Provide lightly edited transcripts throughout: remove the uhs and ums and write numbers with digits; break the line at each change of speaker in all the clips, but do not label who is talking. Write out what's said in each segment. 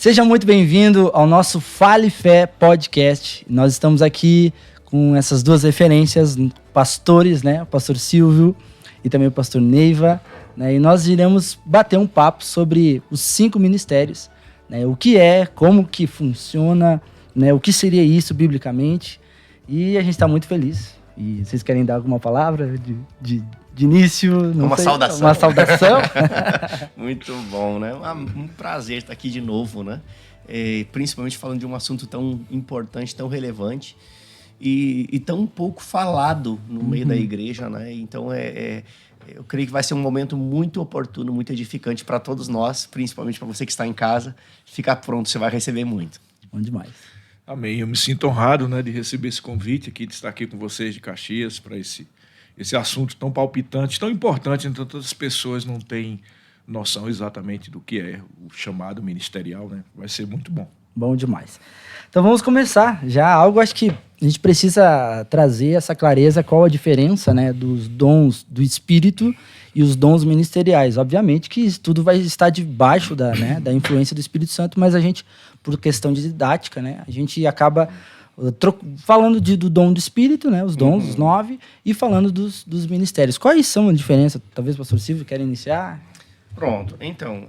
Seja muito bem-vindo ao nosso Fale Fé Podcast. Nós estamos aqui com essas duas referências, pastores, né? O pastor Silvio e também o pastor Neiva, né? E nós iremos bater um papo sobre os 5 ministérios, né? O que é, como que funciona, né? O que seria isso biblicamente. E a gente está muito feliz. E vocês querem dar alguma palavra de início? Não
uma
sei,
saudação.
Uma saudação.
Muito bom, né? Um prazer estar aqui de novo, né? Principalmente falando de um assunto tão importante, tão relevante e tão pouco falado no meio da igreja, né? Então, eu creio que vai ser um momento muito oportuno, muito edificante para todos nós, principalmente para você que está em casa. Fica pronto, você vai receber muito.
Bom demais.
Amém. Eu me sinto honrado, né, de receber esse convite aqui, de estar aqui com vocês de Caxias para esse assunto tão palpitante, tão importante, então tantas pessoas não têm noção exatamente do que é o chamado ministerial, né? Vai ser muito bom.
Bom demais. Então vamos começar. Já algo, acho que a gente precisa trazer essa clareza, qual a diferença, né, dos dons do Espírito e os dons ministeriais. Obviamente que isso tudo vai estar debaixo da influência do Espírito Santo, mas a gente, por questão de didática, né, a gente acaba falando do dom do Espírito, né, os dons, os 9, e falando dos ministérios. Quais são a diferença? Talvez o pastor Silvio quer iniciar?
Pronto. Então,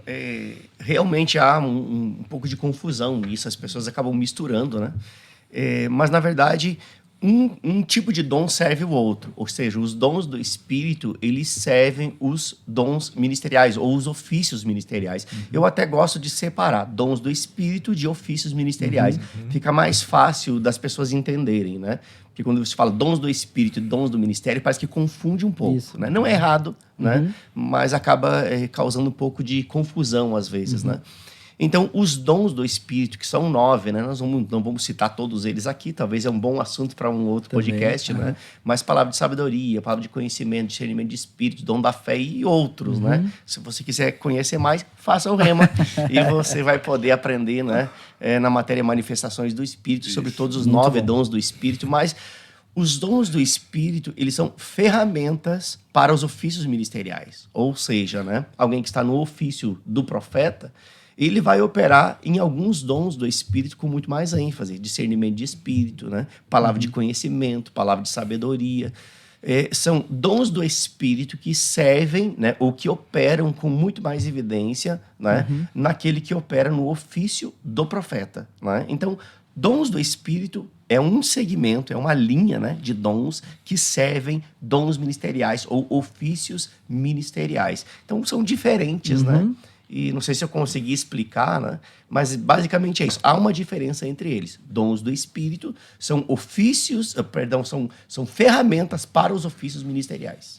realmente há um pouco de confusão nisso. As pessoas acabam misturando, né? Mas, na verdade, um tipo de dom serve o outro. Ou seja, os dons do Espírito, eles servem os dons ministeriais ou os ofícios ministeriais. Eu até gosto de separar dons do Espírito de ofícios ministeriais. Fica mais fácil das pessoas entenderem, né? Porque quando você fala dons do Espírito e dons do ministério, parece que confunde um pouco, né? Não é errado, né? Mas acaba causando um pouco de confusão às vezes, né? Então, os dons do Espírito, que são 9, né? Nós não vamos citar todos eles aqui, talvez é um bom assunto para um outro podcast, né? Mas palavra de sabedoria, palavra de conhecimento, discernimento de espírito, dom da fé e outros, né? Se você quiser conhecer mais, faça o Rema e você vai poder aprender, né? Na matéria Manifestações do Espírito, sobre todos os 9 dons do Espírito, mas os dons do Espírito, eles são ferramentas para os ofícios ministeriais. Ou seja, né? Alguém que está no ofício do profeta, ele vai operar em alguns dons do Espírito com muito mais ênfase. Discernimento de espírito, né? Palavra de conhecimento, palavra de sabedoria. São dons do Espírito que servem, né? Ou que operam com muito mais evidência, né? Naquele que opera no ofício do profeta, né? Então, dons do Espírito é um segmento, é uma linha, né, de dons que servem dons ministeriais ou ofícios ministeriais. Então, são diferentes, né? E não sei se eu consegui explicar, né? Mas basicamente é isso. Há uma diferença entre eles. Dons do Espírito são ofícios, são ferramentas para os ofícios ministeriais.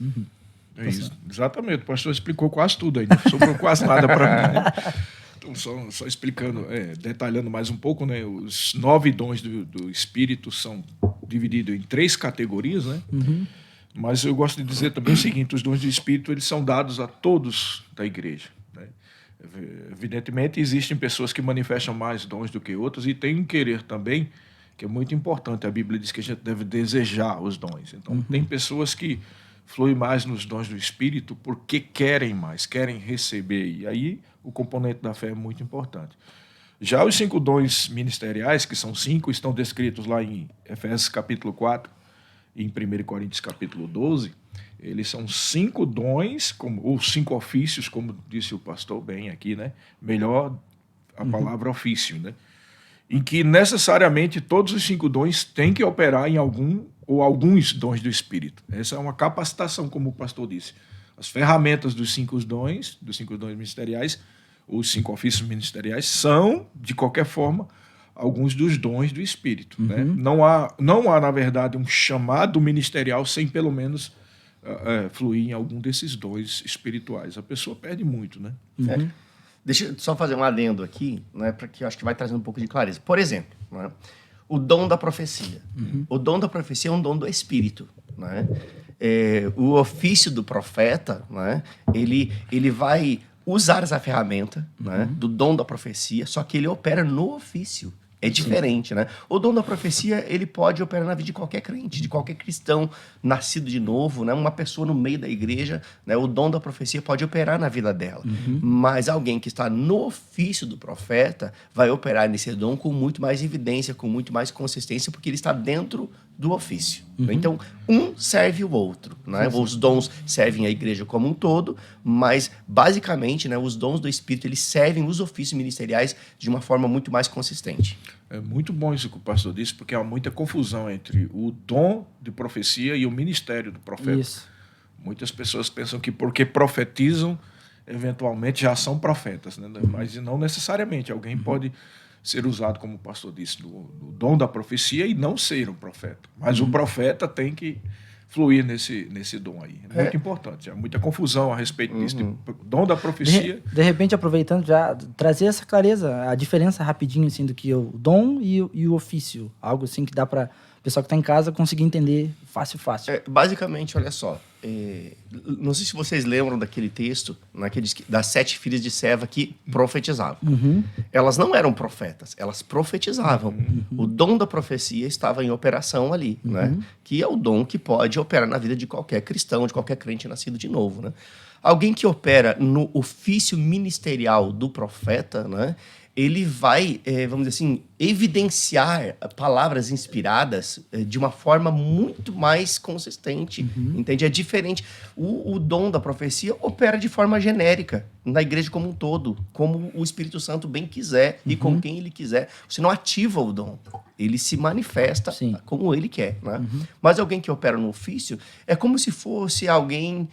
É isso, exatamente. O pastor explicou quase tudo aí, não sobrou quase nada para mim, né? Então, só explicando, detalhando mais um pouco, né? Os 9 dons do Espírito são divididos em 3 categorias, né? Mas eu gosto de dizer também o seguinte: os dons do Espírito, eles são dados a todos da igreja, né? Evidentemente, existem pessoas que manifestam mais dons do que outras e tem um querer também, que é muito importante. A Bíblia diz que a gente deve desejar os dons. Então, tem pessoas que fluem mais nos dons do Espírito porque querem mais, querem receber. E aí, o componente da fé é muito importante. Já os 5 dons ministeriais, que são 5, estão descritos lá em Efésios capítulo 4 e em 1 Coríntios capítulo 12. Eles são 5 dons, ou 5 ofícios, como disse o pastor bem aqui, né? Melhor a palavra ofício, né? Em que necessariamente todos os 5 dons têm que operar em algum ou alguns dons do Espírito. Essa é uma capacitação, como o pastor disse. As ferramentas dos 5 dons ministeriais, os 5 ofícios ministeriais, são, de qualquer forma, alguns dos dons do Espírito, né? Não há, na verdade, um chamado ministerial sem, pelo menos, fluir em algum desses dons espirituais. A pessoa perde muito, né?
Deixa eu só fazer um adendo aqui, né, porque eu acho que vai trazer um pouco de clareza. Por exemplo, né, o dom da profecia. O dom da profecia é um dom do Espírito, né? O ofício do profeta, né, ele vai usar essa ferramenta, né, do dom da profecia, só que ele opera no ofício. É diferente, né? O dom da profecia, ele pode operar na vida de qualquer crente, de qualquer cristão nascido de novo, né? Uma pessoa no meio da igreja, né? O dom da profecia pode operar na vida dela. Mas alguém que está no ofício do profeta vai operar nesse dom com muito mais evidência, com muito mais consistência, porque ele está dentro do ofício. Então, um serve o outro, né? Os dons servem a igreja como um todo, mas, basicamente, né, os dons do Espírito, eles servem os ofícios ministeriais de uma forma muito mais consistente.
É muito bom isso que o pastor disse, porque há muita confusão entre o dom de profecia e o ministério do profeta.
Isso.
Muitas pessoas pensam que porque profetizam, eventualmente já são profetas, né? Mas não necessariamente. Alguém pode ser usado, como o pastor disse, do dom da profecia e não ser um profeta. Mas o profeta tem que fluir nesse dom aí. É muito importante. Há muita confusão a respeito disso. Dom da profecia...
De repente, aproveitando já, trazer essa clareza, a diferença rapidinho assim, do que o dom e o ofício. Algo assim que dá para o pessoal que está em casa conseguir entender fácil.
Basicamente, olha só, não sei se vocês lembram daquele texto, das 7 filhas de Seva que profetizavam. Elas não eram profetas, elas profetizavam. O dom da profecia estava em operação ali, né? Que é o dom que pode operar na vida de qualquer cristão, de qualquer crente nascido de novo, né? Alguém que opera no ofício ministerial do profeta, né? Ele vai, vamos dizer assim, evidenciar palavras inspiradas de uma forma muito mais consistente, entende? É diferente. O dom da profecia opera de forma genérica, na igreja como um todo, como o Espírito Santo bem quiser e com quem ele quiser. Você não ativa o dom, ele se manifesta como ele quer, né? Mas alguém que opera no ofício é como se fosse alguém,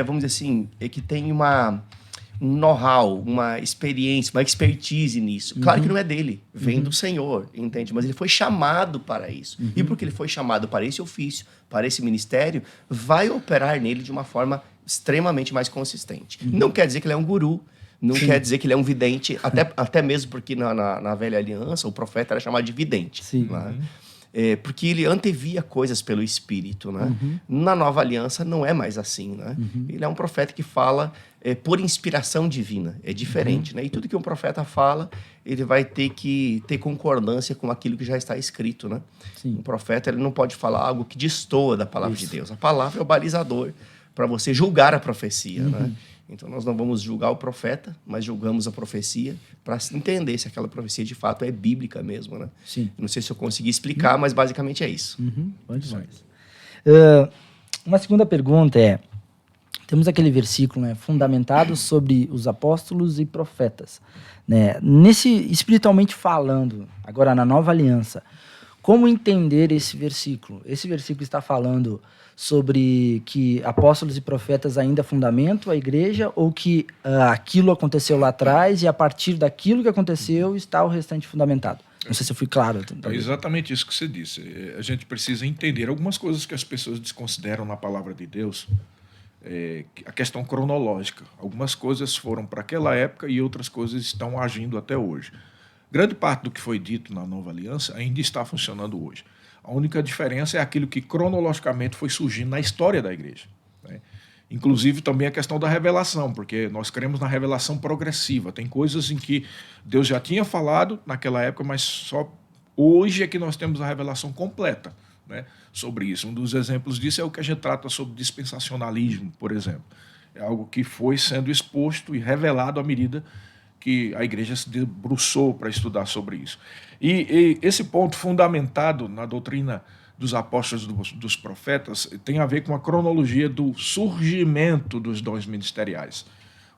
vamos dizer assim, que tem um know-how, uma experiência, uma expertise nisso. Claro que não é dele, vem do Senhor, entende? Mas ele foi chamado para isso. E porque ele foi chamado para esse ofício, para esse ministério, vai operar nele de uma forma extremamente mais consistente. Não quer dizer que ele é um guru, não quer dizer que ele é um vidente, até mesmo porque na velha aliança o profeta era chamado de vidente. Né? Porque ele antevia coisas pelo Espírito, né? Na nova aliança não é mais assim, né? Ele é um profeta que fala por inspiração divina, é diferente, né? E tudo que um profeta fala, ele vai ter que ter concordância com aquilo que já está escrito, né? Um profeta, ele não pode falar algo que destoa da palavra de Deus. A palavra é o balizador para você julgar a profecia, né? Então, nós não vamos julgar o profeta, mas julgamos a profecia para entender se aquela profecia, de fato, é bíblica mesmo, né? Não sei se eu consegui explicar, mas basicamente é isso.
Bom demais. Uma segunda pergunta temos aquele versículo, né, fundamentado sobre os apóstolos e profetas. Né? Espiritualmente falando, agora na nova aliança, como entender esse versículo? Esse versículo está falando sobre que apóstolos e profetas ainda fundamentam a igreja ou que aquilo aconteceu lá atrás e a partir daquilo que aconteceu está o restante fundamentado? Não sei se eu fui claro.
É exatamente isso que você disse. A gente precisa entender algumas coisas que as pessoas desconsideram na palavra de Deus. A questão cronológica. Algumas coisas foram para aquela época e outras coisas estão agindo até hoje. Grande parte do que foi dito na Nova Aliança ainda está funcionando hoje. A única diferença é aquilo que cronologicamente foi surgindo na história da igreja. Né? Inclusive também a questão da revelação, porque nós cremos na revelação progressiva. Tem coisas em que Deus já tinha falado naquela época, mas só hoje é que nós temos a revelação completa, né, sobre isso. Um dos exemplos disso é o que a gente trata sobre dispensacionalismo, por exemplo. É algo que foi sendo exposto e revelado à medida que a igreja se debruçou para estudar sobre isso. E esse ponto fundamentado na doutrina dos apóstolos dos profetas tem a ver com a cronologia do surgimento dos dons ministeriais.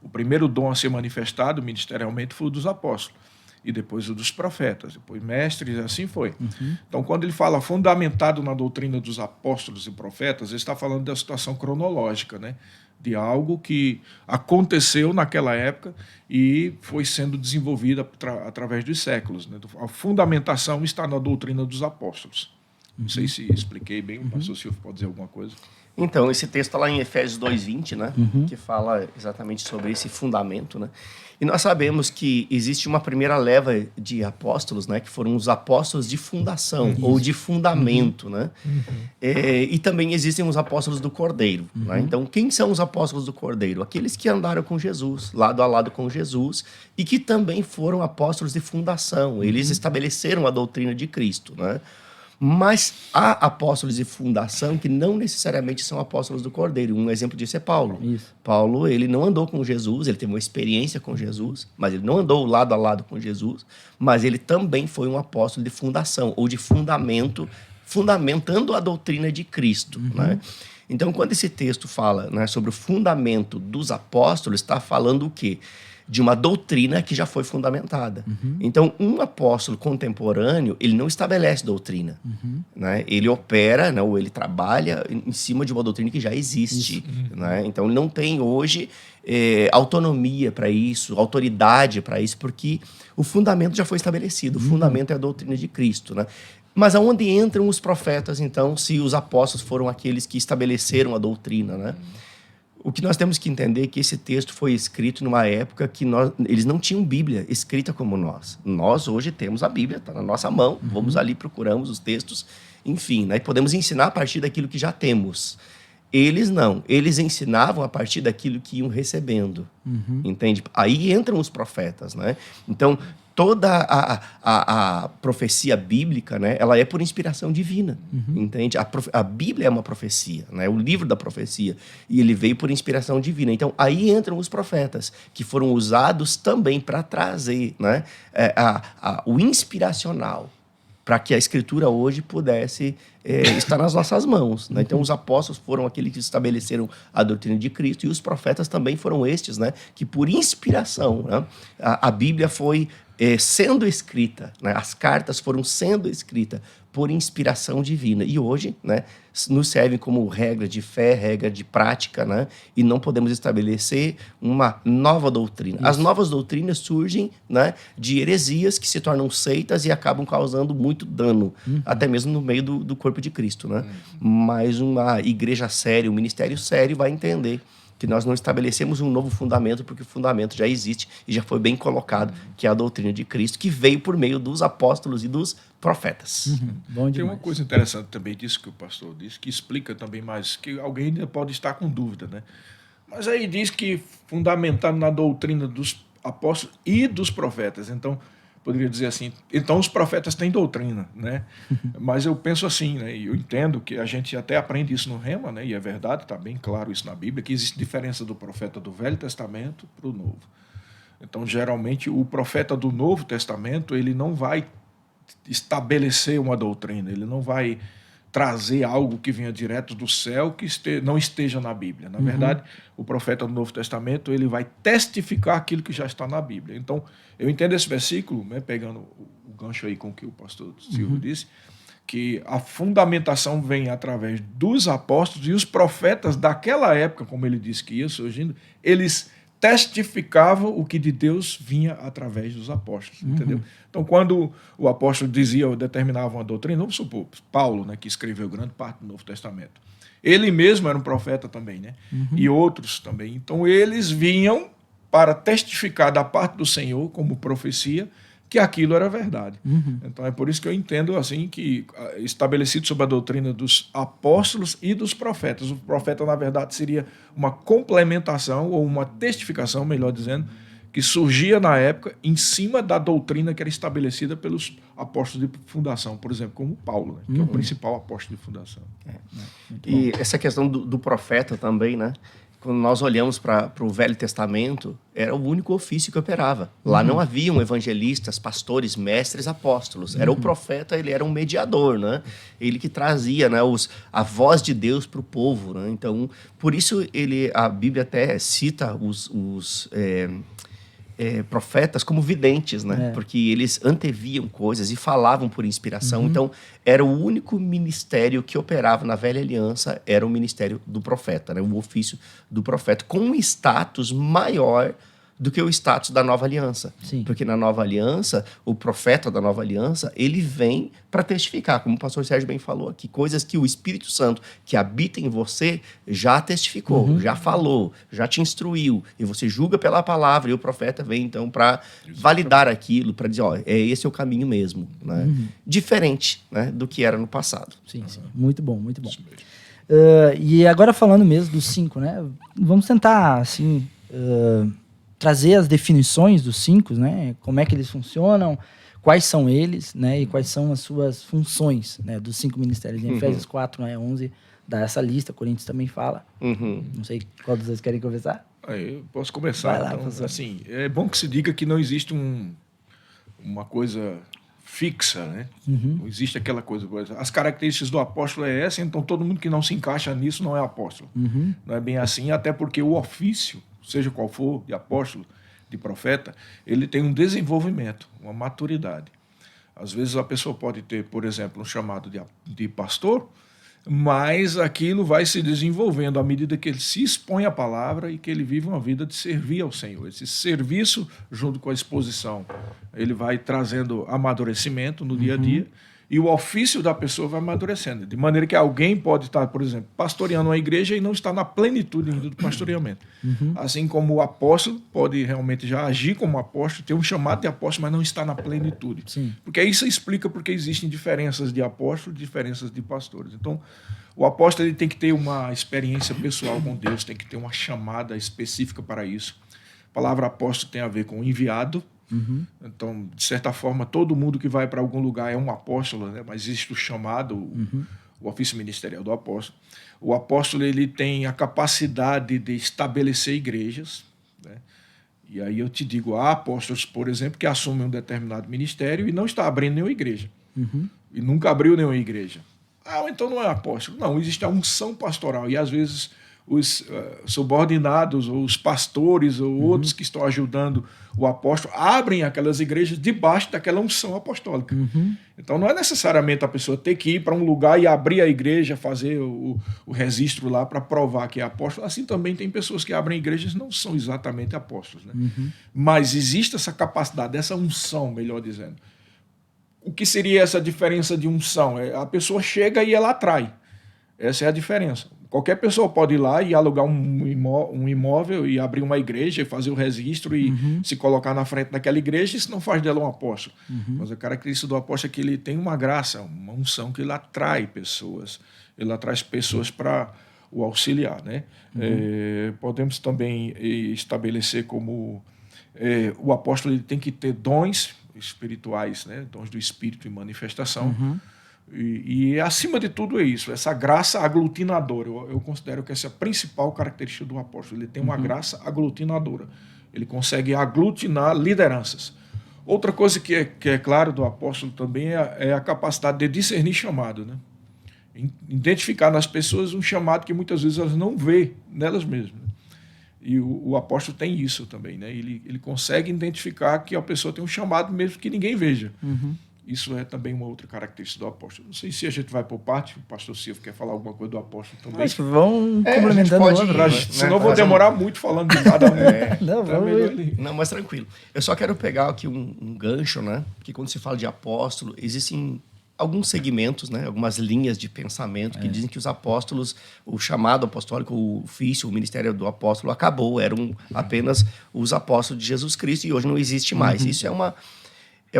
O primeiro dom a ser manifestado ministerialmente foi o dos apóstolos, e depois o dos profetas, depois mestres, e assim foi. Então, quando ele fala fundamentado na doutrina dos apóstolos e profetas, ele está falando da situação cronológica, né? De algo que aconteceu naquela época e foi sendo desenvolvido através dos séculos. Né? A fundamentação está na doutrina dos apóstolos. Não sei se expliquei bem, o pastor Silvio pode dizer alguma coisa.
Então, esse texto está lá em Efésios 2:20, né? Que fala exatamente sobre esse fundamento, né? E nós sabemos que existe uma primeira leva de apóstolos, né? Que foram os apóstolos de fundação, ou de fundamento, né? E também existem os apóstolos do Cordeiro, né? Então, quem são os apóstolos do Cordeiro? Aqueles que andaram com Jesus, lado a lado com Jesus, e que também foram apóstolos de fundação. Eles estabeleceram a doutrina de Cristo, né? Mas há apóstolos de fundação que não necessariamente são apóstolos do Cordeiro. Um exemplo disso é Paulo.
Isso.
Paulo, ele não andou com Jesus, ele teve uma experiência com Jesus, mas ele não andou lado a lado com Jesus, mas ele também foi um apóstolo de fundação, ou de fundamento, fundamentando a doutrina de Cristo, né? Então, quando esse texto fala, né, sobre o fundamento dos apóstolos, está falando o quê? De uma doutrina que já foi fundamentada. Então, um apóstolo contemporâneo, ele não estabelece doutrina. Né? Ele opera, né, ou ele trabalha em cima de uma doutrina que já existe. Né? Então, ele não tem hoje autonomia para isso, autoridade para isso, porque o fundamento já foi estabelecido. O fundamento é a doutrina de Cristo. Né? Mas aonde entram os profetas, então, se os apóstolos foram aqueles que estabeleceram a doutrina, né? O que nós temos que entender é que esse texto foi escrito numa época que eles não tinham Bíblia escrita como nós. Nós hoje temos a Bíblia, está na nossa mão, vamos ali, procuramos os textos, enfim, né? Podemos ensinar a partir daquilo que já temos. Eles não, eles ensinavam a partir daquilo que iam recebendo, entende? Aí entram os profetas, né? Então, toda a profecia bíblica, né, ela é por inspiração divina, entende? A Bíblia é uma profecia, né, o livro da profecia, e ele veio por inspiração divina. Então, aí entram os profetas, que foram usados também para trazer, né, o inspiracional, para que a Escritura hoje pudesse estar nas nossas mãos. Né? Então, os apóstolos foram aqueles que estabeleceram a doutrina de Cristo, e os profetas também foram estes, né, que por inspiração, né, a Bíblia foi sendo escrita, né? As cartas foram sendo escritas por inspiração divina. E hoje, né, nos servem como regra de fé, regra de prática, né? E não podemos estabelecer uma nova doutrina. As novas doutrinas surgem, né, de heresias que se tornam seitas e acabam causando muito dano, até mesmo no meio do corpo de Cristo. Né? Mas uma igreja séria, um ministério sério vai entender que nós não estabelecemos um novo fundamento, porque o fundamento já existe e já foi bem colocado, que é a doutrina de Cristo, que veio por meio dos apóstolos e dos profetas.
Bom demais.
Tem uma coisa interessante também disso que o pastor disse, que explica também mais, que alguém ainda pode estar com dúvida, né? Mas aí diz que fundamentado na doutrina dos apóstolos e dos profetas. Então, poderia dizer assim, então os profetas têm doutrina, né? Mas eu penso assim, né? E eu entendo que a gente até aprende isso no Rema, né? E é verdade, está bem claro isso na Bíblia, que existe diferença do profeta do Velho Testamento para o Novo. Então, geralmente, o profeta do Novo Testamento, ele não vai estabelecer uma doutrina, ele não vai trazer algo que venha direto do céu que não esteja na Bíblia. Na verdade, o profeta do Novo Testamento, ele vai testificar aquilo que já está na Bíblia. Então, eu entendo esse versículo, né, pegando o gancho aí com o que o pastor Silvio disse, que a fundamentação vem através dos apóstolos, e os profetas daquela época, como ele disse que ia surgindo, eles testificavam o que de Deus vinha através dos apóstolos, entendeu? Então, quando o apóstolo dizia ou determinava uma doutrina, vamos supor, Paulo, né, que escreveu grande parte do Novo Testamento, ele mesmo era um profeta também, né? E outros também. Então, eles vinham para testificar da parte do Senhor, como profecia, que aquilo era verdade. Então, é por isso que eu entendo assim que, estabelecido sobre a doutrina dos apóstolos e dos profetas, o profeta, na verdade, seria uma complementação ou uma testificação, melhor dizendo, que surgia na época em cima da doutrina que era estabelecida pelos apóstolos de fundação, por exemplo, como Paulo, né, que é o principal apóstolo de fundação.
E essa questão do profeta também, né? Quando nós olhamos para o Velho Testamento, era o único ofício que operava. Lá não haviam evangelistas, pastores, mestres, apóstolos. Era o profeta, ele era um mediador, né? Ele que trazia, né, a voz de Deus para o povo. Né? Então, por isso a Bíblia até cita os profetas como videntes, né? Porque eles anteviam coisas e falavam por inspiração. Então, era o único ministério que operava na Velha Aliança, era o ministério do profeta, né? O ofício do profeta, com um status maior do que o status da nova aliança.
Sim.
Porque na nova aliança, o profeta da nova aliança, ele vem para testificar, como o pastor Sérgio bem falou aqui, coisas que o Espírito Santo que habita em você já testificou, já falou, já te instruiu, e você julga pela palavra, e o profeta vem então para validar aquilo, para dizer, ó, esse é o caminho mesmo, né? Diferente, né, do que era no passado.
Sim, sim. Muito bom, muito bom. E agora falando mesmo dos 5, né? Vamos tentar, assim, trazer as definições dos 5, né? Como é que eles funcionam, quais são eles, né? E quais são as suas funções, né? Dos 5 ministérios. Em Efésios 4, né? 11, dá essa lista, Coríntios também fala. Não sei qual dos dois querem conversar.
Eu posso começar.
Vai lá,
então,
professor.
assim, é bom que se diga que não existe uma coisa fixa, né? Não existe aquela coisa. As características do apóstolo é essa, então todo mundo que não se encaixa nisso não é apóstolo. Não é bem assim, até porque o ofício, seja qual for, de apóstolo, de profeta, ele tem um desenvolvimento, uma maturidade. Às vezes a pessoa pode ter, por exemplo, um chamado de pastor, mas aquilo vai se desenvolvendo à medida que ele se expõe à palavra e que ele vive uma vida de servir ao Senhor. Esse serviço, junto com a exposição, ele vai trazendo amadurecimento no dia a dia, e o ofício da pessoa vai amadurecendo. De maneira que alguém pode estar, por exemplo, pastoreando uma igreja e não estar na plenitude ainda do pastoreamento. Assim como o apóstolo pode realmente já agir como apóstolo, ter um chamado de apóstolo, mas não estar na plenitude.
Sim.
Porque isso explica porque existem diferenças de apóstolos, diferenças de pastores. Então, o apóstolo ele tem que ter uma experiência pessoal com Deus, tem que ter uma chamada específica para isso. A palavra apóstolo tem a ver com enviado. Então, de certa forma, todo mundo que vai para algum lugar é um apóstolo, né? Mas existe o chamado, o ofício ministerial do apóstolo. O apóstolo ele tem a capacidade de estabelecer igrejas, né? E aí eu te digo, há apóstolos, por exemplo, que assumem um determinado ministério e não está abrindo nenhuma igreja. E nunca abriu nenhuma igreja. Então não é apóstolo. Não, existe a unção pastoral. E às vezes os subordinados, ou os pastores, ou outros que estão ajudando o apóstolo, abrem aquelas igrejas debaixo daquela unção apostólica. Então não é necessariamente a pessoa ter que ir para um lugar e abrir a igreja, fazer o registro lá para provar que é apóstolo. Assim também tem pessoas que abrem igrejas e não são exatamente apóstolos, né? Mas existe essa capacidade, essa unção, melhor dizendo. O que seria essa diferença de unção? A pessoa chega e ela atrai. Essa é a diferença. Qualquer pessoa pode ir lá e alugar um imóvel e abrir uma igreja e fazer o registro e se colocar na frente daquela igreja, isso não faz dela um apóstolo. Mas a característica do apóstolo é que ele tem uma graça, uma unção que ele atrai pessoas. Ele atrai pessoas para o auxiliar, né? Podemos também estabelecer como o apóstolo ele tem que ter dons espirituais, né? Dons do Espírito em manifestação. E acima de tudo é isso, essa graça aglutinadora. Eu considero que essa é a principal característica do apóstolo. Ele tem uma graça aglutinadora. Ele consegue aglutinar lideranças. Outra coisa que é claro do apóstolo também é a capacidade de discernir chamado, né? Identificar nas pessoas um chamado que muitas vezes elas não vê nelas mesmas. E o apóstolo tem isso também, né? Ele consegue identificar que a pessoa tem um chamado mesmo que ninguém veja. Isso é também uma outra característica do apóstolo. Não sei se a gente vai por parte, o pastor Silvio quer falar alguma coisa do apóstolo também.
Acho que vão complementando o outro.
Senão eu vou demorar muito falando de cada um.
Não, vamos
Não, mas tranquilo. Eu só quero pegar aqui um gancho, né? Que quando se fala de apóstolo, existem alguns segmentos, né? Algumas linhas de pensamento que dizem que os apóstolos, o chamado apostólico, o ofício, o ministério do apóstolo acabou. Eram apenas os apóstolos de Jesus Cristo e hoje não existe mais. Isso é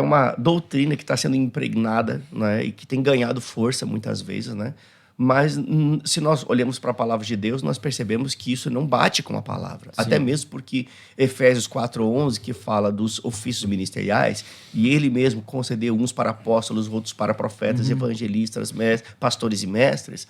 uma doutrina que está sendo impregnada, né, e que tem ganhado força muitas vezes, né? Mas se nós olhamos para a palavra de Deus, nós percebemos que isso não bate com a palavra. Sim. Até mesmo porque Efésios 4:11, que fala dos ofícios ministeriais, e ele mesmo concedeu uns para apóstolos, outros para profetas, evangelistas, pastores e mestres,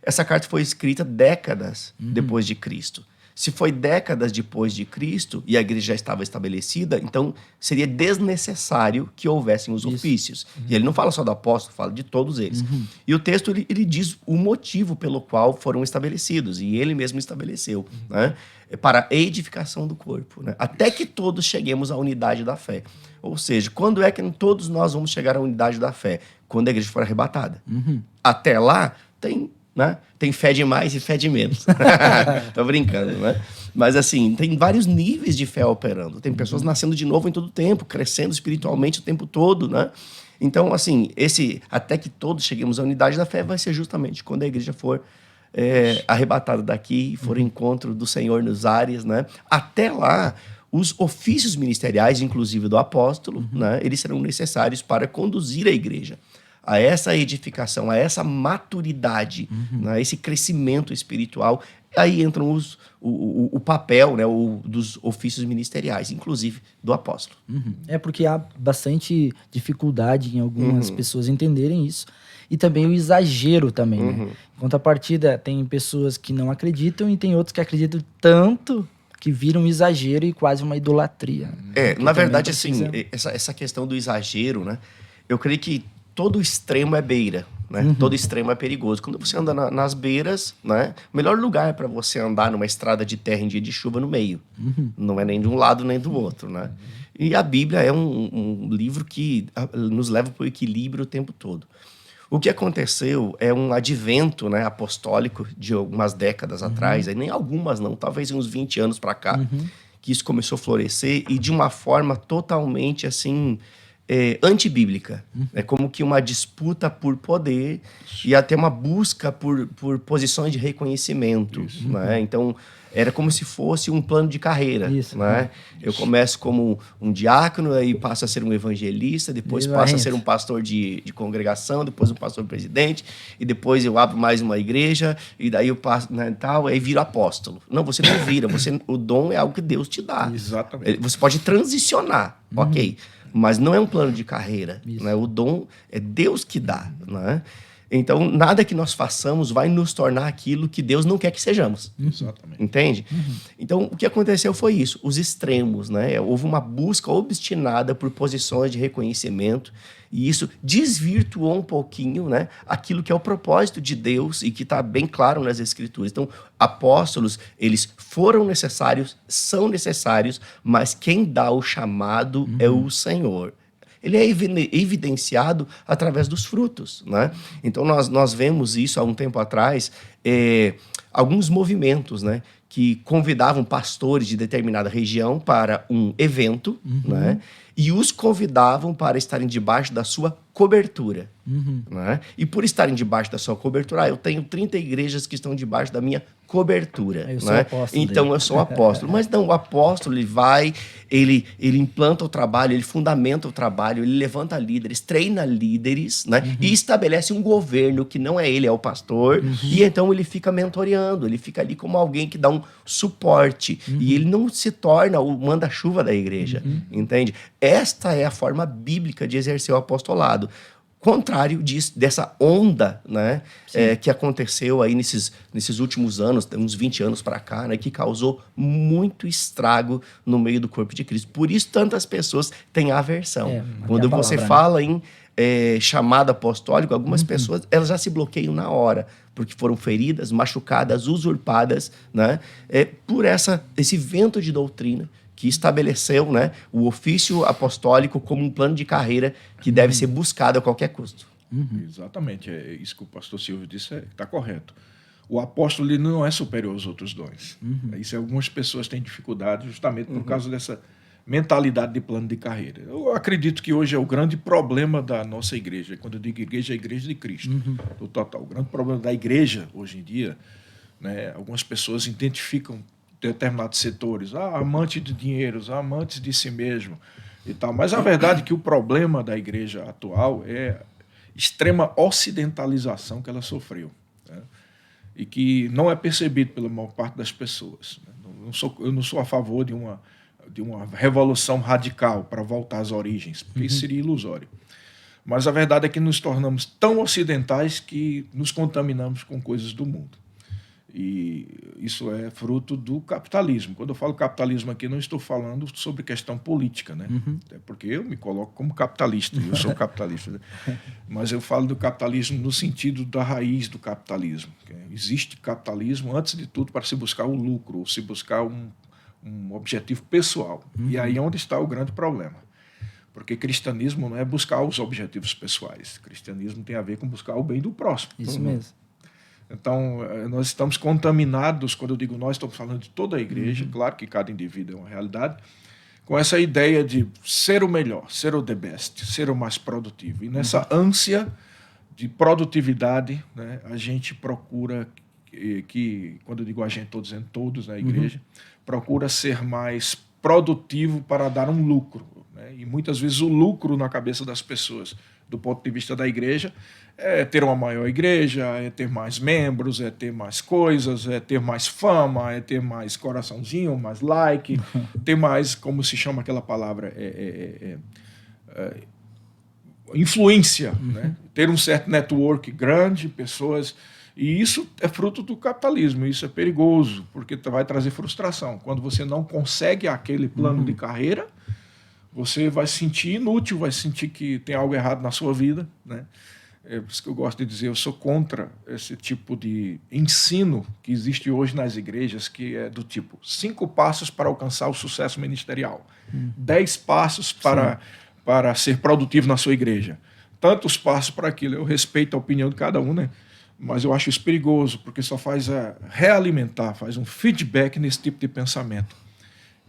essa carta foi escrita décadas depois de Cristo. Se foi décadas depois de Cristo e a igreja já estava estabelecida, então seria desnecessário que houvessem os ofícios. E ele não fala só do apóstolo, fala de todos eles. E o texto ele diz o motivo pelo qual foram estabelecidos, e ele mesmo estabeleceu, né? Para a edificação do corpo, né? Até que todos cheguemos à unidade da fé. Ou seja, quando é que todos nós vamos chegar à unidade da fé? Quando a igreja for arrebatada. Até lá, tem né? Tem fé de mais e fé de menos. Tô brincando, né? Mas assim, tem vários níveis de fé operando. Tem pessoas nascendo de novo em todo o tempo, crescendo espiritualmente o tempo todo, né? Então, assim, até que todos cheguemos à unidade da fé vai ser justamente quando a igreja for arrebatada daqui, for ao encontro do Senhor nos ares, né? Até lá, os ofícios ministeriais, inclusive do apóstolo, né? Eles serão necessários para conduzir a igreja a essa edificação, a essa maturidade, né? Esse crescimento espiritual. Aí entram o papel, né, dos ofícios ministeriais, inclusive do apóstolo.
É porque há bastante dificuldade em algumas pessoas entenderem isso. E também o exagero também, né? Em contrapartida, tem pessoas que não acreditam e tem outros que acreditam tanto que viram um exagero e quase uma idolatria.
Na verdade, assim, essa questão do exagero, né? Eu creio que todo extremo é beira, né? Todo extremo é perigoso. Quando você anda nas beiras, né? O melhor lugar para você andar numa estrada de terra em dia de chuva no meio. Não é nem de um lado nem do outro, né? E a Bíblia é um livro que nos leva para o equilíbrio o tempo todo. O que aconteceu é um advento, né, apostólico de algumas décadas atrás, nem algumas não, talvez uns 20 anos para cá, que isso começou a florescer e de uma forma totalmente assim antibíblica. É como que uma disputa por poder e até uma busca por posições de reconhecimento. Né? Então, era como se fosse um plano de carreira. Né? Eu começo como um diácono, aí passo a ser um evangelista, depois passo a ser um pastor de congregação, depois um pastor presidente, e depois eu abro mais uma igreja, e daí eu passo, né, tal, aí viro apóstolo. Não, você não vira. O dom é algo que Deus te dá.
Exatamente.
Você pode transicionar, ok. Mas não é um plano de carreira. Né? O dom é Deus que dá. Né? Então, nada que nós façamos vai nos tornar aquilo que Deus não quer que sejamos.
Exatamente.
Entende? Então, o que aconteceu foi isso. Os extremos. Né? Houve uma busca obstinada por posições de reconhecimento e isso desvirtuou um pouquinho, né, aquilo que é o propósito de Deus e que está bem claro nas Escrituras. Então, apóstolos, eles foram necessários, são necessários, mas quem dá o chamado é o Senhor. Ele é evidenciado através dos frutos. Né? Então, nós vemos isso há um tempo atrás, alguns movimentos, né, que convidavam pastores de determinada região para um evento, né, e os convidavam para estarem debaixo da sua cobertura. Né? E por estarem debaixo da sua cobertura, eu tenho 30 igrejas que estão debaixo da minha cobertura.
Eu sou
né?
apóstolo
então,
dele.
eu sou apóstolo. Mas não, o apóstolo, ele implanta o trabalho, ele fundamenta o trabalho, ele levanta líderes, treina líderes, né? E estabelece um governo que não é ele, é o pastor. E então ele fica mentoreando, ele fica ali como alguém que dá um suporte. E ele não se torna o manda-chuva da igreja, entende? Esta é a forma bíblica de exercer o apostolado. Contrário dessa onda, né, que aconteceu aí nesses últimos anos, uns 20 anos para cá, né, que causou muito estrago no meio do corpo de Cristo. Por isso, tantas pessoas têm aversão. Quando você fala em chamado apostólico, algumas pessoas elas já se bloqueiam na hora, porque foram feridas, machucadas, usurpadas, né, por esse vento de doutrina que estabeleceu, né, o ofício apostólico como um plano de carreira que deve ser buscado a qualquer custo.
Exatamente, é isso que o pastor Silvio disse, está correto. O apóstolo ele não é superior aos outros dons. Isso algumas pessoas têm dificuldade justamente por causa dessa mentalidade de plano de carreira. Eu acredito que hoje é o grande problema da nossa igreja. Quando eu digo igreja, é a igreja de Cristo, no total. O grande problema da igreja hoje em dia, né, algumas pessoas identificam determinados setores, amante de dinheiros, amantes de si mesmo e tal. Mas a verdade é que o problema da igreja atual é extrema ocidentalização que ela sofreu, né? E que não é percebido pela maior parte das pessoas. Eu não sou a favor de uma revolução radical para voltar às origens, porque isso seria ilusório. Mas a verdade é que nos tornamos tão ocidentais que nos contaminamos com coisas do mundo. E isso é fruto do capitalismo. Quando eu falo capitalismo aqui, não estou falando sobre questão política, né? Até porque eu me coloco como capitalista, eu sou capitalista. Né? Mas eu falo do capitalismo no sentido da raiz do capitalismo. Existe capitalismo, antes de tudo, para se buscar o lucro, ou se buscar um objetivo pessoal. E aí é onde está o grande problema. Porque cristianismo não é buscar os objetivos pessoais. Cristianismo tem a ver com buscar o bem do próximo.
Isso mesmo.
Então, nós estamos contaminados, quando eu digo nós, estamos falando de toda a igreja, claro que cada indivíduo é uma realidade, com essa ideia de ser o melhor, ser o the best, ser o mais produtivo. E nessa ânsia de produtividade, né, a gente procura, quando eu digo a gente, estou dizendo todos na igreja, procura ser mais produtivo para dar um lucro. Né? E muitas vezes o lucro na cabeça das pessoas, do ponto de vista da igreja, é ter uma maior igreja, é ter mais membros, é ter mais coisas, é ter mais fama, é ter mais coraçãozinho, mais like, ter mais, como se chama aquela palavra, influência, né? Ter um certo network grande, pessoas... E isso é fruto do capitalismo, isso é perigoso, porque vai trazer frustração. Quando você não consegue aquele plano de carreira, você vai se sentir inútil, vai sentir que tem algo errado na sua vida, né? É por isso que eu gosto de dizer, eu sou contra esse tipo de ensino que existe hoje nas igrejas, que é do tipo 5 passos para alcançar o sucesso ministerial, 10 passos para ser produtivo na sua igreja, tantos passos para aquilo. Eu respeito a opinião de cada um, né? Mas eu acho isso perigoso, porque só faz realimentar, faz um feedback nesse tipo de pensamento.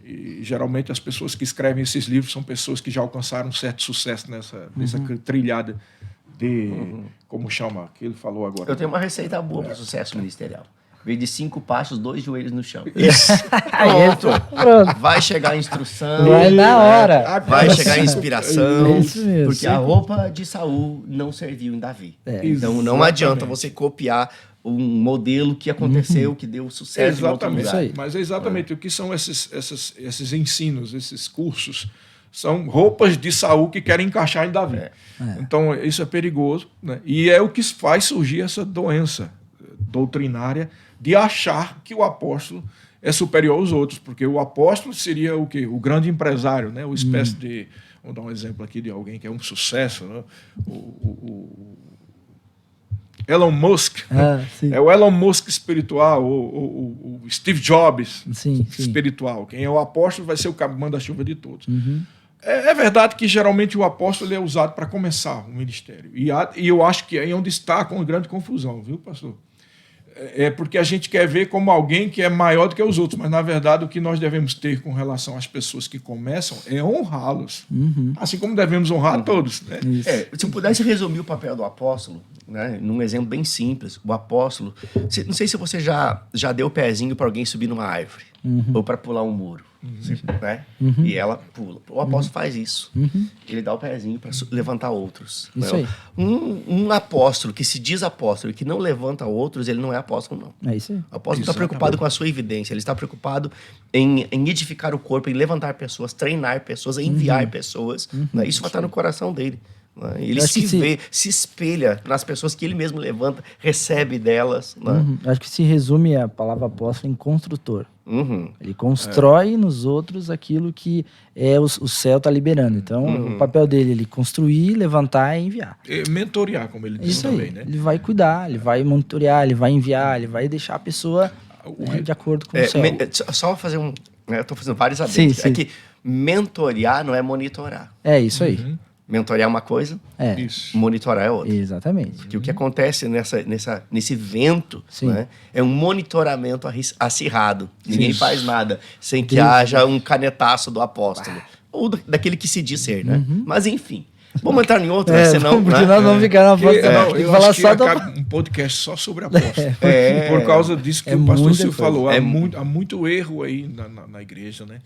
E geralmente as pessoas que escrevem esses livros são pessoas que já alcançaram um certo sucesso nessa trilhada de, como chama, que ele falou agora.
Eu tenho uma receita boa para o sucesso ministerial. Veio de 5 passos, 2 joelhos no chão.
Isso.
Pronto. Vai chegar a instrução.
Vai na hora.
Vai chegar a inspiração.
Isso mesmo.
Porque a roupa de Saul não serviu em Davi. Então não adianta você copiar um modelo que aconteceu, que deu sucesso em outro lugar.
Mas é exatamente o que são esses ensinos, esses cursos. São roupas de Saul que querem encaixar em Davi. Então isso é perigoso, né? E é o que faz surgir essa doença doutrinária de achar que o apóstolo é superior aos outros, porque o apóstolo seria o quê? O grande empresário, né? O espécie de... Vou dar um exemplo aqui de alguém que é um sucesso, né? O Elon Musk. É o Elon Musk espiritual, o Steve Jobs espiritual. Quem é o apóstolo vai ser o manda-chuva de todos. É verdade que geralmente o apóstolo é usado para começar o ministério. E eu acho que é onde está com grande confusão, viu, pastor? É porque a gente quer ver como alguém que é maior do que os outros, mas na verdade o que nós devemos ter com relação às pessoas que começam é honrá-los, assim como devemos honrar todos. Né?
Se eu pudesse resumir o papel do apóstolo, né, num exemplo bem simples, o apóstolo, não sei se você já deu o pezinho para alguém subir numa árvore ou para pular um muro. Né? E ela pula. O apóstolo faz isso. Ele dá o pezinho para levantar outros.
Isso aí.
Um apóstolo que se diz apóstolo e que não levanta outros, ele não é apóstolo, não.
É isso aí.
O apóstolo está preocupado com a sua evidência, ele está preocupado em edificar o corpo, em levantar pessoas, treinar pessoas, enviar pessoas. Né? Isso vai estar no coração dele. Né? Ele se espelha nas pessoas que ele mesmo levanta, recebe delas. Né?
Acho que se resume a palavra apóstolo em construtor. Ele constrói nos outros aquilo que o céu está liberando. Então, o papel dele é ele construir, levantar e enviar.
Mentorear, como ele disse também. Né?
Ele vai cuidar, ele vai monitorear, ele vai enviar, ele vai deixar a pessoa de acordo com o céu.
Só fazer um... Eu estou fazendo vários adendos. É que mentorear não é monitorar.
É isso aí.
Mentorear é uma coisa, monitorar é outra.
Exatamente.
Porque o que acontece nesse vento, né, é um monitoramento acirrado. Ninguém faz nada sem que haja um canetaço do apóstolo. Ou daquele que se diz ser, né? Mas enfim. Vamos entrar em outra, senão...
Porque nós vamos ficar na apóstolo.
Eu acho que acaba um podcast só sobre apóstolo. Por causa disso que o pastor Silvio falou. Há muito erro aí na igreja, né?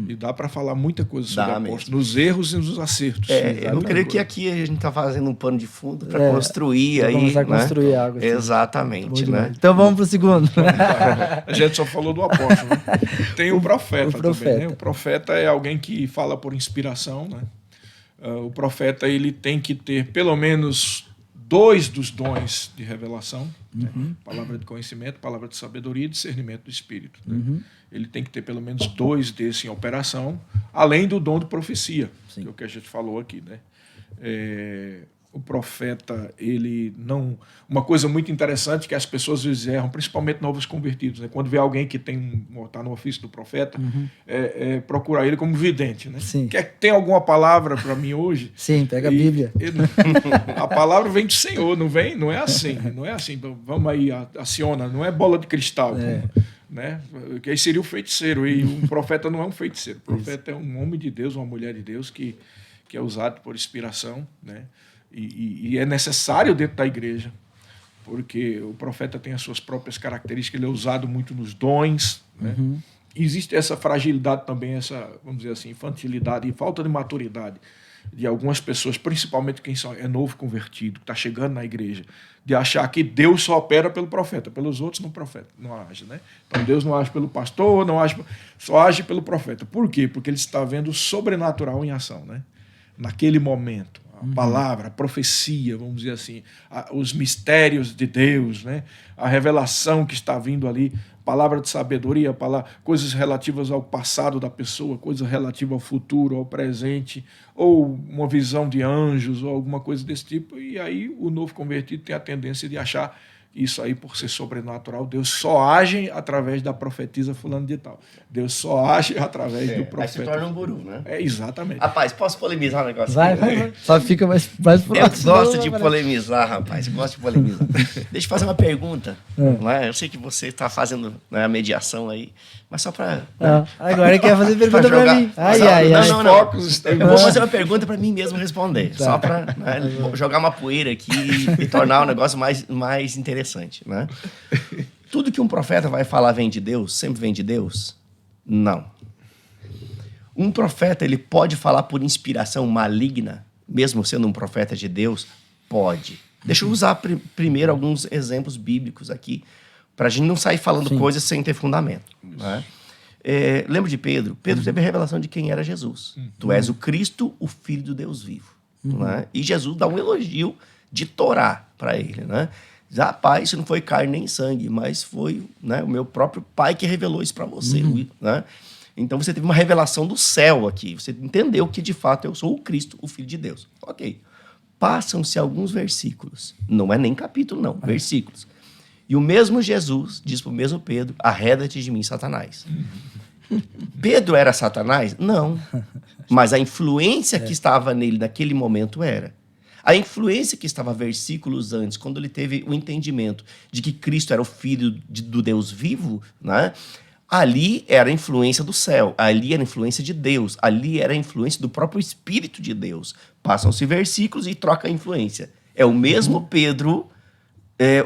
E dá para falar muita coisa sobre apóstolo. Nos erros e nos acertos.
Eu creio que aqui a gente está fazendo um pano de fundo para construir aí,
começar a construir algo. Assim.
Exatamente, né?
Então vamos para o segundo.
A gente só falou do apóstolo. Né? Tem o profeta também, né? O profeta é alguém que fala por inspiração, né? O profeta ele tem que ter pelo menos 2 dos dons de revelação, né? Palavra de conhecimento, palavra de sabedoria e discernimento do Espírito. Né? Ele tem que ter pelo menos 2 desses em operação, além do dom de profecia, que é o que a gente falou aqui. Né? o profeta, ele não... Uma coisa muito interessante que as pessoas às vezes erram, principalmente novos convertidos, né? Quando vê alguém que está no ofício do profeta, procurar ele como vidente, né?
Sim.
Tem alguma palavra para mim hoje?
Sim, pega a Bíblia.
A palavra vem do Senhor, não é assim. Não é assim, vamos aí, aciona, não é bola de cristal. Né? Que aí seria o feiticeiro, e um profeta não é um feiticeiro. O profeta é um homem de Deus, uma mulher de Deus que é usado por inspiração, né? E é necessário dentro da igreja, porque o profeta tem as suas próprias características, ele é usado muito nos dons, né? Existe essa fragilidade também, essa, vamos dizer assim, infantilidade e falta de maturidade de algumas pessoas, principalmente quem é novo convertido, que está chegando na igreja, de achar que Deus só opera pelo profeta, pelos outros não age, né? Então Deus não age pelo pastor, só age pelo profeta. Por quê? Porque ele está vendo o sobrenatural em ação, né? Naquele momento, a palavra, a profecia, vamos dizer assim, os mistérios de Deus, né? A revelação que está vindo ali, palavra de sabedoria, coisas relativas ao passado da pessoa, coisas relativas ao futuro, ao presente, ou uma visão de anjos, ou alguma coisa desse tipo. E aí o novo convertido tem a tendência de achar isso aí, por ser sobrenatural, Deus só age através da profetisa fulano de tal. Deus só age através do profeta.
Aí se torna um guru, né?
Exatamente.
Rapaz, posso polemizar um negócio?
Vai. Só fica mais próximo.
Eu gosto de polemizar, rapaz. Eu gosto de polemizar. Deixa eu fazer uma pergunta. Não é? Eu sei que você está fazendo, né, a mediação aí, mas só para...
Agora ele quer fazer pergunta para mim.
Não. Eu vou fazer uma pergunta para mim mesmo responder. Tá. Só para jogar uma poeira aqui e tornar o negócio mais interessante. Né? Tudo que um profeta vai falar vem de Deus? Sempre vem de Deus? Não. Um profeta, ele pode falar por inspiração maligna, mesmo sendo um profeta de Deus? Pode. Deixa eu usar primeiro alguns exemplos bíblicos aqui, para a gente não sair falando coisas sem ter fundamento. Né? Lembra de Pedro? Pedro teve a revelação de quem era Jesus. Tu és o Cristo, o Filho do Deus vivo. Né? E Jesus dá um elogio de Torá para ele, né? Diz, pai, isso não foi carne nem sangue, mas foi, né, o meu próprio pai que revelou isso para você. Né? Então você teve uma revelação do céu aqui. Você entendeu que, de fato, eu sou o Cristo, o Filho de Deus. Ok. Passam-se alguns versículos. Não é nem capítulo, não. Versículos. E o mesmo Jesus diz para o mesmo Pedro, arreda-te de mim, Satanás. Pedro era Satanás? Não. Mas a influência que estava nele naquele momento era. A influência que estava versículos antes, quando ele teve o entendimento de que Cristo era o Filho do Deus vivo, né? Ali era a influência do céu, ali era a influência de Deus, ali era a influência do próprio Espírito de Deus. Passam-se versículos e troca a influência. É o mesmo Pedro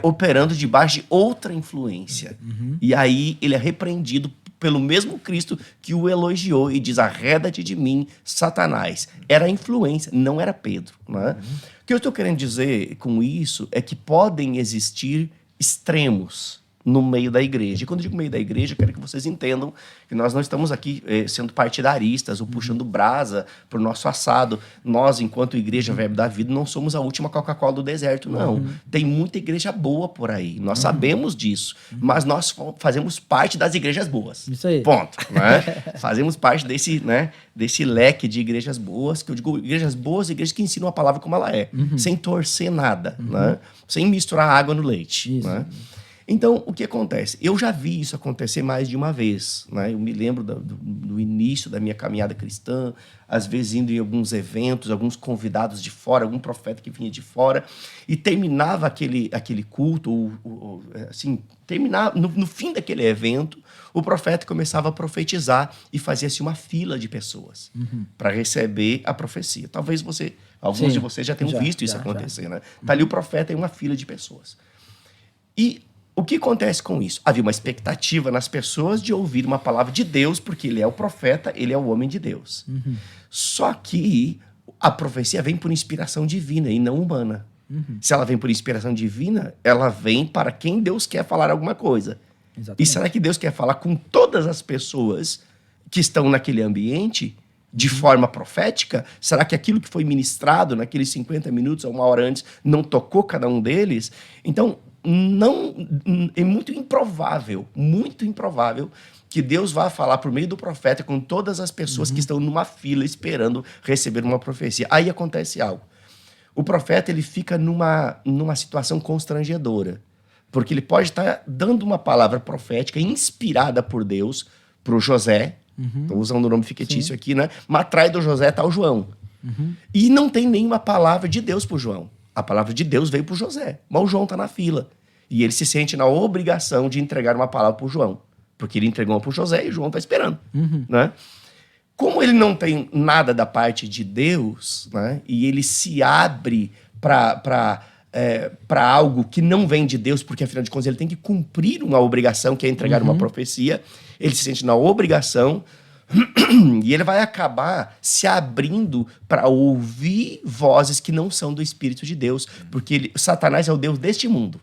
operando debaixo de outra influência. E aí ele é repreendido pelo mesmo Cristo que o elogiou e diz, arreda-te de mim, Satanás. Era a influência, não era Pedro. Né? O que eu estou querendo dizer com isso é que podem existir extremos no meio da igreja. E quando eu digo meio da igreja, eu quero que vocês entendam que nós não estamos aqui sendo partidaristas ou puxando brasa para o nosso assado. Nós, enquanto igreja Verbo da Vida, não somos a última Coca-Cola do deserto, não. Tem muita igreja boa por aí. Nós sabemos disso. Mas nós fazemos parte das igrejas boas.
Isso aí.
Ponto. Né? Fazemos parte desse leque de igrejas boas, que eu digo igrejas boas, igrejas que ensinam a palavra como ela é, sem torcer nada, né? Sem misturar água no leite.
Isso.
Né? Então, o que acontece? Eu já vi isso acontecer mais de uma vez. Né? Eu me lembro do início da minha caminhada cristã, às vezes indo em alguns eventos, alguns convidados de fora, algum profeta que vinha de fora, e terminava aquele culto, assim, terminava, no fim daquele evento, o profeta começava a profetizar e fazia-se uma fila de pessoas para receber a profecia. Talvez alguns de vocês já tenham visto isso acontecer. Né? Tá ali o profeta e uma fila de pessoas. E o que acontece com isso? Havia uma expectativa nas pessoas de ouvir uma palavra de Deus, porque ele é o profeta, ele é o homem de Deus. Só que a profecia vem por inspiração divina e não humana. Se ela vem por inspiração divina, ela vem para quem Deus quer falar alguma coisa. Exatamente. E será que Deus quer falar com todas as pessoas que estão naquele ambiente de forma profética? Será que aquilo que foi ministrado naqueles 50 minutos ou uma hora antes não tocou cada um deles? Então, não, é muito improvável que Deus vá falar por meio do profeta com todas as pessoas que estão numa fila esperando receber uma profecia. Aí acontece algo. o profeta ele fica numa situação constrangedora. Porque ele pode estar dando uma palavra profética inspirada por Deus para o José. Estou usando o nome fictício aqui, né? Mas atrás do José está o João. E não tem nenhuma palavra de Deus para o João. A palavra de Deus veio para o José. Mas o João está na fila. E ele se sente na obrigação de entregar uma palavra para o João. Porque ele entregou uma para o José e o João está esperando. Né? Como ele não tem nada da parte de Deus, né? E ele se abre para algo que não vem de Deus, porque afinal de contas ele tem que cumprir uma obrigação, que é entregar uma profecia, ele se sente na obrigação e ele vai acabar se abrindo para ouvir vozes que não são do Espírito de Deus, porque Satanás é o Deus deste mundo.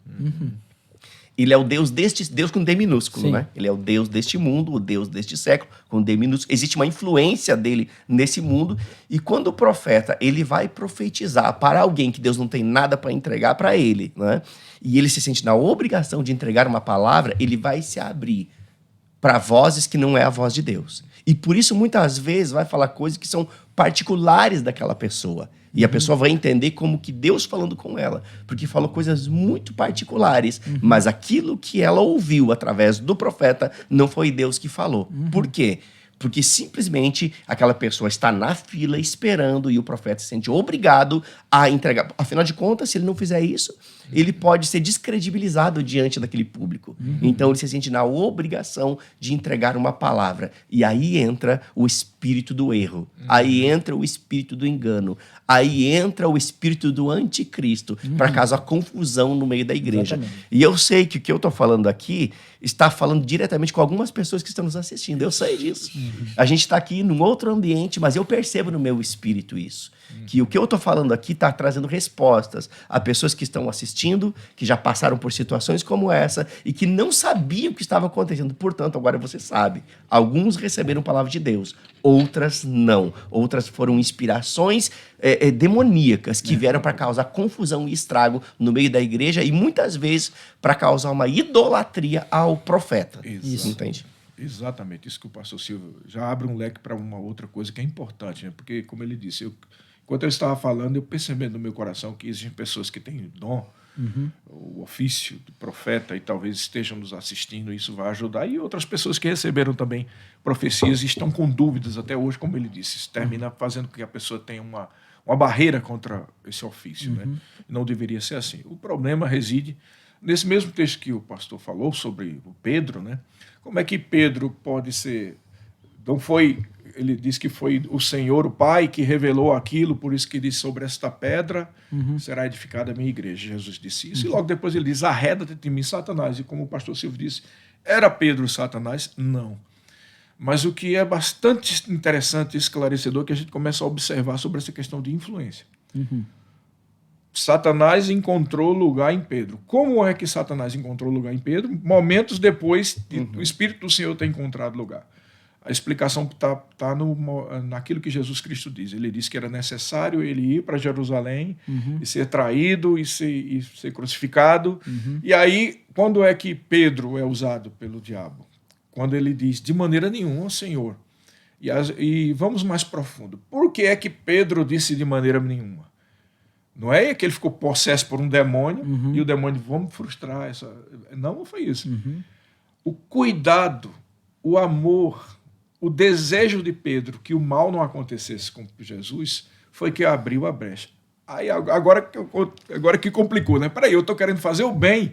Ele é o Deus Deus com D minúsculo,
Sim.
né? Ele é o Deus deste mundo, o Deus deste século, com D minúsculo. Existe uma influência dele nesse mundo. E quando o profeta ele vai profetizar para alguém que Deus não tem nada para entregar para ele, né? E ele se sente na obrigação de entregar uma palavra, ele vai se abrir para vozes que não é a voz de Deus. E por isso, muitas vezes, vai falar coisas que são particulares daquela pessoa. E a pessoa vai entender como que Deus falando com ela. Porque falou coisas muito particulares. Mas aquilo que ela ouviu através do profeta não foi Deus que falou. Por quê? Porque simplesmente aquela pessoa está na fila esperando e o profeta se sente obrigado a entregar. Afinal de contas, se ele não fizer isso, ele pode ser descredibilizado diante daquele público. Então, ele se sente na obrigação de entregar uma palavra. E aí entra o espírito do erro. Aí entra o espírito do engano. Aí entra o espírito do anticristo, para causar confusão no meio da igreja.
Exatamente.
E eu sei que o que eu estou falando aqui está falando diretamente com algumas pessoas que estão nos assistindo. Eu sei disso. A gente está aqui num outro ambiente, mas eu percebo no meu espírito isso. Que o que eu estou falando aqui está trazendo respostas a pessoas que estão assistindo, que já passaram por situações como essa e que não sabiam o que estava acontecendo. Portanto, agora você sabe. Alguns receberam a palavra de Deus, outras não. Outras foram inspirações demoníacas que vieram para causar confusão e estrago no meio da igreja e muitas vezes para causar uma idolatria ao profeta.
Isso.
Entende?
Exatamente, isso que o pastor Silvio já abre um leque para uma outra coisa que é importante, né? Porque, como ele disse, enquanto eu estava falando, eu percebi no meu coração que existem pessoas que têm dom, o ofício do profeta, e talvez estejam nos assistindo, isso vai ajudar, e outras pessoas que receberam também profecias e estão com dúvidas até hoje, como ele disse, isso termina fazendo com que a pessoa tenha uma barreira contra esse ofício, né? Não deveria ser assim. O problema reside nesse mesmo texto que o pastor falou sobre o Pedro, né? Como é que Pedro pode ser... Não foi... Ele diz que foi o Senhor, o Pai, que revelou aquilo, por isso que diz sobre esta pedra será edificada a minha igreja. Jesus disse isso. E logo depois ele diz, arreda-te de mim, Satanás. E como o pastor Silvio disse, era Pedro Satanás? Não. Mas o que é bastante interessante e esclarecedor é que a gente começa a observar sobre essa questão de influência. Satanás encontrou lugar em Pedro. Como é que Satanás encontrou lugar em Pedro? Momentos depois do Espírito do Senhor ter encontrado lugar. A explicação está naquilo que Jesus Cristo diz. Ele disse que era necessário ele ir para Jerusalém e ser traído e ser crucificado. E aí, quando é que Pedro é usado pelo diabo? Quando ele diz, de maneira nenhuma, Senhor. E vamos mais profundo. Por que é que Pedro disse de maneira nenhuma? Não é que ele ficou possesso por um demônio e o demônio, vamos frustrar essa... Não foi isso. O cuidado, o amor, o desejo de Pedro que o mal não acontecesse com Jesus foi que abriu a brecha. Aí agora que complicou, né? Peraí, eu estou querendo fazer o bem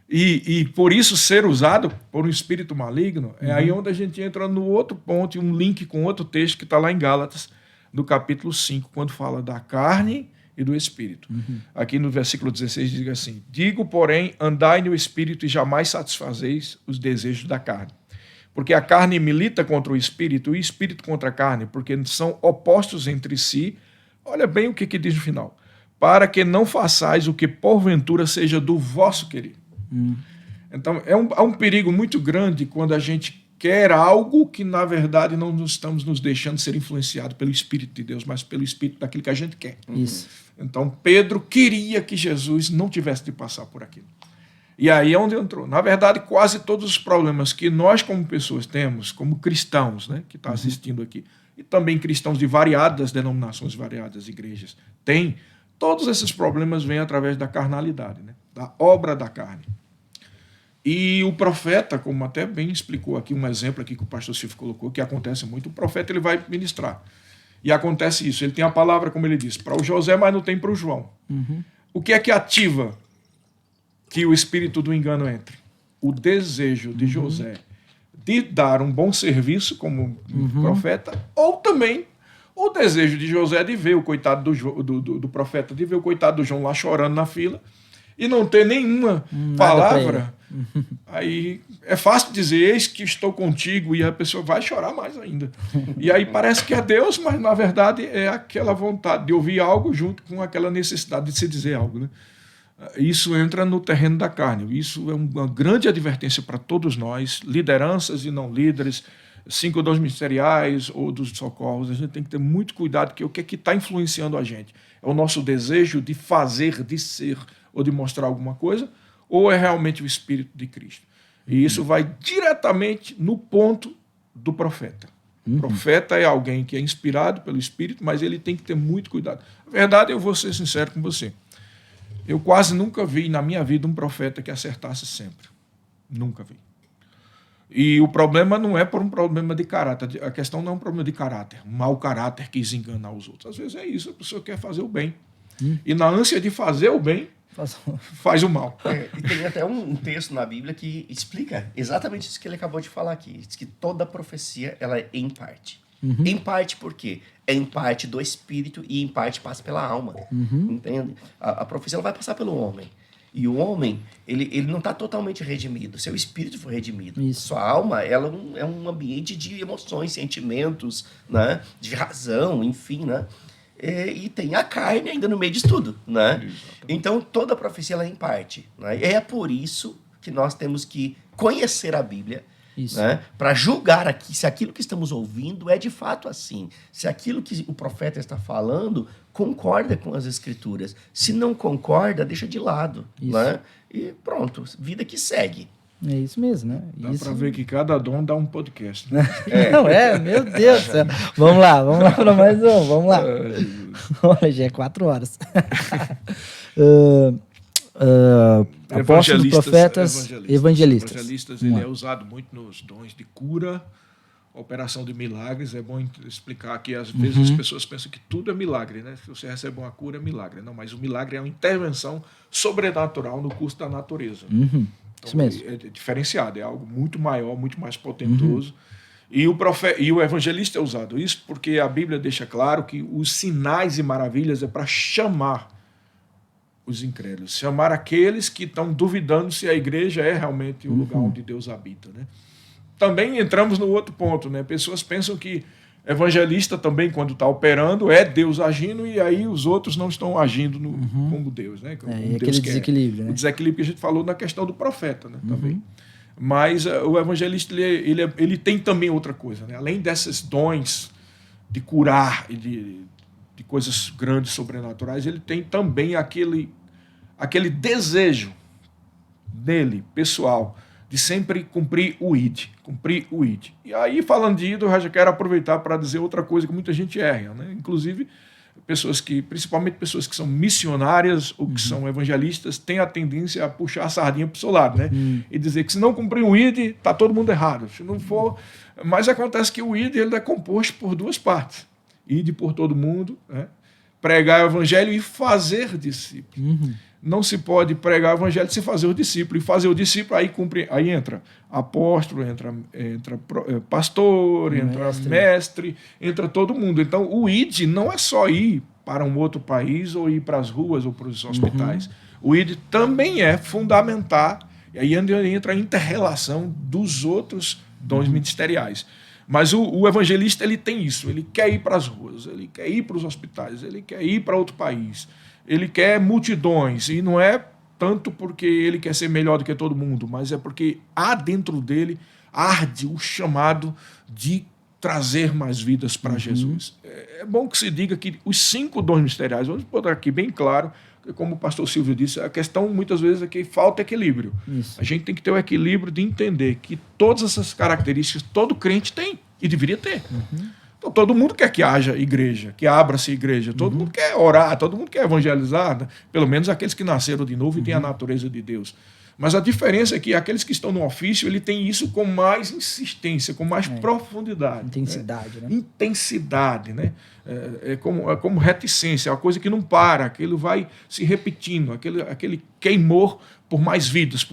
e por isso ser usado por um espírito maligno. É aí onde a gente entra no outro ponto e um link com outro texto que está lá em Gálatas, no capítulo 5, quando fala da carne e do Espírito. Aqui no versículo 16 diz assim, digo, porém, andai no Espírito e jamais satisfazeis os desejos da carne. Porque a carne milita contra o Espírito e o Espírito contra a carne, porque são opostos entre si. Olha bem o que diz no final. Para que não façais o que porventura seja do vosso querer. Então, há um perigo muito grande quando a gente quer algo que, na verdade, não estamos nos deixando ser influenciados pelo Espírito de Deus, mas pelo Espírito daquilo que a gente quer.
Isso.
Então, Pedro queria que Jesus não tivesse de passar por aquilo. E aí é onde entrou. Na verdade, quase todos os problemas que nós, como pessoas, temos, como cristãos, né, que está assistindo aqui, e também cristãos de variadas denominações, variadas igrejas, têm, Todos esses problemas vêm através da carnalidade, né? Da obra da carne. E o profeta, como até bem explicou aqui, um exemplo aqui que o pastor Silvio colocou, que acontece muito, o profeta ele vai ministrar. E acontece isso, ele tem a palavra, como ele disse, para o José, mas não tem para o João. O que é que ativa que o espírito do engano entre? O desejo de José de dar um bom serviço como profeta, ou também o desejo de José de ver o coitado do profeta, de ver o coitado do João lá chorando na fila, e não ter nenhuma palavra. Aí é fácil dizer, eis que estou contigo, e a pessoa vai chorar mais ainda. E aí parece que é Deus, mas na verdade é aquela vontade de ouvir algo junto com aquela necessidade de se dizer algo, né? Isso entra no terreno da carne. Isso é uma grande advertência para todos nós, lideranças e não líderes, 5 dons ministeriais ou dos socorros. A gente tem que ter muito cuidado, porque o que é que está influenciando a gente? É o nosso desejo de fazer, de ser ou de mostrar alguma coisa, ou é realmente o Espírito de Cristo? E isso vai diretamente no ponto do profeta. O profeta é alguém que é inspirado pelo Espírito, mas ele tem que ter muito cuidado. Na verdade, eu vou ser sincero com você. Eu quase nunca vi na minha vida um profeta que acertasse sempre. Nunca vi. E o problema não é por um problema de caráter. A questão não é um problema de caráter. Um mau caráter que quis enganar os outros. Às vezes é isso, a pessoa quer fazer o bem. E na ânsia de fazer o bem, faz o mal.
E tem até um texto na Bíblia que explica exatamente isso que ele acabou de falar aqui. Diz que toda profecia ela é em parte. Em parte por quê? É em parte do espírito e em parte passa pela alma. Entende? A profecia ela vai passar pelo homem. E o homem, ele não está totalmente redimido. Seu espírito foi redimido.
Isso.
Sua alma, ela é um ambiente de emoções, sentimentos, né? De razão, enfim, né? E tem a carne ainda no meio disso tudo, né? Exatamente. Então, toda profecia ela é em parte. Né? É por isso que nós temos que conhecer a Bíblia, né? Para julgar aqui se aquilo que estamos ouvindo é de fato assim. Se aquilo que o profeta está falando concorda com as Escrituras. Se não concorda, deixa de lado. Né? E pronto, vida que segue.
É isso mesmo, né?
Dá para ver que cada dom dá um podcast.
Né? Não é? Meu Deus do céu. Vamos lá para mais um. Vamos lá. Olha, já é 4 horas. Apóstolos, profetas, evangelistas.
Evangelistas, ele é usado muito nos dons de cura, operação de milagres. É bom explicar que às vezes as pessoas pensam que tudo é milagre, né? Se você recebe uma cura, é milagre. Não, mas o milagre é uma intervenção sobrenatural no curso da natureza. Então,
isso mesmo.
É diferenciado, é algo muito maior, muito mais potentoso. E o evangelista é usado isso porque a Bíblia deixa claro que os sinais e maravilhas é para chamar os incrédulos, chamar aqueles que estão duvidando se a igreja é realmente o lugar onde Deus habita, né? Também entramos no outro ponto, né? Pessoas pensam que evangelista também, quando está operando, é Deus agindo e aí os outros não estão agindo como Deus, né? Como
Deus aquele desequilíbrio, né?
O desequilíbrio que a gente falou na questão do profeta, né? Também. Mas o evangelista ele tem também outra coisa, né? Além desses dons de curar e de coisas grandes, sobrenaturais, ele tem também aquele desejo dele, pessoal, de sempre cumprir o ID. E aí, falando de ID, eu já quero aproveitar para dizer outra coisa que muita gente erra, né? Inclusive, principalmente pessoas que são missionárias ou que são evangelistas, têm a tendência a puxar a sardinha para o seu lado, né? E dizer que se não cumprir o ID, está todo mundo errado. Se não for... Mas acontece que o ID ele é composto por 2 partes. Ide por todo mundo, né? Pregar o evangelho e fazer discípulo. Não se pode pregar o evangelho sem fazer o discípulo. E fazer o discípulo, aí entra apóstolo, entra pastor, entra mestre, entra todo mundo. Então, o ID não é só ir para um outro país ou ir para as ruas ou para os hospitais. O ID também é fundamentar, e aí entra a inter-relação dos outros dons ministeriais. Mas o evangelista ele tem isso, ele quer ir para as ruas, ele quer ir para os hospitais, ele quer ir para outro país, ele quer multidões, e não é tanto porque ele quer ser melhor do que todo mundo, mas é porque há dentro dele arde o chamado de trazer mais vidas para Jesus. É bom que se diga que os 5 dons ministeriais, vamos botar aqui bem claro, como o pastor Silvio disse, a questão muitas vezes é que falta equilíbrio. Isso. A gente tem que ter o equilíbrio de entender que todas essas características todo crente tem e deveria ter. Então, todo mundo quer que haja igreja, que abra-se igreja. Todo mundo quer orar, todo mundo quer evangelizar, né? Pelo menos aqueles que nasceram de novo e têm a natureza de Deus. Mas a diferença é que aqueles que estão no ofício, ele tem isso com mais insistência, com mais profundidade.
Intensidade, né?
Intensidade, né? É como reticência, é uma coisa que não para, aquilo vai se repetindo, aquele queimor por mais vidas.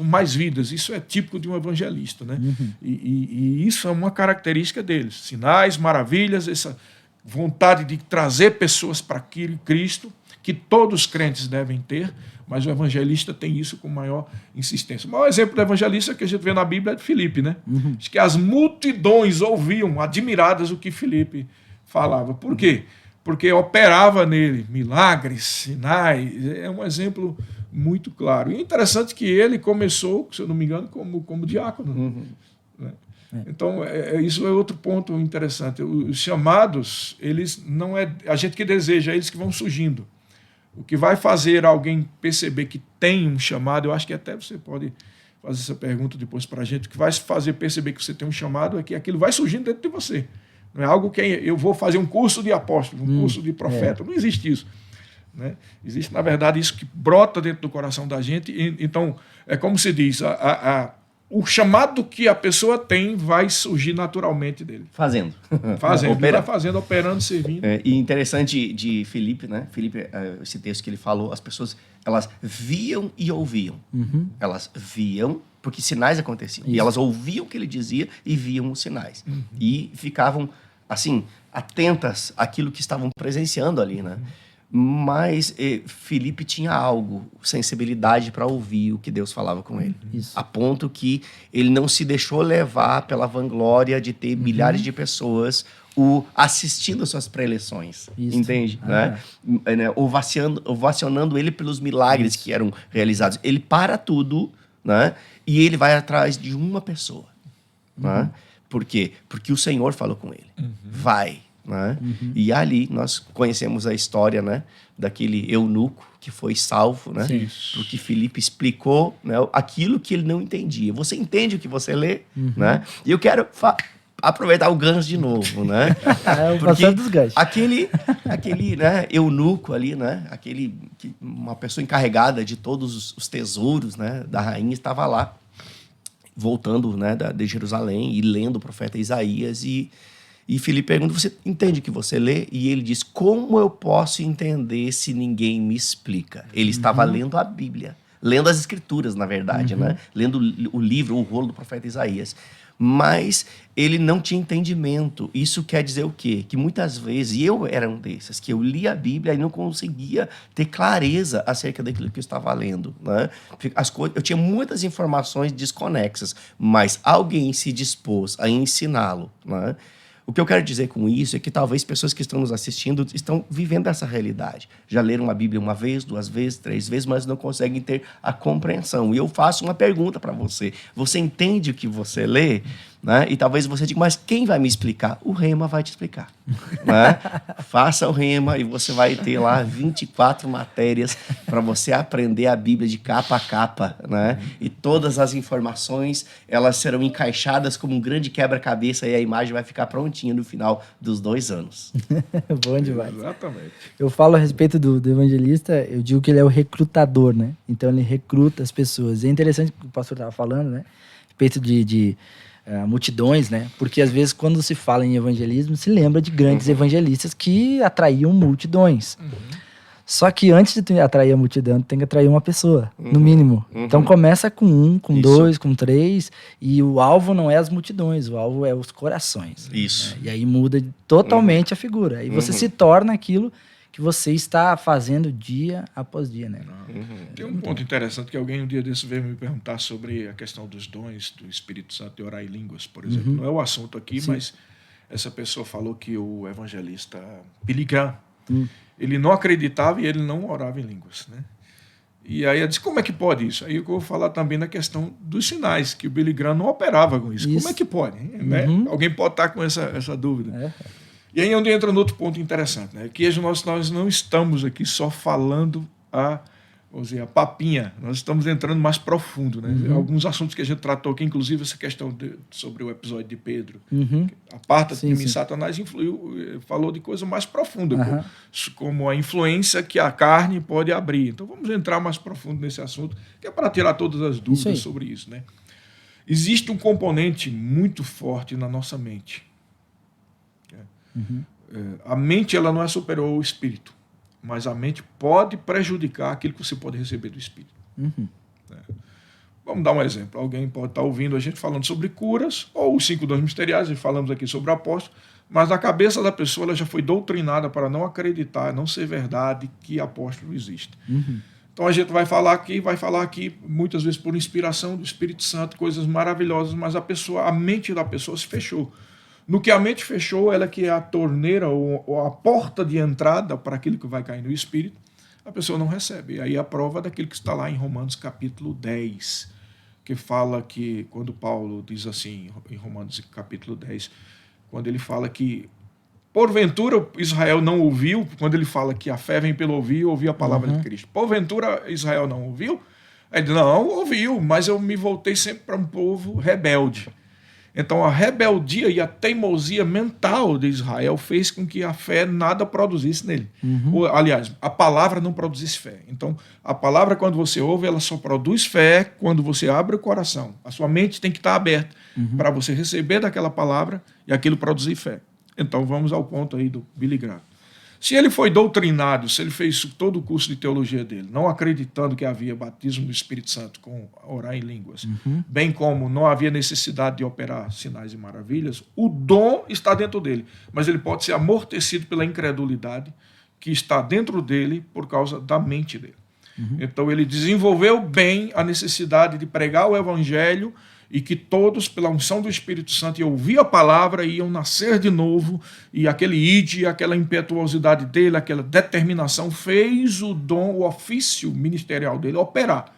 Isso é típico de um evangelista, né? E isso é uma característica deles. Sinais, maravilhas, essa vontade de trazer pessoas para Cristo, que todos os crentes devem ter, mas o evangelista tem isso com maior insistência. O maior exemplo do evangelista que a gente vê na Bíblia é de Filipe, né? Diz que as multidões ouviam, admiradas, o que Filipe falava. Por quê? Porque operava nele milagres, sinais. É um exemplo muito claro. E é interessante que ele começou, se eu não me engano, como diácono. Né? Então, isso é outro ponto interessante. Os chamados, eles não é a gente que deseja, é eles que vão surgindo. O que vai fazer alguém perceber que tem um chamado, eu acho que até você pode fazer essa pergunta depois para a gente, o que vai fazer perceber que você tem um chamado é que aquilo vai surgindo dentro de você. Não é algo que eu vou fazer um curso de apóstolo, um curso de profeta. Não existe isso. Né? Existe, na verdade, isso que brota dentro do coração da gente. Então, é como se diz, o chamado que a pessoa tem vai surgir naturalmente dele.
Fazendo.
Vai fazendo, operando, servindo.
E interessante de Filipe, né? Filipe, esse texto que ele falou, as pessoas, elas viam e ouviam. Elas viam, porque sinais aconteciam. Isso. E elas ouviam o que ele dizia e viam os sinais. E ficavam, assim, atentas àquilo que estavam presenciando ali, né? Mas Filipe tinha algo, sensibilidade para ouvir o que Deus falava com ele.
Isso.
A ponto que ele não se deixou levar pela vanglória de ter milhares de pessoas assistindo às suas preleções. Isso. Entende? Né? Ovacionando ele pelos milagres que eram realizados. Ele para tudo, né? E ele vai atrás de uma pessoa. Né? Por quê? Porque o Senhor falou com ele. Vai. Né? E ali nós conhecemos a história, né, daquele eunuco que foi salvo, né? Porque Filipe explicou, né, aquilo que ele não entendia. Você entende o que você lê? Né? E eu quero aproveitar o gancho de novo, né?
Porque dos ganchos.
aquele né, eunuco ali, né, uma pessoa encarregada de todos os tesouros, né, da rainha, estava lá voltando, né, de Jerusalém e lendo o profeta Isaías e Filipe pergunta, você entende o que você lê? E ele diz, como eu posso entender se ninguém me explica? Ele estava lendo a Bíblia, lendo as Escrituras, na verdade, né? Lendo o livro, o rolo do profeta Isaías. Mas ele não tinha entendimento. Isso quer dizer o quê? Que muitas vezes, e eu era um desses, que eu lia a Bíblia e não conseguia ter clareza acerca daquilo que eu estava lendo. Né? Eu tinha muitas informações desconexas, mas alguém se dispôs a ensiná-lo. Né? O que eu quero dizer com isso é que talvez pessoas que estão nos assistindo estão vivendo essa realidade. Já leram a Bíblia uma vez, 2 vezes, 3 vezes, mas não conseguem ter a compreensão. E eu faço uma pergunta para você. Você entende o que você lê? Né? E talvez você diga, mas quem vai me explicar? O Rema vai te explicar. Né? Faça o Rema e você vai ter lá 24 matérias para você aprender a Bíblia de capa a capa. Né? E todas as informações elas serão encaixadas como um grande quebra-cabeça e a imagem vai ficar prontinha no final dos 2 anos.
Bom demais.
Exatamente.
Eu falo a respeito do evangelista, eu digo que ele é o recrutador, né? Então ele recruta as pessoas. E é interessante o que o pastor estava falando, né? A respeito de multidões, né? Porque às vezes quando se fala em evangelismo, se lembra de grandes evangelistas que atraíam multidões. Só que antes de atrair a multidão, tem que atrair uma pessoa, no mínimo. Então começa com 1, com 2, com 3, e o alvo não é as multidões, o alvo é os corações.
Isso.
Né? E aí muda totalmente a figura. Aí você se torna aquilo que você está fazendo dia após dia, né?
Tem um ponto interessante que alguém um dia desse veio me perguntar sobre a questão dos dons do Espírito Santo de orar em línguas, por exemplo. Não é o assunto aqui, mas essa pessoa falou que o evangelista Billy Graham, ele não acreditava e ele não orava em línguas, né? E aí eu disse, como é que pode isso? Aí eu vou falar também na questão dos sinais, que o Billy Graham não operava com isso. Como é que pode? Né? Alguém pode estar com essa dúvida. E aí é onde entra no outro ponto interessante, né? Que nós não estamos aqui só falando a vamos dizer, a papinha. Nós estamos entrando mais profundo, né? Alguns assuntos que a gente tratou aqui, inclusive essa questão sobre o episódio de Pedro. Aparta-te de mim, Satanás falou de coisa mais profunda, como a influência que a carne pode abrir. Então vamos entrar mais profundo nesse assunto, que é para tirar todas as dúvidas sobre isso, né? Existe um componente muito forte na nossa mente. A mente, ela não é superior ao espírito, mas a mente pode prejudicar aquilo que você pode receber do espírito. Vamos dar um exemplo. Alguém pode estar ouvindo a gente falando sobre curas, ou os 5 dons ministeriais, e falamos aqui sobre apóstolo, mas na cabeça da pessoa ela já foi doutrinada para não acreditar, não ser verdade que apóstolo existe. Então a gente vai falar aqui muitas vezes por inspiração do Espírito Santo, coisas maravilhosas, mas a mente da pessoa se fechou. No que a mente fechou, ela que é a torneira ou a porta de entrada para aquilo que vai cair no Espírito, a pessoa não recebe. E aí a prova daquilo que está lá em Romanos capítulo 10, que fala que, quando Paulo diz assim, em Romanos capítulo 10, quando ele fala que porventura Israel não ouviu, quando ele fala que a fé vem pelo ouvir a palavra de Cristo. Porventura Israel não ouviu? Ele diz, não, ouviu, mas eu me voltei sempre para um povo rebelde. Então a rebeldia e a teimosia mental de Israel fez com que a fé nada produzisse nele. Aliás, a palavra não produzisse fé. Então a palavra, quando você ouve, ela só produz fé quando você abre o coração. A sua mente tem que estar aberta para você receber daquela palavra e aquilo produzir fé. Então vamos ao ponto aí do Billy Graham. Se ele foi doutrinado, se ele fez todo o curso de teologia dele, não acreditando que havia batismo do Espírito Santo com orar em línguas, bem como não havia necessidade de operar sinais e maravilhas, o dom está dentro dele, mas ele pode ser amortecido pela incredulidade que está dentro dele por causa da mente dele. Então ele desenvolveu bem a necessidade de pregar o evangelho e que todos, pela unção do Espírito Santo, iam ouvir a palavra e iam nascer de novo, e aquele id, aquela impetuosidade dele, aquela determinação, fez o dom, o ofício ministerial dele operar.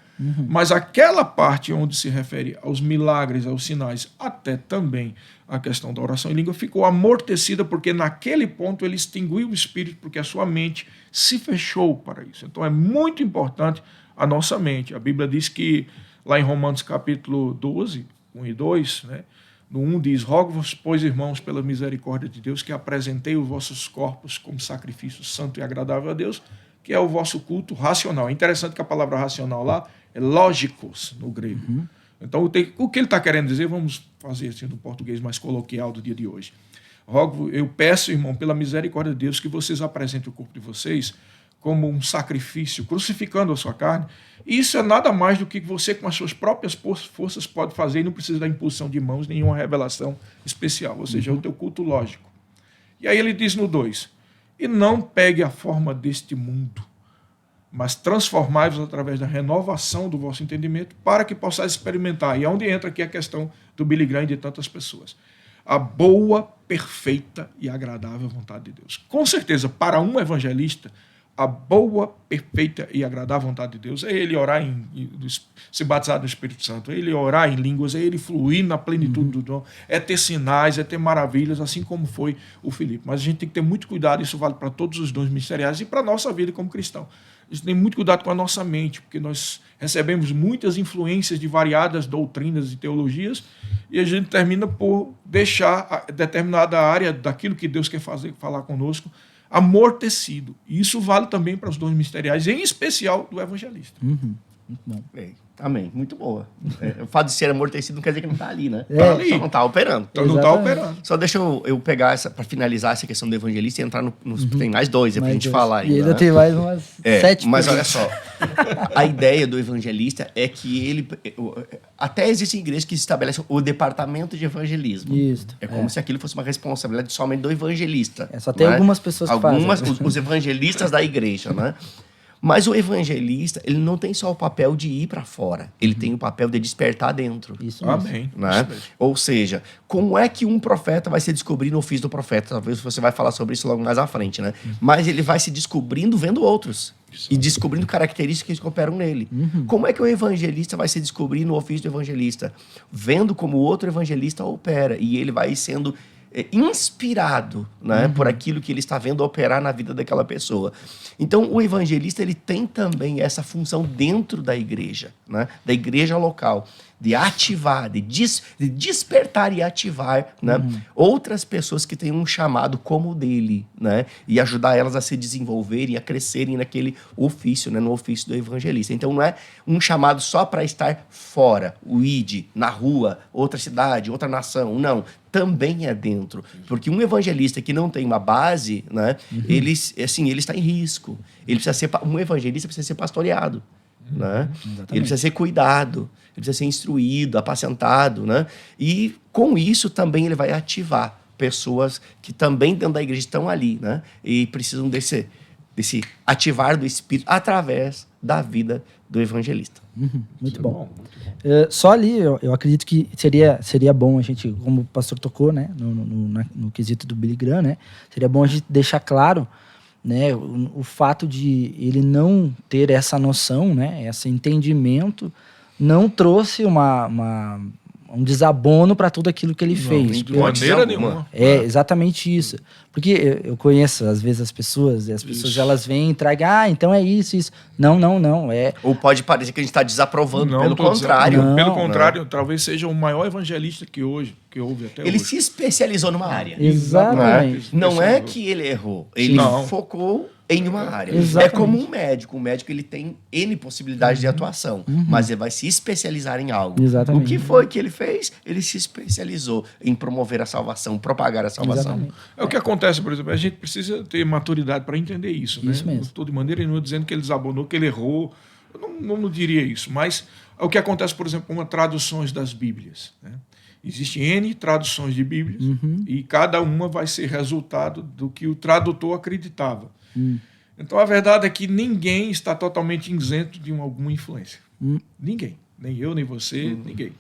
Mas aquela parte onde se refere aos milagres, aos sinais, até também a questão da oração em língua, ficou amortecida, porque naquele ponto ele extinguiu o Espírito, porque a sua mente se fechou para isso. Então é muito importante a nossa mente. A Bíblia diz que, lá em Romanos capítulo 12, 1 e 2, né? No 1 diz, rogo-vos, pois, irmãos, pela misericórdia de Deus, que apresentei os vossos corpos como sacrifício santo e agradável a Deus, que é o vosso culto racional. É interessante que a palavra racional lá é lógicos, no grego. Então, o que ele está querendo dizer, vamos fazer assim no português mais coloquial do dia de hoje. Eu peço, irmão, pela misericórdia de Deus, que vocês apresentem o corpo de vocês como um sacrifício, crucificando a sua carne. Isso é nada mais do que você, com as suas próprias forças, pode fazer e não precisa da impulsão de mãos, nenhuma revelação especial, ou seja, é o teu culto lógico. E aí ele diz no 2, e não pegue a forma deste mundo, mas transformai-vos através da renovação do vosso entendimento, para que possais experimentar. E é onde entra aqui a questão do Billy Graham e de tantas pessoas. A boa, perfeita e agradável vontade de Deus. Com certeza, para um evangelista, a boa, perfeita e agradável vontade de Deus é ele orar, se batizar no Espírito Santo, é ele orar em línguas, é ele fluir na plenitude do dom, é ter sinais, é ter maravilhas, assim como foi o Filipe. Mas a gente tem que ter muito cuidado, isso vale para todos os dons ministeriais e para a nossa vida como cristão. A gente tem muito cuidado com a nossa mente, porque nós recebemos muitas influências de variadas doutrinas e teologias e a gente termina por deixar determinada área daquilo que Deus quer falar conosco amortecido. E isso vale também para os dons ministeriais, em especial do evangelista.
Muito bom.
Amém. Muito boa. O fato de ser amortecido não quer dizer que não está ali, né?
Tá ali.
Só não está operando.
Então não está operando.
Só deixa eu pegar para finalizar essa questão do evangelista e entrar nos... Tem mais 2 para a gente falar aí.
E ainda tem mais umas 7.
Mas olha só, a ideia do evangelista é que ele... Até existem igrejas que estabelecem o departamento de evangelismo.
Isso.
É como se aquilo fosse uma responsabilidade somente do evangelista.
Só tem algumas pessoas que fazem.
Os evangelistas da igreja, né? Mas o evangelista, ele não tem só o papel de ir para fora, ele tem o papel de despertar dentro.
Isso mesmo.
Amém.
Né? Ou seja, como é que um profeta vai se descobrir no ofício do profeta? Talvez você vai falar sobre isso logo mais à frente, né? Mas ele vai se descobrindo vendo outros. E descobrindo características que operam nele. Como é que o evangelista vai se descobrir no ofício do evangelista? Vendo como o outro evangelista opera. E ele vai sendo inspirado, né, por aquilo que ele está vendo operar na vida daquela pessoa. Então, o evangelista ele tem também essa função dentro da igreja, né, da igreja local, de ativar, de despertar e ativar, né, outras pessoas que têm um chamado como o dele, né, e ajudar elas a se desenvolverem, a crescerem naquele ofício, né, no ofício do evangelista. Então, não é um chamado só para estar fora, o ID, na rua, outra cidade, outra nação, não. Também é dentro. Porque um evangelista que não tem uma base, né, ele está em risco. Um evangelista precisa ser pastoreado. Né? Ele precisa ser cuidado, ele precisa ser instruído, apacentado, né? E com isso também ele vai ativar pessoas que também dentro da igreja estão ali, né? E precisam desse ativar do Espírito através da vida do evangelista.
Muito bom. Só ali, eu acredito que seria bom a gente, como o pastor tocou, né, no quesito do Billy Graham, né, seria bom a gente deixar claro, né, o fato de ele não ter essa noção, né, esse entendimento, não trouxe um desabono para tudo aquilo que ele fez.
De maneira nenhuma.
É exatamente isso. Porque eu conheço, às vezes, as pessoas, e as pessoas elas vêm e tragam, então é isso. Não.
Ou pode parecer que a gente está desaprovando,
Não,
pelo contrário.
Pelo contrário, talvez seja o maior evangelista que houve até hoje.
Ele se especializou numa área.
Exatamente.
Não é que ele errou, ele focou em uma área.
Exatamente.
É como um médico. O médico ele tem N possibilidades de atuação, mas ele vai se especializar em algo.
Exatamente.
O que foi que ele fez? Ele se especializou em promover a salvação, propagar a salvação.
Exatamente.
É o que acontece, por exemplo, a gente precisa ter maturidade para entender isso.
Isso
né?
mesmo.
Não estou de maneira nenhuma dizendo que ele desabonou, que ele errou. Eu não diria isso. Mas é o que acontece, por exemplo, com as traduções das Bíblias. Né? Existem N traduções de Bíblias e cada uma vai ser resultado do que o tradutor acreditava. Então, a verdade é que ninguém está totalmente isento de alguma influência. Ninguém. Nem eu, nem você, ninguém.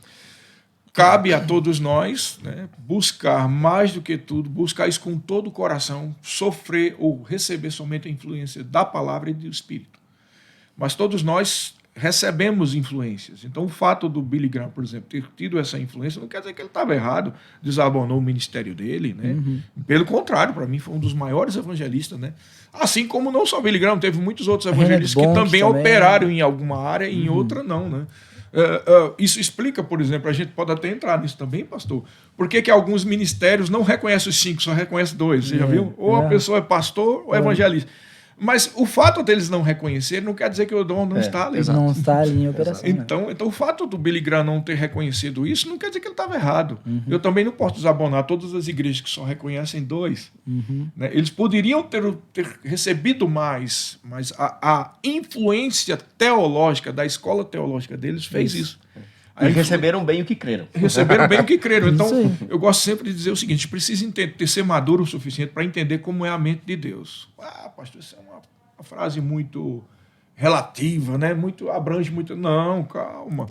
Cabe a todos nós, né, buscar mais do que tudo, buscar isso com todo o coração, sofrer ou receber somente a influência da palavra e do Espírito. Mas todos nós recebemos influências. Então, o fato do Billy Graham, por exemplo, ter tido essa influência, não quer dizer que ele estava errado, desabonou o ministério dele. Né? Pelo contrário, para mim, foi um dos maiores evangelistas. Né? Assim como não só Billy Graham, teve muitos outros evangelistas que também operaram em alguma área e em outra não. Né? Isso explica, por exemplo, a gente pode até entrar nisso também, pastor, por que alguns ministérios não reconhecem os 5, só reconhecem 2, você já viu? Ou a pessoa é pastor ou evangelista. Mas o fato deles não reconhecerem não quer dizer que o dom não está ali.
Não está ali em operação.
Então, o fato do Billy Graham não ter reconhecido isso não quer dizer que ele estava errado. Eu também não posso desabonar todas as igrejas que só reconhecem 2. Né? Eles poderiam ter recebido mais, mas a influência teológica da escola teológica deles fez isso.
Aí receberam bem o que creram.
Receberam bem o que creram. Então, eu gosto sempre de dizer o seguinte: a gente precisa ser maduro o suficiente para entender como é a mente de Deus. Pastor, isso é uma frase muito relativa, né? Muito abrange muito. Não, calma.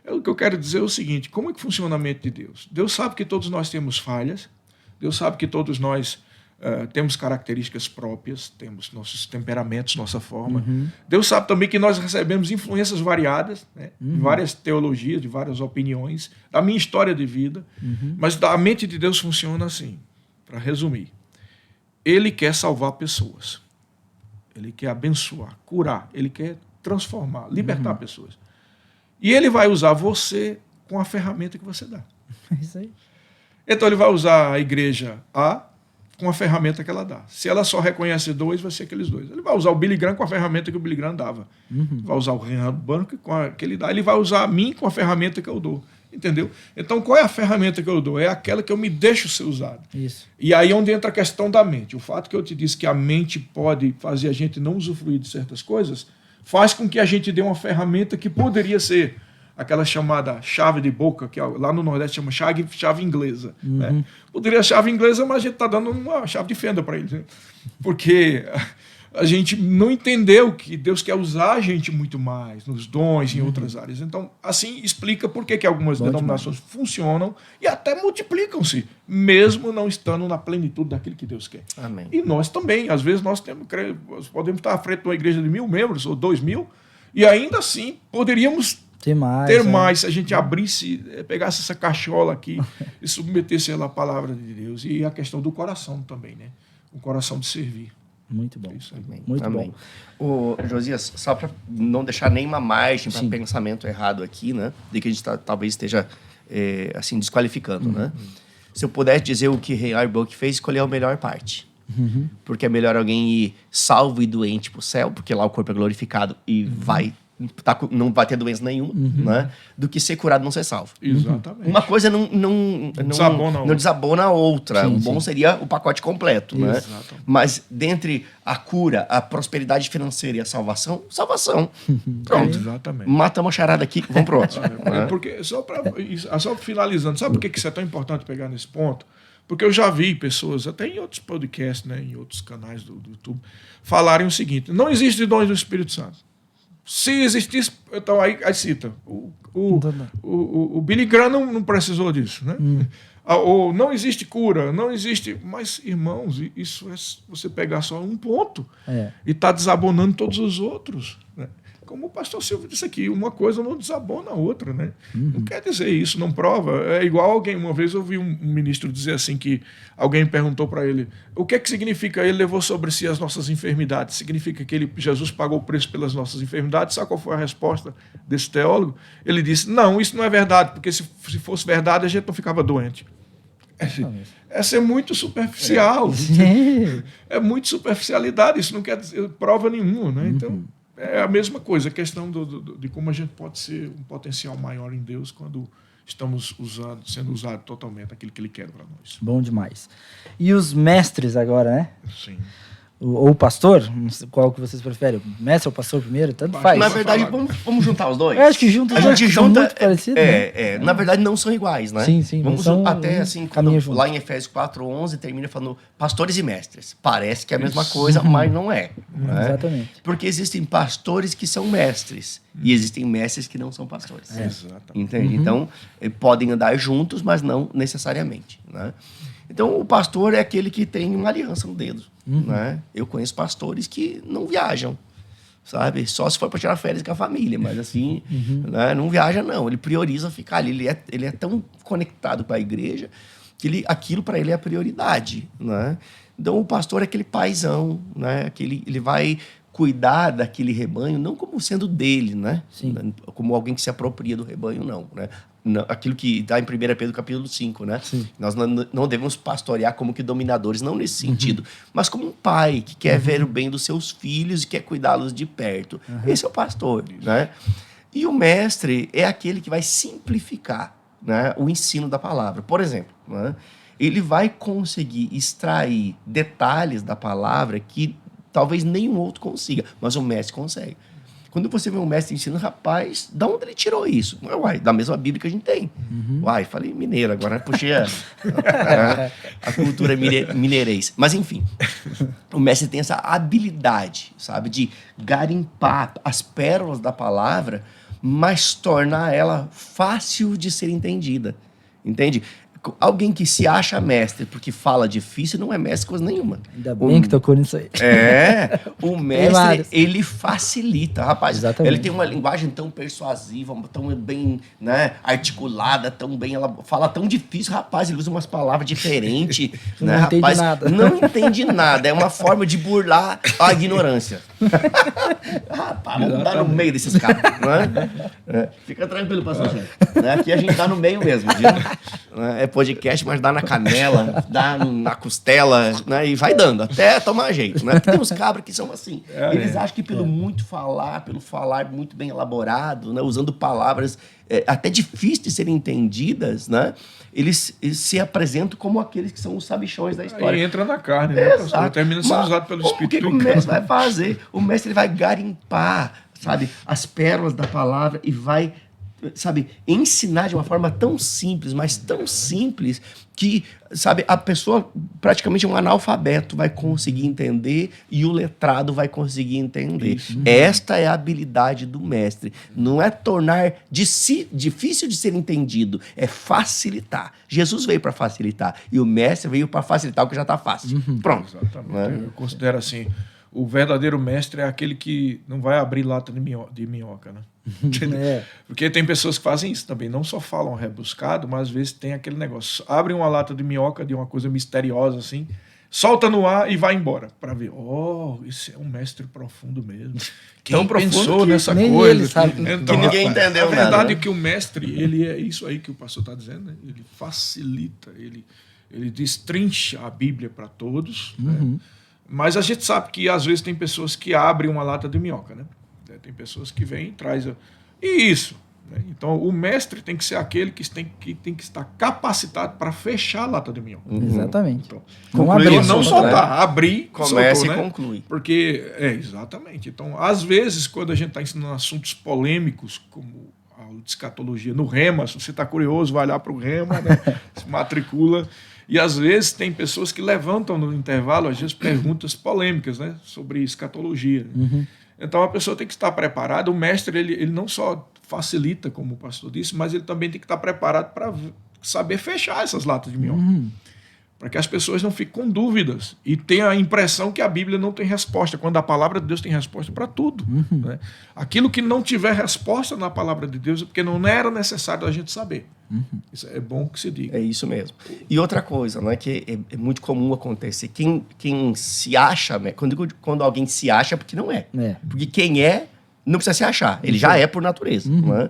O que eu quero dizer é o seguinte: como é que funciona a mente de Deus? Deus sabe que todos nós temos falhas. Deus sabe que todos nós temos características próprias, temos nossos temperamentos, nossa forma. Deus sabe também que nós recebemos influências variadas, né? De várias teologias, de várias opiniões, da minha história de vida. Mas a mente de Deus funciona assim, para resumir. Ele quer salvar pessoas. Ele quer abençoar, curar. Ele quer transformar, libertar pessoas. E ele vai usar você com a ferramenta que você dá.
Isso aí.
Então ele vai usar a igreja A com a ferramenta que ela dá. Se ela só reconhece 2, vai ser aqueles 2. Ele vai usar o Billy Graham com a ferramenta que o Billy Graham dava. Vai usar o Reinhard Banco com a que ele dá. Ele vai usar a mim com a ferramenta que eu dou. Entendeu? Então, qual é a ferramenta que eu dou? É aquela que eu me deixo ser usada.
Isso.
E aí é onde entra a questão da mente. O fato que eu te disse que a mente pode fazer a gente não usufruir de certas coisas, faz com que a gente dê uma ferramenta que poderia ser aquela chamada chave de boca, que lá no Nordeste chama chave inglesa. Né? Poderia ser chave inglesa, mas a gente está dando uma chave de fenda para eles. Né? Porque a gente não entendeu que Deus quer usar a gente muito mais nos dons em outras áreas. Então, assim explica por que algumas denominações funcionam e até multiplicam-se, mesmo não estando na plenitude daquilo que Deus quer.
Amém.
E nós também. Às vezes nós podemos estar à frente de uma igreja de 1.000 membros ou 2.000 e ainda assim poderíamos
Ter mais.
Ter mais, se a gente abrisse, pegasse essa cachola aqui e submetesse ela à palavra de Deus. E a questão do coração também, né? O coração de servir.
Muito bom.
Isso aí.
Muito
Amém.
bom.
Ô, Josias, só para não deixar nenhuma margem para pensamento errado aqui, né? De que a gente talvez esteja assim desqualificando, né? Se eu pudesse dizer o que Rei Auerbach fez, escolher a melhor parte. Porque é melhor alguém ir salvo e doente para o céu, porque lá o corpo é glorificado e não vai ter doença nenhuma, né? Do que ser curado e não ser salvo.
Exatamente.
Uma coisa não desabona a outra.
Sim,
O bom seria o pacote completo, né?
Exatamente.
Mas dentre a cura, a prosperidade financeira e a salvação. Pronto.
Exatamente.
Matamos a charada aqui, vamos pro outro.
Porque, só finalizando, sabe por que isso é tão importante pegar nesse ponto? Porque eu já vi pessoas, até em outros podcasts, né, em outros canais do YouTube, falarem o seguinte: não existe dons do Espírito Santo. Se existisse, então aí cita, o Billy Graham não precisou disso, né? Ou não existe cura, não existe. Mas, irmãos, isso é você pegar só um ponto e tá desabonando todos os outros, né? Como o pastor Silvio disse aqui, uma coisa não desabona a outra, né? Não quer dizer isso, não prova. É igual alguém, uma vez eu vi um ministro dizer assim, que alguém perguntou para ele, o que é que significa ele levou sobre si as nossas enfermidades? Significa que Jesus pagou o preço pelas nossas enfermidades? Sabe qual foi a resposta desse teólogo? Ele disse, não, isso não é verdade, porque se fosse verdade a gente não ficava doente. Essa é muito superficial. É muito superficialidade, isso não quer dizer prova nenhuma, né? Então... é a mesma coisa, a questão de como a gente pode ser um potencial maior em Deus quando estamos sendo usado totalmente aquilo que Ele quer para nós.
Bom demais. E os mestres agora, né?
Sim.
Ou o pastor, não sei qual que vocês preferem, o mestre ou o pastor primeiro, tanto faz.
Na verdade, vamos juntar os dois?
Eu acho que junta os dois, que são muito parecidos. Né?
Na verdade, não são iguais, né?
Sim,
vamos
são
até assim, lá em Efésios 4:11 termina falando pastores e mestres. Parece que é a mesma coisa, mas não é. Né?
Exatamente.
Porque existem pastores que são mestres e existem mestres que não são pastores.
Exatamente.
Entende? Então, podem andar juntos, mas não necessariamente, né? Então, o pastor é aquele que tem uma aliança no dedo, né? Eu conheço pastores que não viajam, sabe? Só se for para tirar férias com a família, mas assim, né? Não viaja não. Ele prioriza ficar ali. Ele é tão conectado com a igreja que aquilo para ele é a prioridade, né? Então, o pastor é aquele paizão, né? Ele vai cuidar daquele rebanho não como sendo dele, né?
Sim.
Como alguém que se apropria do rebanho, não, né? Aquilo que está em 1 Pedro capítulo 5, né?
Sim.
Nós não devemos pastorear como que dominadores, não nesse sentido, mas como um pai que quer ver o bem dos seus filhos e quer cuidá-los de perto. Esse é o pastor, né? E o mestre é aquele que vai simplificar, né, o ensino da palavra. Por exemplo, né, ele vai conseguir extrair detalhes da palavra que talvez nenhum outro consiga, mas o mestre consegue. Quando você vê um mestre ensinando, rapaz, da onde ele tirou isso? Uai, da mesma Bíblia que a gente tem. Uai, falei mineiro, agora puxei a cultura mineirês. Mas, enfim, o mestre tem essa habilidade, sabe, de garimpar as pérolas da palavra, mas tornar ela fácil de ser entendida. Entende? Alguém que se acha mestre porque fala difícil não é mestre coisa nenhuma.
Ainda bem que tocou nisso aí.
O mestre, ele facilita, rapaz.
Exatamente.
Ele tem uma linguagem tão persuasiva, tão bem, né, articulada, tão bem, ela fala tão difícil, rapaz, ele usa umas palavras diferentes.
Não
né,
entende
rapaz,
nada.
Não entende nada, é uma forma de burlar a ignorância. Rapaz, vamos dar no meio desses caras, né? Fica tranquilo, pastor Sérgio. Aqui a gente tá no meio mesmo, viu? É podcast, mas dá na canela, dá na costela, né? E vai dando, até tomar jeito, né? Porque tem uns cabras que são assim. Eles acham que pelo muito falar, pelo falar muito bem elaborado, né? Usando palavras até difíceis de serem entendidas, né? Eles se apresentam como aqueles que são os sabichões da história.
Aí entra na carne, né?
Exato.
Termina sendo usado pelo Espírito.
O que o mestre vai fazer? O mestre ele vai garimpar, sabe, as pérolas da palavra e vai, sabe, ensinar de uma forma tão simples, mas tão simples que, sabe, a pessoa praticamente um analfabeto vai conseguir entender e o letrado vai conseguir entender. Esta é a habilidade do mestre. Não é tornar difícil de ser entendido, é facilitar. Jesus veio para facilitar e o mestre veio para facilitar o que já está fácil. Pronto.
Exatamente. Eu considero assim, o verdadeiro mestre é aquele que não vai abrir lata de minhoca, né? Porque tem pessoas que fazem isso também, não só falam rebuscado, mas às vezes tem aquele negócio, abre uma lata de minhoca de uma coisa misteriosa assim, solta no ar e vai embora, para ver, esse é um mestre profundo mesmo. Quem pensou nessa coisa?
Que ninguém entendeu nada.
A verdade é que o mestre, ele é isso aí que o pastor está dizendo, né? Ele facilita, ele destrincha a Bíblia para todos, né? Mas a gente sabe que às vezes tem pessoas que abrem uma lata de minhoca, né? Tem pessoas que vêm e trazem... E isso. Né? Então, o mestre tem que ser aquele que tem que estar capacitado para fechar a lata de minhoca.
Exatamente.
Então,
concluir,
não soltar, abrir,
começa
soltou,
e
né?
conclui.
Porque, exatamente. Então, às vezes, quando a gente está ensinando assuntos polêmicos, como a aula de escatologia no Rema, se você está curioso, vai lá para o Rema, né? Se matricula. E, às vezes, tem pessoas que levantam no intervalo, às vezes, perguntas polêmicas, né? Sobre escatologia. Então, a pessoa tem que estar preparada. O mestre, ele não só facilita, como o pastor disse, mas ele também tem que estar preparado para saber fechar essas latas de minhoca. Para que as pessoas não fiquem com dúvidas e tenham a impressão que a Bíblia não tem resposta, quando a palavra de Deus tem resposta para tudo. Né? Aquilo que não tiver resposta na palavra de Deus é porque não era necessário a gente saber. Isso é bom que se diga.
É isso mesmo. E outra coisa, não é que é muito comum acontecer. Quem se acha, quando alguém se acha, é porque não é. Porque quem é, não precisa se achar. Ele já é por natureza. Não é?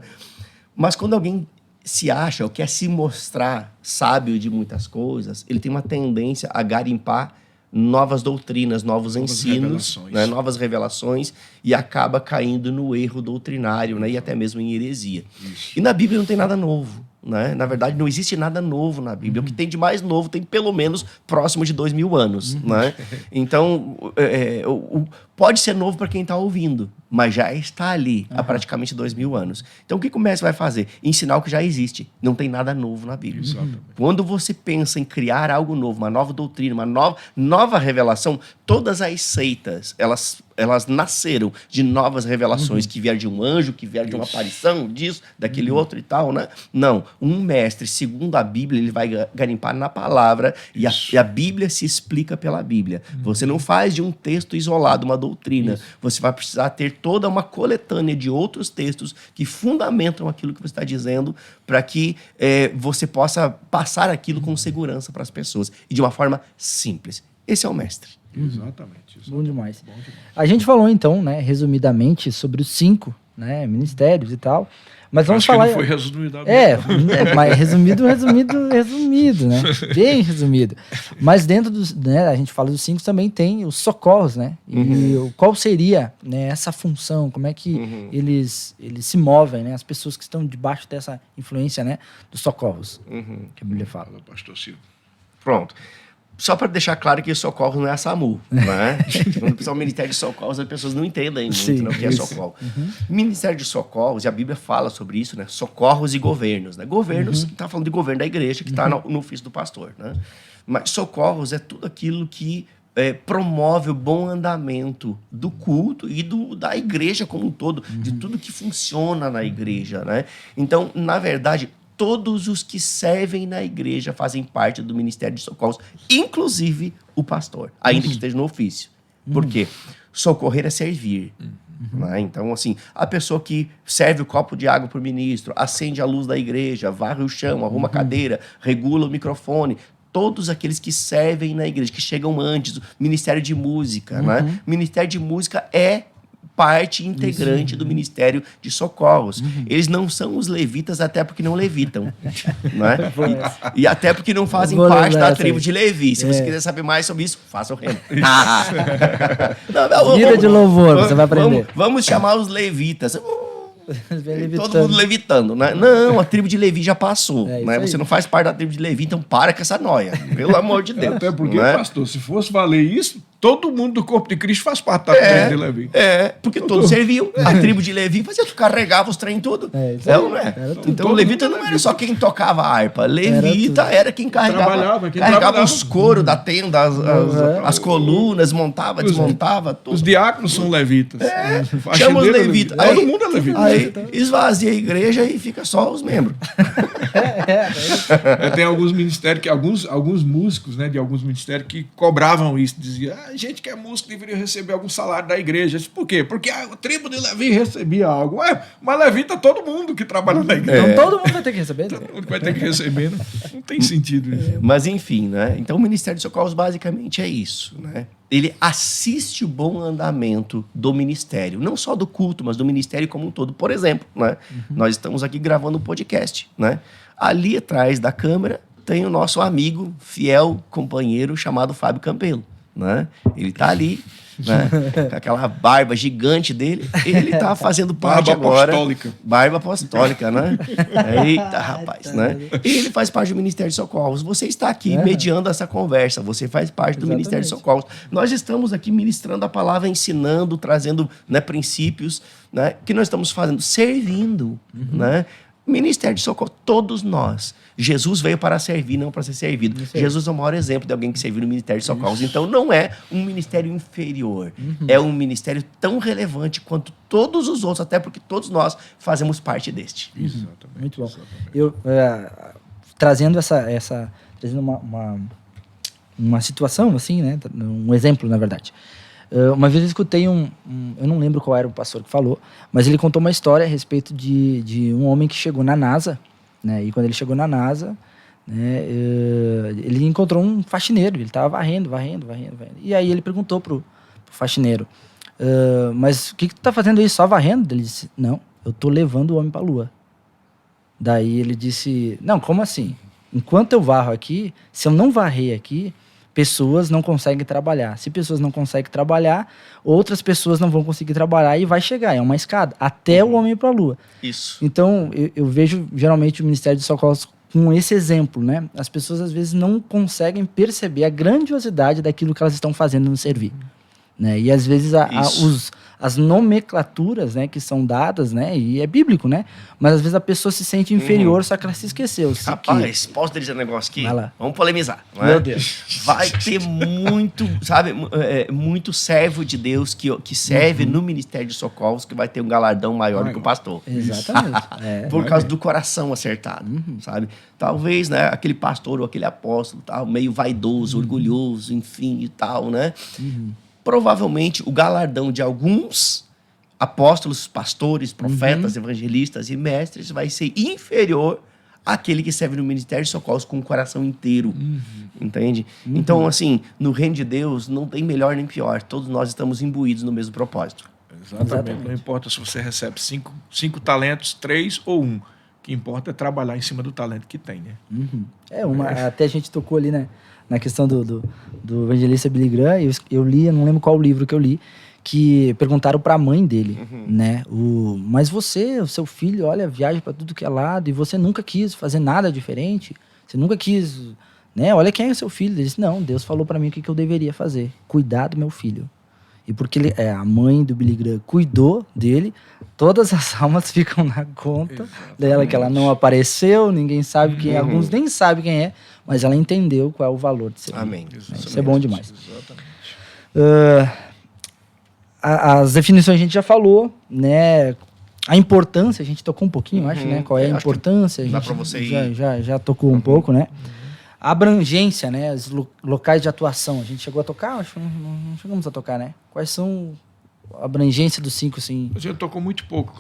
Mas quando alguém se acha ou quer se mostrar sábio de muitas coisas, ele tem uma tendência a garimpar novas doutrinas, novos ensinos, né, novas revelações, e acaba caindo no erro doutrinário, né, e até mesmo em heresia. Isso. E na Bíblia não tem nada novo. Né? Na verdade, não existe nada novo na Bíblia. O que tem de mais novo tem pelo menos próximo de 2000 anos. Né? Então, pode ser novo para quem está ouvindo, mas já está ali há praticamente 2000 anos. Então, o que o mestre vai fazer? Ensinar o que já existe. Não tem nada novo na Bíblia. Quando você pensa em criar algo novo, uma nova doutrina, uma nova revelação, todas as seitas, elas nasceram de novas revelações que vieram de um anjo, que vieram de uma aparição, disso, daquele outro e tal, né? Não. Um mestre, segundo a Bíblia, ele vai garimpar na palavra e a Bíblia se explica pela Bíblia. Você não faz de um texto isolado uma doutrina. Você vai precisar ter toda uma coletânea de outros textos que fundamentam aquilo que você está dizendo para que você possa passar aquilo com segurança para as pessoas e de uma forma simples. Esse é o mestre.
Exatamente.
Bom demais. A gente falou, então, né, resumidamente, sobre os 5, né, ministérios e tal. Mas vamos falar.
Que não foi resumido.
Mas resumido, né? Bem resumido. Mas dentro dos, né, a gente fala dos 5 também tem os socorros, né? E qual seria, né, essa função? Como é que eles se movem, né? As pessoas que estão debaixo dessa influência, né, dos socorros, que a Bíblia fala.
Pastor Silvio.
Pronto. Só para deixar claro que socorro não é a SAMU, né? Quando o Ministério de Socorros, as pessoas não entendem muito o que é socorro. Ministério de Socorros, e a Bíblia fala sobre isso, né? Socorros e governos. Né? Governos, está falando de governo da igreja, que está no ofício do pastor. Né? Mas socorros é tudo aquilo que promove o bom andamento do culto e da igreja como um todo, de tudo que funciona na igreja. Né? Então, na verdade, todos os que servem na igreja fazem parte do Ministério de Socorros, inclusive o pastor, ainda que esteja no ofício. Por quê? Socorrer é servir. Né? Então, assim, a pessoa que serve o copo de água para o ministro, acende a luz da igreja, varre o chão, arruma a cadeira, regula o microfone, todos aqueles que servem na igreja, que chegam antes, o Ministério de Música. Né? O Ministério de Música é parte integrante do Ministério de Socorros. Eles não são os levitas, até porque não levitam. Né? E até porque não fazem parte da tribo de Levi. Se você quiser saber mais sobre isso, faça o remo.
Vida de louvor, você vai aprender.
Vamos chamar os levitas. Todo mundo levitando, né? Não, a tribo de Levi já passou. Né? Você não faz parte da tribo de Levi, então para com essa noia. Pelo amor de Deus.
Até porque, pastor, se fosse valer isso, todo mundo do corpo de Cristo faz parte da tribo de Levi.
Porque todos serviam. A tribo de Levi carregava os trem em tudo. Não é? Então, levita não era só quem tocava a harpa. Levita era quem carregava os coros da tenda, as colunas, montava, desmontava. Tudo.
Os diáconos são levitas.
Chama os levitas.
Todo mundo é levita.
Aí esvazia a igreja e fica só os membros.
Tem alguns ministérios, alguns músicos, né, de alguns ministérios que cobravam isso, diziam, a gente que é músico deveria receber algum salário da igreja. Por quê? Porque a tribo de Levi recebia algo. Ué, mas levita todo mundo que trabalha na igreja.
Então todo mundo vai ter que receber.
Todo mundo vai ter que receber. Não tem sentido isso.
Mas enfim, né? Então o Ministério de Socorros basicamente é isso, né? Ele assiste o bom andamento do ministério, não só do culto, mas do ministério como um todo. Por exemplo, né? Nós estamos aqui gravando um podcast, né? Ali atrás da câmera tem o nosso amigo, fiel companheiro chamado Fábio Campelo, né? Ele tá ali, né? Com aquela barba gigante dele, ele tá fazendo parte
Barba
agora.
apostólica.
Barba apostólica, né? Eita, rapaz, né? Ele faz parte do Ministério de Socorros. Você está aqui mediando essa conversa. Você faz parte do Ministério de Socorros. Nós estamos aqui ministrando a palavra, ensinando, trazendo, né, princípios, né, que nós estamos fazendo, servindo, né? Ministério de Socorro, todos nós. Jesus veio para servir, não para ser servido. Jesus é o maior exemplo de alguém que serviu no Ministério de Socorros. Então, não é um ministério inferior. É um ministério tão relevante quanto todos os outros, até porque todos nós fazemos parte deste.
Exatamente.
Muito bom.
Exatamente.
Eu, trazendo trazendo uma situação, assim, né? Um exemplo, na verdade. Uma vez eu escutei eu não lembro qual era o pastor que falou, mas ele contou uma história a respeito de um homem que chegou na NASA, né? E quando ele chegou na NASA, né, ele encontrou um faxineiro, ele estava varrendo. E aí ele perguntou pro faxineiro, mas o que tu tá fazendo aí, só varrendo? Ele disse, não, eu tô levando o homem para a Lua. Daí ele disse, não, como assim? Enquanto eu varro aqui, se eu não varrer aqui, pessoas não conseguem trabalhar. Se pessoas não conseguem trabalhar, outras pessoas não vão conseguir trabalhar e vai chegar. É uma escada até o homem ir para a Lua.
Isso.
Então, eu vejo geralmente o Ministério de Socorros com esse exemplo, né? As pessoas às vezes não conseguem perceber a grandiosidade daquilo que elas estão fazendo no servir. Né? E às vezes as nomenclaturas, né, que são dadas, né, e é bíblico, né? Mas às vezes a pessoa se sente inferior, só que ela se esqueceu.
Rapaz, posso dizer um negócio aqui?
Vai lá.
Vamos polemizar. Não é?
Meu Deus.
Vai ter muito, sabe, muito servo de Deus que serve no Ministério de Socorros que vai ter um galardão maior do que o pastor.
Exatamente.
Por causa do coração acertado, sabe? Talvez, né, aquele pastor ou aquele apóstolo, tal, meio vaidoso, orgulhoso, enfim e tal, né? Provavelmente o galardão de alguns apóstolos, pastores, profetas, evangelistas e mestres vai ser inferior àquele que serve no Ministério de Socorros com o coração inteiro. Entende? Então, assim, no reino de Deus não tem melhor nem pior. Todos nós estamos imbuídos no mesmo propósito.
Exatamente. Não importa se você recebe 5 talentos, 3 ou 1. O que importa é trabalhar em cima do talento que tem, né?
Até a gente tocou ali, né, na questão do evangelista Billy Graham. Eu li, eu não lembro qual livro que eu li, que perguntaram para a mãe dele, né? Mas você, o seu filho, olha, viaja para tudo que é lado e você nunca quis fazer nada diferente. Você nunca quis, né? Olha quem é o seu filho. Ele disse, não, Deus falou para mim o que eu deveria fazer. Cuidar do meu filho. E porque a mãe do Billy Graham cuidou dele, todas as almas ficam na conta dela, que ela não apareceu, ninguém sabe quem é, alguns nem sabem quem é, mas ela entendeu qual é o valor de ser.
Amém.
Isso é bom demais.
Exatamente.
As definições a gente já falou, né? A importância, a gente tocou um pouquinho, acho, né? Qual é a importância? A gente
dá pra você ir.
já tocou um pouco, né? A abrangência, né? Os locais de atuação. A gente chegou a tocar? Acho que não chegamos a tocar, né? Quais são a abrangência dos 5, assim?
A gente tocou muito pouco,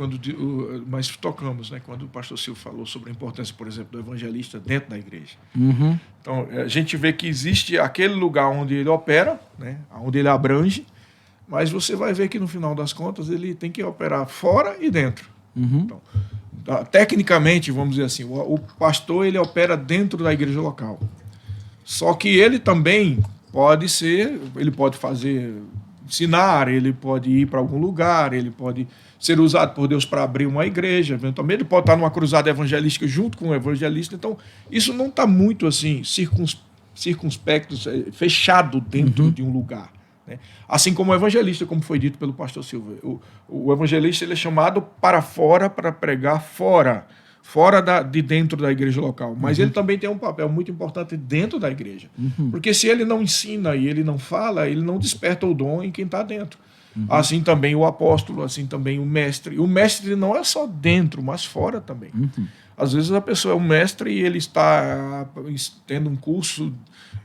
mas tocamos, né? Quando o pastor Silvio falou sobre a importância, por exemplo, do evangelista dentro da igreja. Então, a gente vê que existe aquele lugar onde ele opera, né? Onde ele abrange, mas você vai ver que, no final das contas, ele tem que operar fora e dentro. Então, tecnicamente, vamos dizer assim, o pastor ele opera dentro da igreja local. Só que ele também ele pode ensinar, ele pode ir para algum lugar, ele pode ser usado por Deus para abrir uma igreja, eventualmente ele pode estar numa cruzada evangelística junto com o evangelista. Então, isso não está muito assim circunspecto, fechado dentro de um lugar. Assim como o evangelista, como foi dito pelo pastor Silva. O evangelista ele é chamado para fora, para pregar fora de dentro da igreja local. Mas ele também tem um papel muito importante dentro da igreja. Porque se ele não ensina e ele não fala, ele não desperta o dom em quem está dentro. Assim também o apóstolo, assim também o mestre. O mestre não é só dentro, mas fora também. Às vezes a pessoa é um mestre e ele está tendo um curso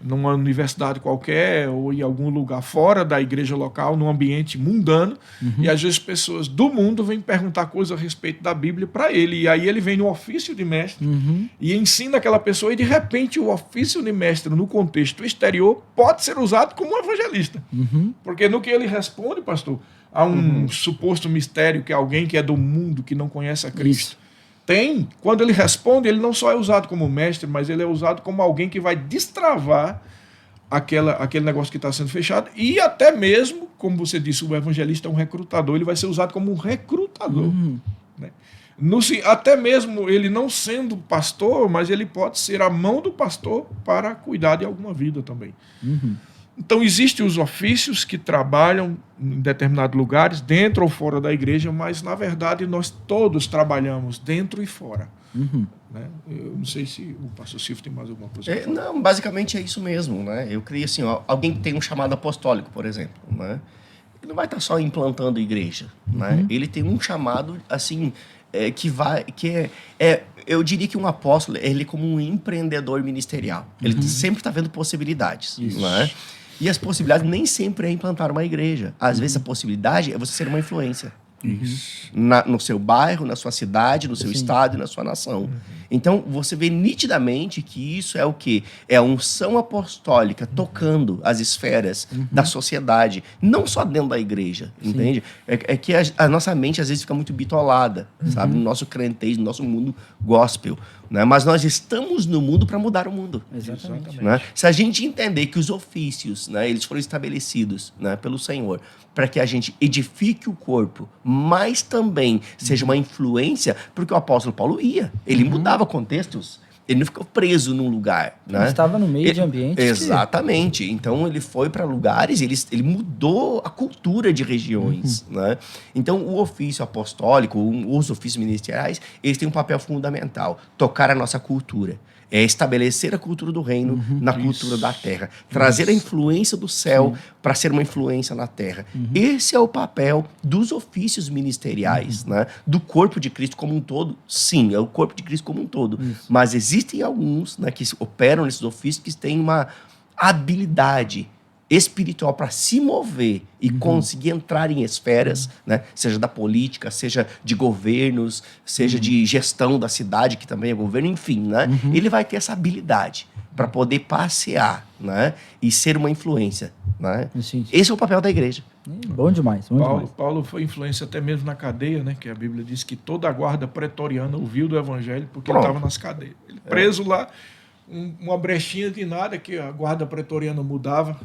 numa universidade qualquer ou em algum lugar fora da igreja local, num ambiente mundano, e às vezes pessoas do mundo vêm perguntar coisas a respeito da Bíblia para ele, e aí ele vem no ofício de mestre e ensina aquela pessoa, e de repente o ofício de mestre no contexto exterior pode ser usado como um evangelista, porque no que ele responde, pastor, há um suposto mistério que alguém que é do mundo, que não conhece a Cristo, quando ele responde, ele não só é usado como mestre, mas ele é usado como alguém que vai destravar aquele negócio que está sendo fechado, e até mesmo, como você disse, o evangelista é um recrutador, ele vai ser usado como um recrutador. Né? Até mesmo ele não sendo pastor, mas ele pode ser a mão do pastor para cuidar de alguma vida também. Então, existem os ofícios que trabalham em determinados lugares, dentro ou fora da igreja, mas, na verdade, nós todos trabalhamos dentro e fora. Né? Eu não sei se o pastor Silvio tem mais alguma coisa.
Não, basicamente é isso mesmo. Né? Eu creio assim, alguém que tem um chamado apostólico, por exemplo, né? Ele não vai estar só implantando igreja. Né? Ele tem um chamado, assim, eu diria que um apóstolo, ele é como um empreendedor ministerial. Ele sempre está vendo possibilidades. Né? E as possibilidades nem sempre é implantar uma igreja. Às vezes a possibilidade é você ser uma influência. No seu bairro, na sua cidade, no seu estado e na sua nação. Então, você vê nitidamente que isso é o quê? É a unção apostólica tocando as esferas da sociedade, não só dentro da igreja, entende? É que a nossa mente, às vezes, fica muito bitolada, sabe? No nosso crentez, no nosso mundo gospel. Né? Mas nós estamos no mundo para mudar o mundo.
Exatamente.
Né? Se a gente entender que os ofícios, né, eles foram estabelecidos, né, pelo Senhor para que a gente edifique o corpo, mas também seja uma influência, porque o apóstolo Paulo ele mudava contextos. Ele não ficou preso num lugar. Né?
Ele estava no meio de ambientes.
Exatamente. Então, ele foi para lugares, ele mudou a cultura de regiões. Né? Então, o ofício apostólico, os ofícios ministeriais, eles têm um papel fundamental. Tocar a nossa cultura. É estabelecer a cultura do reino na cultura da terra. Trazer a influência do céu para ser uma influência na terra. Esse é o papel dos ofícios ministeriais, né? Do corpo de Cristo como um todo. Sim, é o corpo de Cristo como um todo. Mas existem alguns, né, que operam nesses ofícios que têm uma habilidade espiritual para se mover e conseguir entrar em esferas, né, seja da política, seja de governos, seja de gestão da cidade, que também é governo, enfim, né, ele vai ter essa habilidade para poder passear, né, e ser uma influência. Né? Esse é o papel da igreja.
Bom demais.
Paulo foi influência até mesmo na cadeia, né, que a Bíblia diz que toda a guarda pretoriana ouviu do evangelho porque ele estava nas cadeias. Ele preso lá, uma brechinha de nada que a guarda pretoriana mudava,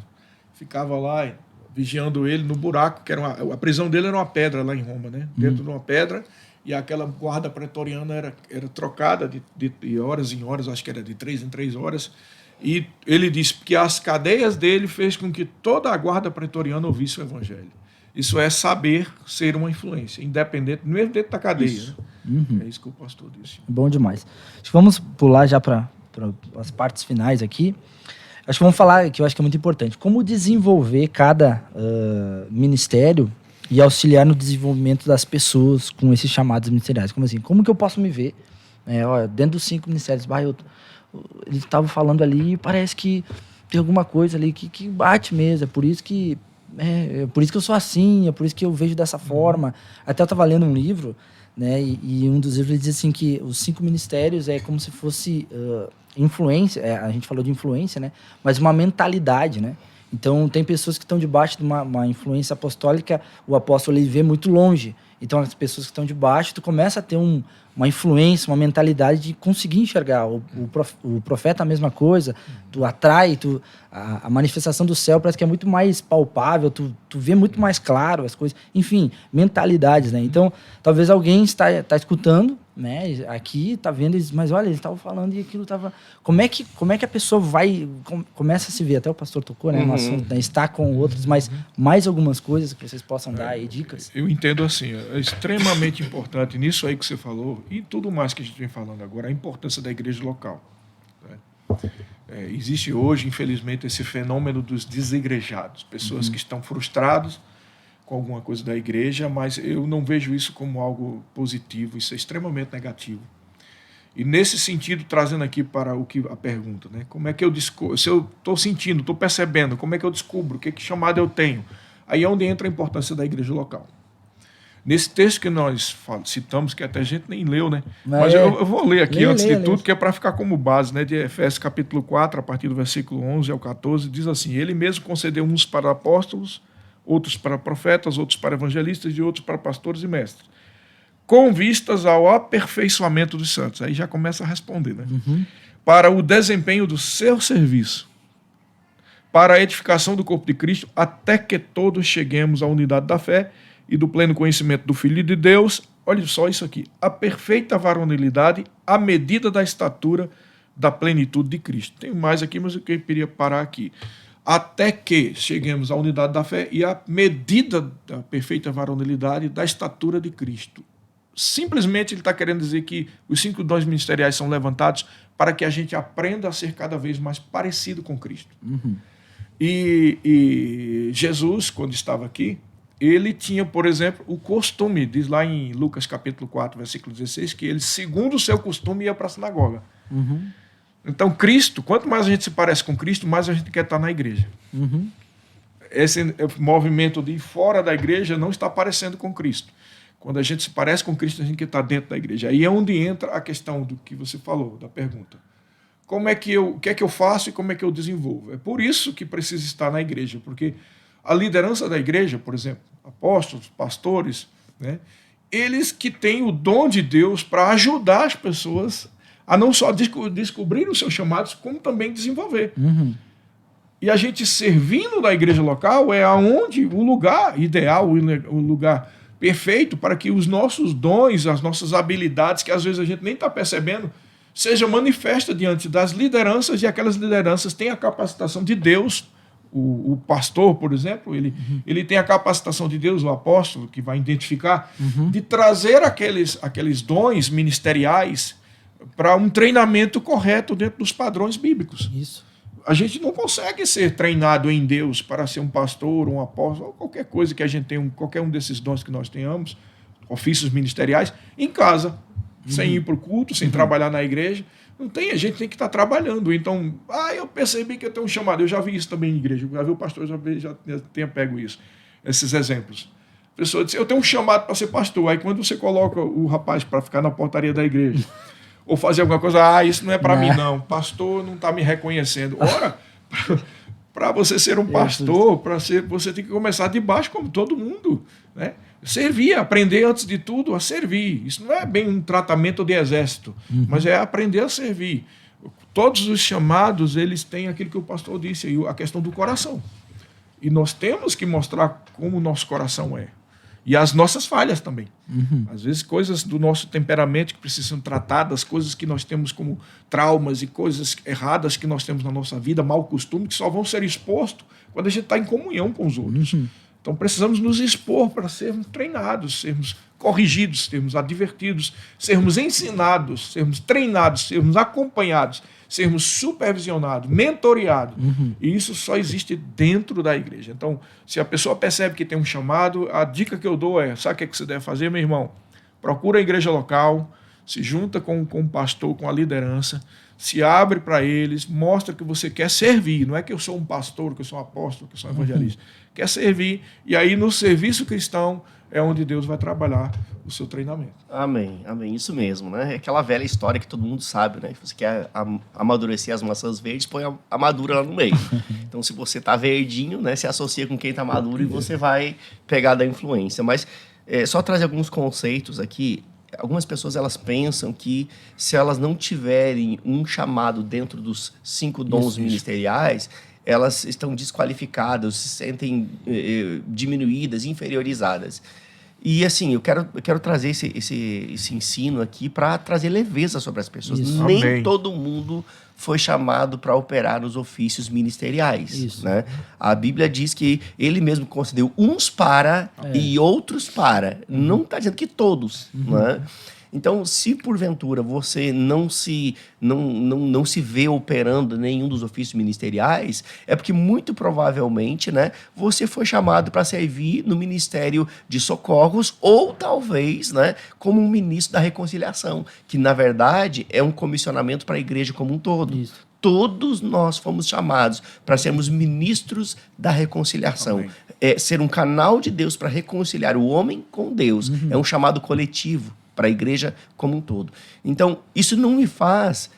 ficava lá vigiando ele no buraco, que a prisão dele era uma pedra lá em Roma, né? Dentro de uma pedra, e aquela guarda pretoriana era trocada de horas em horas, acho que era de 3 em 3 horas, e ele disse que as cadeias dele fez com que toda a guarda pretoriana ouvisse o evangelho. Isso é saber ser uma influência, independente, mesmo dentro da cadeia. Né? É isso que o pastor disse.
Bom demais. Acho que vamos pular já para as partes finais aqui. Acho que vamos falar, que eu acho que é muito importante, como desenvolver cada ministério e auxiliar no desenvolvimento das pessoas com esses chamados ministeriais. Como assim? Como que eu posso me ver? Dentro dos 5 ministérios, ele estava falando ali e parece que tem alguma coisa ali que bate mesmo. É por isso que eu sou assim, é por isso que eu vejo dessa forma. Até eu estava lendo um livro, né, e um dos livros ele diz assim que os 5 ministérios é como se fosse influência, a gente falou de influência, né, mas uma mentalidade, né? Então tem pessoas que estão debaixo de uma influência apostólica, o apóstolo ele vê muito longe. Então as pessoas que estão debaixo, tu começa a ter uma influência, uma mentalidade de conseguir enxergar. O profeta a mesma coisa, tu atrai, a manifestação do céu parece que é muito mais palpável, tu vê muito mais claro as coisas. Enfim, mentalidades, né? Então, talvez alguém está escutando, né? Aqui, está vendo, mas olha, eles estavam falando e aquilo estava... Como é que a pessoa começa a se ver? Até o pastor tocou, né? No assunto, né? Está com outros, mas mais algumas coisas que vocês possam dar aí, dicas?
Eu entendo assim, é extremamente importante nisso aí que você falou e tudo mais que a gente vem falando agora, a importância da igreja local. Né? Existe hoje, infelizmente, esse fenômeno dos desigrejados, pessoas que estão frustradas com alguma coisa da igreja, mas eu não vejo isso como algo positivo, isso é extremamente negativo. E nesse sentido, trazendo aqui para o que a pergunta, né? Como é que eu descubro? Se eu estou sentindo, estou percebendo, como é que eu descubro? Que chamada eu tenho? Aí é onde entra a importância da igreja local. Nesse texto que nós citamos, que até a gente nem leu, né? Mas eu vou ler aqui antes de tudo, que é para ficar como base, né? De Efésios capítulo 4, a partir do versículo 11 ao 14, diz assim: Ele mesmo concedeu uns para apóstolos, outros para profetas, outros para evangelistas e outros para pastores e mestres, com vistas ao aperfeiçoamento dos santos. Aí já começa a responder, né? Para o desempenho do seu serviço, para a edificação do corpo de Cristo, até que todos cheguemos à unidade da fé e do pleno conhecimento do Filho de Deus. Olha só isso aqui: a perfeita varonilidade, à medida da estatura da plenitude de Cristo. Tem mais aqui, mas eu queria parar aqui. Até que cheguemos à unidade da fé e à medida da perfeita varonilidade da estatura de Cristo. Simplesmente ele está querendo dizer que os 5 dons ministeriais são levantados para que a gente aprenda a ser cada vez mais parecido com Cristo. E Jesus, quando estava aqui, ele tinha, por exemplo, o costume, diz lá em Lucas capítulo 4, versículo 16, que ele, segundo o seu costume, ia para a sinagoga. Então, Cristo, quanto mais a gente se parece com Cristo, mais a gente quer estar na igreja. Esse movimento de ir fora da igreja não está parecendo com Cristo. Quando a gente se parece com Cristo, a gente quer estar dentro da igreja. Aí é onde entra a questão do que você falou, da pergunta. O que é que eu faço e como é que eu desenvolvo? É por isso que precisa estar na igreja, porque a liderança da igreja, por exemplo, apóstolos, pastores, né, eles que têm o dom de Deus para ajudar as pessoas a não só descobrir os seus chamados, como também desenvolver. E a gente servindo na igreja local é aonde o lugar ideal, o lugar perfeito para que os nossos dons, as nossas habilidades, que às vezes a gente nem está percebendo, seja manifesta diante das lideranças, e aquelas lideranças têm a capacitação de Deus. O pastor, por exemplo, ele tem a capacitação de Deus, o apóstolo, que vai identificar, de trazer aqueles dons ministeriais para um treinamento correto dentro dos padrões bíblicos.
Isso.
A gente não consegue ser treinado em Deus para ser um pastor, um apóstolo, ou qualquer coisa que a gente tenha, qualquer um desses dons que nós tenhamos, ofícios ministeriais, em casa, sem ir para o culto, sem trabalhar na igreja. Não tem, a gente tem que estar trabalhando. Então, eu percebi que eu tenho um chamado. Eu já vi isso também em igreja. Já vi o pastor, já tenha pego isso, esses exemplos. A pessoa diz, eu tenho um chamado para ser pastor. Aí quando você coloca o rapaz para ficar na portaria da igreja, ou fazer alguma coisa, isso não é para mim, não. Pastor não está me reconhecendo. Ora, para você ser um pastor, você tem que começar de baixo, como todo mundo, né? Servir, aprender antes de tudo a servir. Isso não é bem um tratamento de exército, mas é aprender a servir. Todos os chamados, eles têm aquilo que o pastor disse aí, a questão do coração. E nós temos que mostrar como o nosso coração é. E as nossas falhas também. Às vezes coisas do nosso temperamento que precisam ser tratadas, coisas que nós temos como traumas e coisas erradas que nós temos na nossa vida, mau costume, que só vão ser expostos quando a gente está em comunhão com os outros. Então precisamos nos expor para sermos treinados, sermos corrigidos, sermos advertidos, sermos ensinados, sermos treinados, sermos acompanhados, sermos supervisionados, mentoreados. E isso só existe dentro da igreja. Então, se a pessoa percebe que tem um chamado, a dica que eu dou é, sabe o que você deve fazer, meu irmão? Procura a igreja local, se junta com o pastor, com a liderança, se abre para eles, mostra que você quer servir. Não é que eu sou um pastor, que eu sou um apóstolo, que eu sou um evangelista. Quer servir. E aí, no serviço cristão, é onde Deus vai trabalhar o seu treinamento.
Amém, amém. Isso mesmo, né? É aquela velha história que todo mundo sabe, né? Se você quer amadurecer as maçãs verdes, põe a madura lá no meio. Então, se você tá verdinho, né? Se associa com quem tá maduro e você vai pegar da influência. Mas, só trazer alguns conceitos aqui. Algumas pessoas, elas pensam que se elas não tiverem um chamado dentro dos 5 dons ministeriais, elas estão desqualificadas, se sentem diminuídas, inferiorizadas. E assim, eu quero trazer esse ensino aqui para trazer leveza sobre as pessoas.
Isso.
Nem
Amém.
todo mundo foi chamado para operar nos ofícios ministeriais.
Isso.
Né? A Bíblia diz que ele mesmo concedeu uns para e outros para. Não está dizendo que todos. Né? Então, se porventura você não se vê operando nenhum dos ofícios ministeriais, é porque muito provavelmente, né, você foi chamado para servir no Ministério de Socorros ou talvez, né, como um ministro da reconciliação, que na verdade é um comissionamento para a igreja como um todo.
Isso.
Todos nós fomos chamados para sermos ministros da reconciliação. Ser um canal de Deus para reconciliar o homem com Deus. É um chamado coletivo para a igreja como um todo. Então, isso não me faz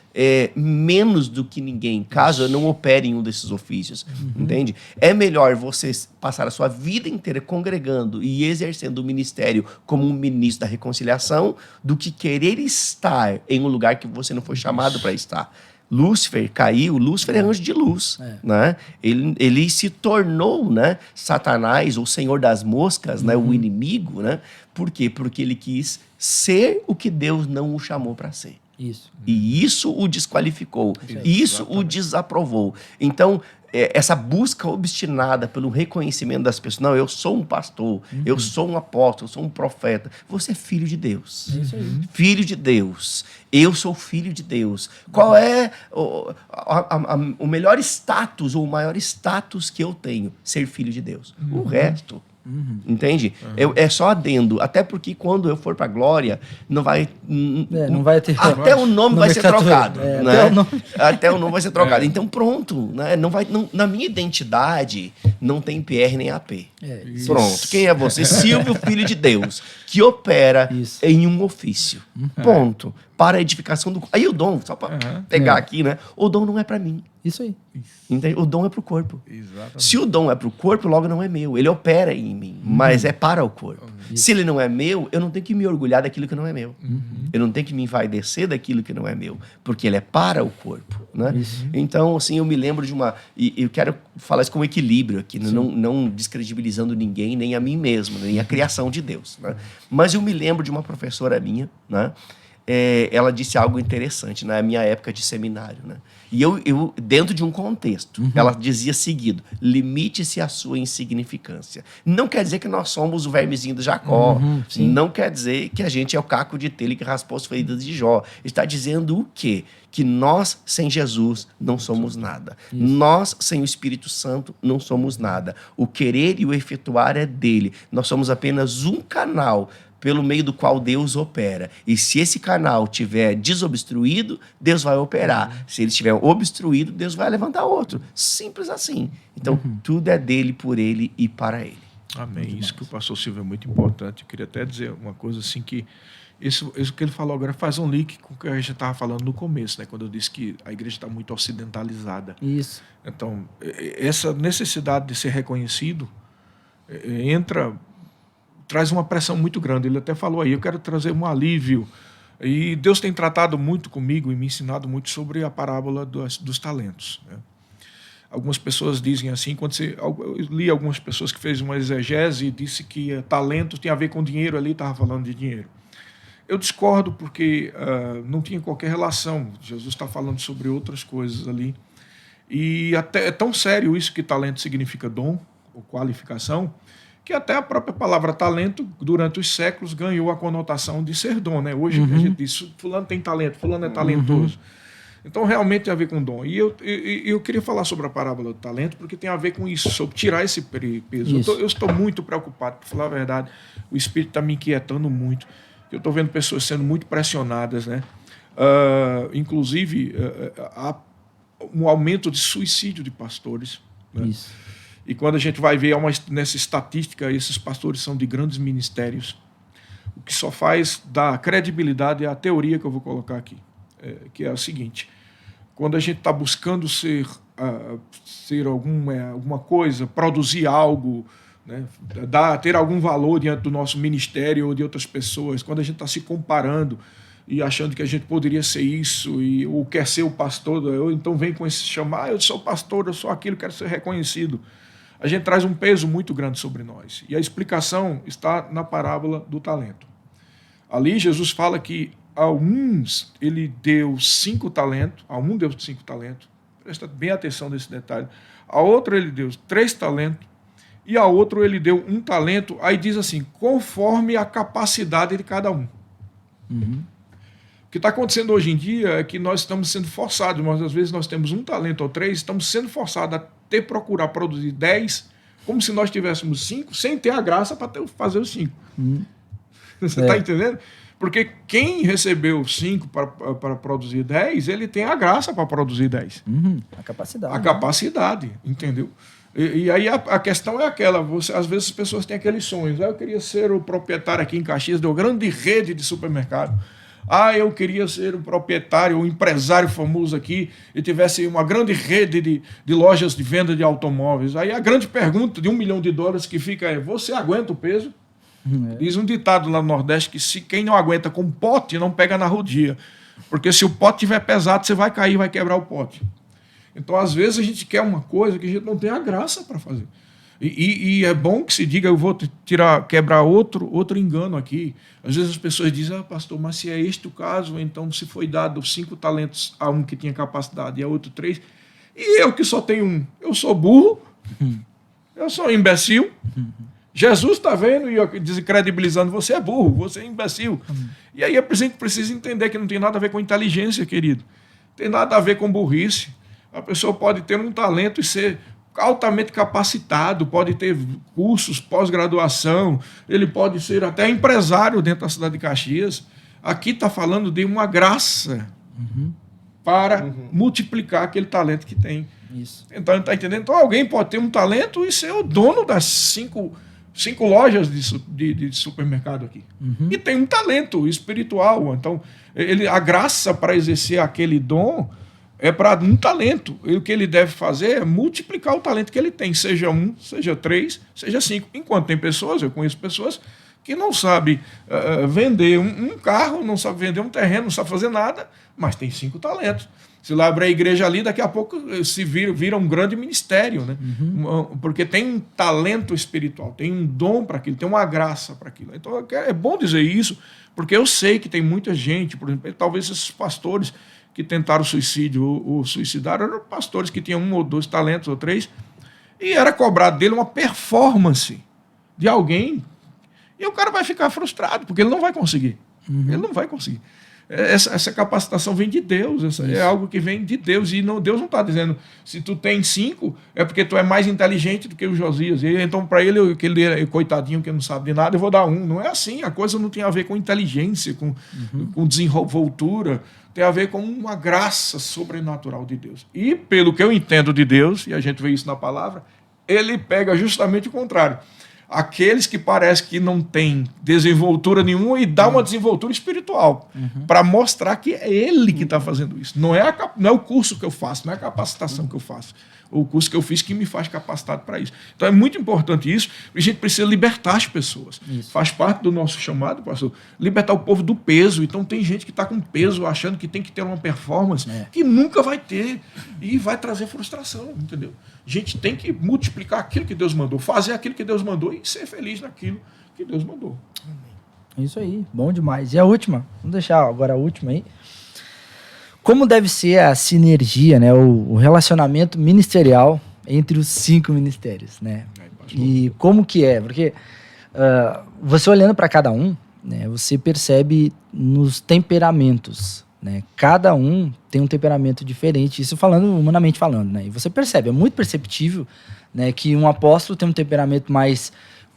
menos do que ninguém, caso eu não opere em um desses ofícios. Entende? É melhor você passar a sua vida inteira congregando e exercendo o ministério como um ministro da reconciliação do que querer estar em um lugar que você não foi chamado para estar. Lúcifer caiu, Lúcifer é anjo de luz, né? Ele se tornou, né, Satanás, o senhor das moscas, né, o inimigo, né? Por quê? Porque ele quis ser o que Deus não o chamou para ser.
Isso.
E isso o desqualificou, isso o desaprovou. Então, essa busca obstinada pelo reconhecimento das pessoas, não, eu sou um pastor, eu sou um apóstolo, eu sou um profeta. Você é filho de Deus. Filho de Deus. Eu sou filho de Deus. Qual é o melhor status, ou o maior status que eu tenho? Ser filho de Deus. O resto... Entende? É só adendo. Até porque quando eu for para a glória, não vai ter. Até o nome vai ser trocado. Né? Até o nome vai ser trocado. Então, pronto. Né? Na minha identidade, não tem PR nem AP. Pronto. Quem é você? Silvio, filho de Deus, que opera em um ofício. Ponto. Para a edificação do. Aí o dom, só para pegar aqui, né? O dom não é para mim.
Isso aí.
Entende? O dom é para o corpo.
Exatamente.
Se o dom é para o corpo, logo não é meu. Ele opera em mim, mas é para o corpo. Se ele não é meu, eu não tenho que me orgulhar daquilo que não é meu. Eu não tenho que me envaidecer daquilo que não é meu, porque ele é para o corpo. Né? Então, assim, eu me lembro de uma... E eu quero falar isso com equilíbrio aqui, não descredibilizando ninguém, nem a mim mesmo, nem a criação de Deus. Né? Mas eu me lembro de uma professora minha, né? Ela disse algo interessante na minha época de seminário, né? E eu dentro de um contexto, ela dizia seguido: limite-se à sua insignificância. Não quer dizer que nós somos o vermezinho do Jacó, não quer dizer que a gente é o caco de telha que raspou as feridas de Jó. Está dizendo o quê? Que nós, sem Jesus, não somos nada. Nós, sem o Espírito Santo, não somos nada. O querer e o efetuar é dele. Nós somos apenas um canal pelo meio do qual Deus opera. E se esse canal estiver desobstruído, Deus vai operar. Se ele estiver obstruído, Deus vai levantar outro. Simples assim. Então, tudo é dele, por ele e para ele.
Amém. Isso que o pastor Silvio é muito importante. Eu queria até dizer uma coisa assim que... Isso que ele falou agora faz um link com o que a gente estava falando no começo, né? Quando eu disse que a igreja está muito ocidentalizada.
Isso.
Então, essa necessidade de ser reconhecido traz uma pressão muito grande. Ele até falou aí, eu quero trazer um alívio. E Deus tem tratado muito comigo e me ensinado muito sobre a parábola dos talentos. Né? Algumas pessoas dizem assim, eu li algumas pessoas que fez uma exegese e disse que talento tem a ver com dinheiro, ali estava falando de dinheiro. Eu discordo porque não tinha qualquer relação. Jesus está falando sobre outras coisas ali. E até é tão sério isso que talento significa dom ou qualificação, que até a própria palavra talento, durante os séculos, ganhou a conotação de ser dom. Né? Hoje a gente diz, fulano tem talento, fulano é talentoso. Então, realmente tem a ver com dom. E eu queria falar sobre a parábola do talento, porque tem a ver com isso, sobre tirar esse peso. Eu estou muito preocupado, para falar a verdade. O Espírito está me inquietando muito. Eu estou vendo pessoas sendo muito pressionadas. Né? Inclusive, há um aumento de suicídio de pastores. Né?
Isso.
E quando a gente vai ver nessa estatística, esses pastores são de grandes ministérios. O que só faz dar credibilidade à teoria que eu vou colocar aqui, que é a seguinte: quando a gente está buscando ser alguma coisa, produzir algo, né, ter algum valor diante do nosso ministério ou de outras pessoas, quando a gente está se comparando e achando que a gente poderia ser isso, ou quer ser o pastor, ou então vem com esse chamar, eu sou pastor, eu sou aquilo, quero ser reconhecido. A gente traz um peso muito grande sobre nós. E a explicação está na parábola do talento. Ali Jesus fala que a uns ele deu 5 talentos, a um deu 5 talentos, presta bem atenção nesse detalhe, a outro ele deu 3 talentos, e a outro ele deu 1 talento, aí diz assim, conforme a capacidade de cada um. O que está acontecendo hoje em dia é que nós estamos sendo forçados, mas às vezes nós temos um talento ou 3, estamos sendo forçados a procurar produzir 10, como se nós tivéssemos 5, sem ter a graça para fazer os 5. Você está entendendo? Porque quem recebeu 5 para produzir 10, ele tem a graça para produzir 10.
A capacidade.
A capacidade, entendeu? E aí a questão é aquela, às vezes as pessoas têm aqueles sonhos. Eu queria ser o proprietário aqui em Caxias de uma grande rede de supermercado. Eu queria ser um proprietário, um empresário famoso aqui e tivesse uma grande rede de lojas de venda de automóveis. Aí a grande pergunta de $1 milhão que fica é, você aguenta o peso? Diz um ditado lá no Nordeste que se quem não aguenta com pote, não pega na rodia. Porque se o pote estiver pesado, você vai cair e vai quebrar o pote. Então, às vezes, a gente quer uma coisa que a gente não tem a graça para fazer. E é bom que se diga, eu vou quebrar outro engano aqui. Às vezes as pessoas dizem, pastor, mas se é este o caso, então se foi dado 5 talentos a um que tinha capacidade e a outro 3, e eu que só tenho 1, eu sou burro, eu sou imbecil. Jesus está vendo e descredibilizando, você é burro, você é imbecil. E aí a gente precisa entender que não tem nada a ver com inteligência, querido. Tem nada a ver com burrice. A pessoa pode ter um talento e ser altamente capacitado, pode ter cursos, pós-graduação, ele pode ser até empresário dentro da cidade de Caxias. Aqui está falando de uma graça para multiplicar aquele talento que tem.
Isso.
Então, está entendendo? Então, alguém pode ter um talento e ser o dono das 5 lojas de supermercado aqui. E tem um talento espiritual. Então, a graça para exercer aquele dom é para um talento. E o que ele deve fazer é multiplicar o talento que ele tem, seja 1, seja 3, seja 5. Enquanto tem pessoas, eu conheço pessoas que não sabem vender um carro, não sabem vender um terreno, não sabem fazer nada, mas tem 5 talentos. Se lá abre a igreja ali, daqui a pouco se vira um grande ministério, né? Porque tem um talento espiritual, tem um dom para aquilo, tem uma graça para aquilo. Então é bom dizer isso, porque eu sei que tem muita gente, por exemplo, talvez esses pastores que tentaram suicídio ou suicidaram eram pastores que tinham 1 ou 2 talentos ou 3, e era cobrado dele uma performance de alguém, e o cara vai ficar frustrado, porque ele não vai conseguir. Ele não vai conseguir. Essa capacitação vem de Deus, é algo que vem de Deus, e Deus não está dizendo, se tu tem 5, é porque tu é mais inteligente do que o Josias, e então para ele, aquele coitadinho que não sabe de nada, eu vou dar 1. Não é assim, a coisa não tem a ver com inteligência, com desenvoltura, tem a ver com uma graça sobrenatural de Deus. E pelo que eu entendo de Deus, e a gente vê isso na palavra, ele pega justamente o contrário. Aqueles que parece que não têm desenvoltura nenhuma e dá uma desenvoltura espiritual para mostrar que é ele que está fazendo isso. Não é o curso que eu faço, não é a capacitação que eu faço. O curso que eu fiz que me faz capacitado para isso. Então é muito importante isso. A gente precisa libertar as pessoas. Isso. Faz parte do nosso chamado, pastor, libertar o povo do peso. Então tem gente que está com peso, achando que tem que ter uma performance que nunca vai ter e vai trazer frustração, entendeu? A gente tem que multiplicar aquilo que Deus mandou, fazer aquilo que Deus mandou e ser feliz naquilo que Deus mandou.
Isso aí, bom demais. E a última? Vamos deixar agora a última aí. Como deve ser a sinergia, né, o relacionamento ministerial entre os 5 ministérios, né? E como que é? Porque você olhando para cada um, né, você percebe nos temperamentos, né? Cada um tem um temperamento diferente, isso falando humanamente falando, né? E você percebe, é muito perceptível, né, que um apóstolo tem um temperamento mais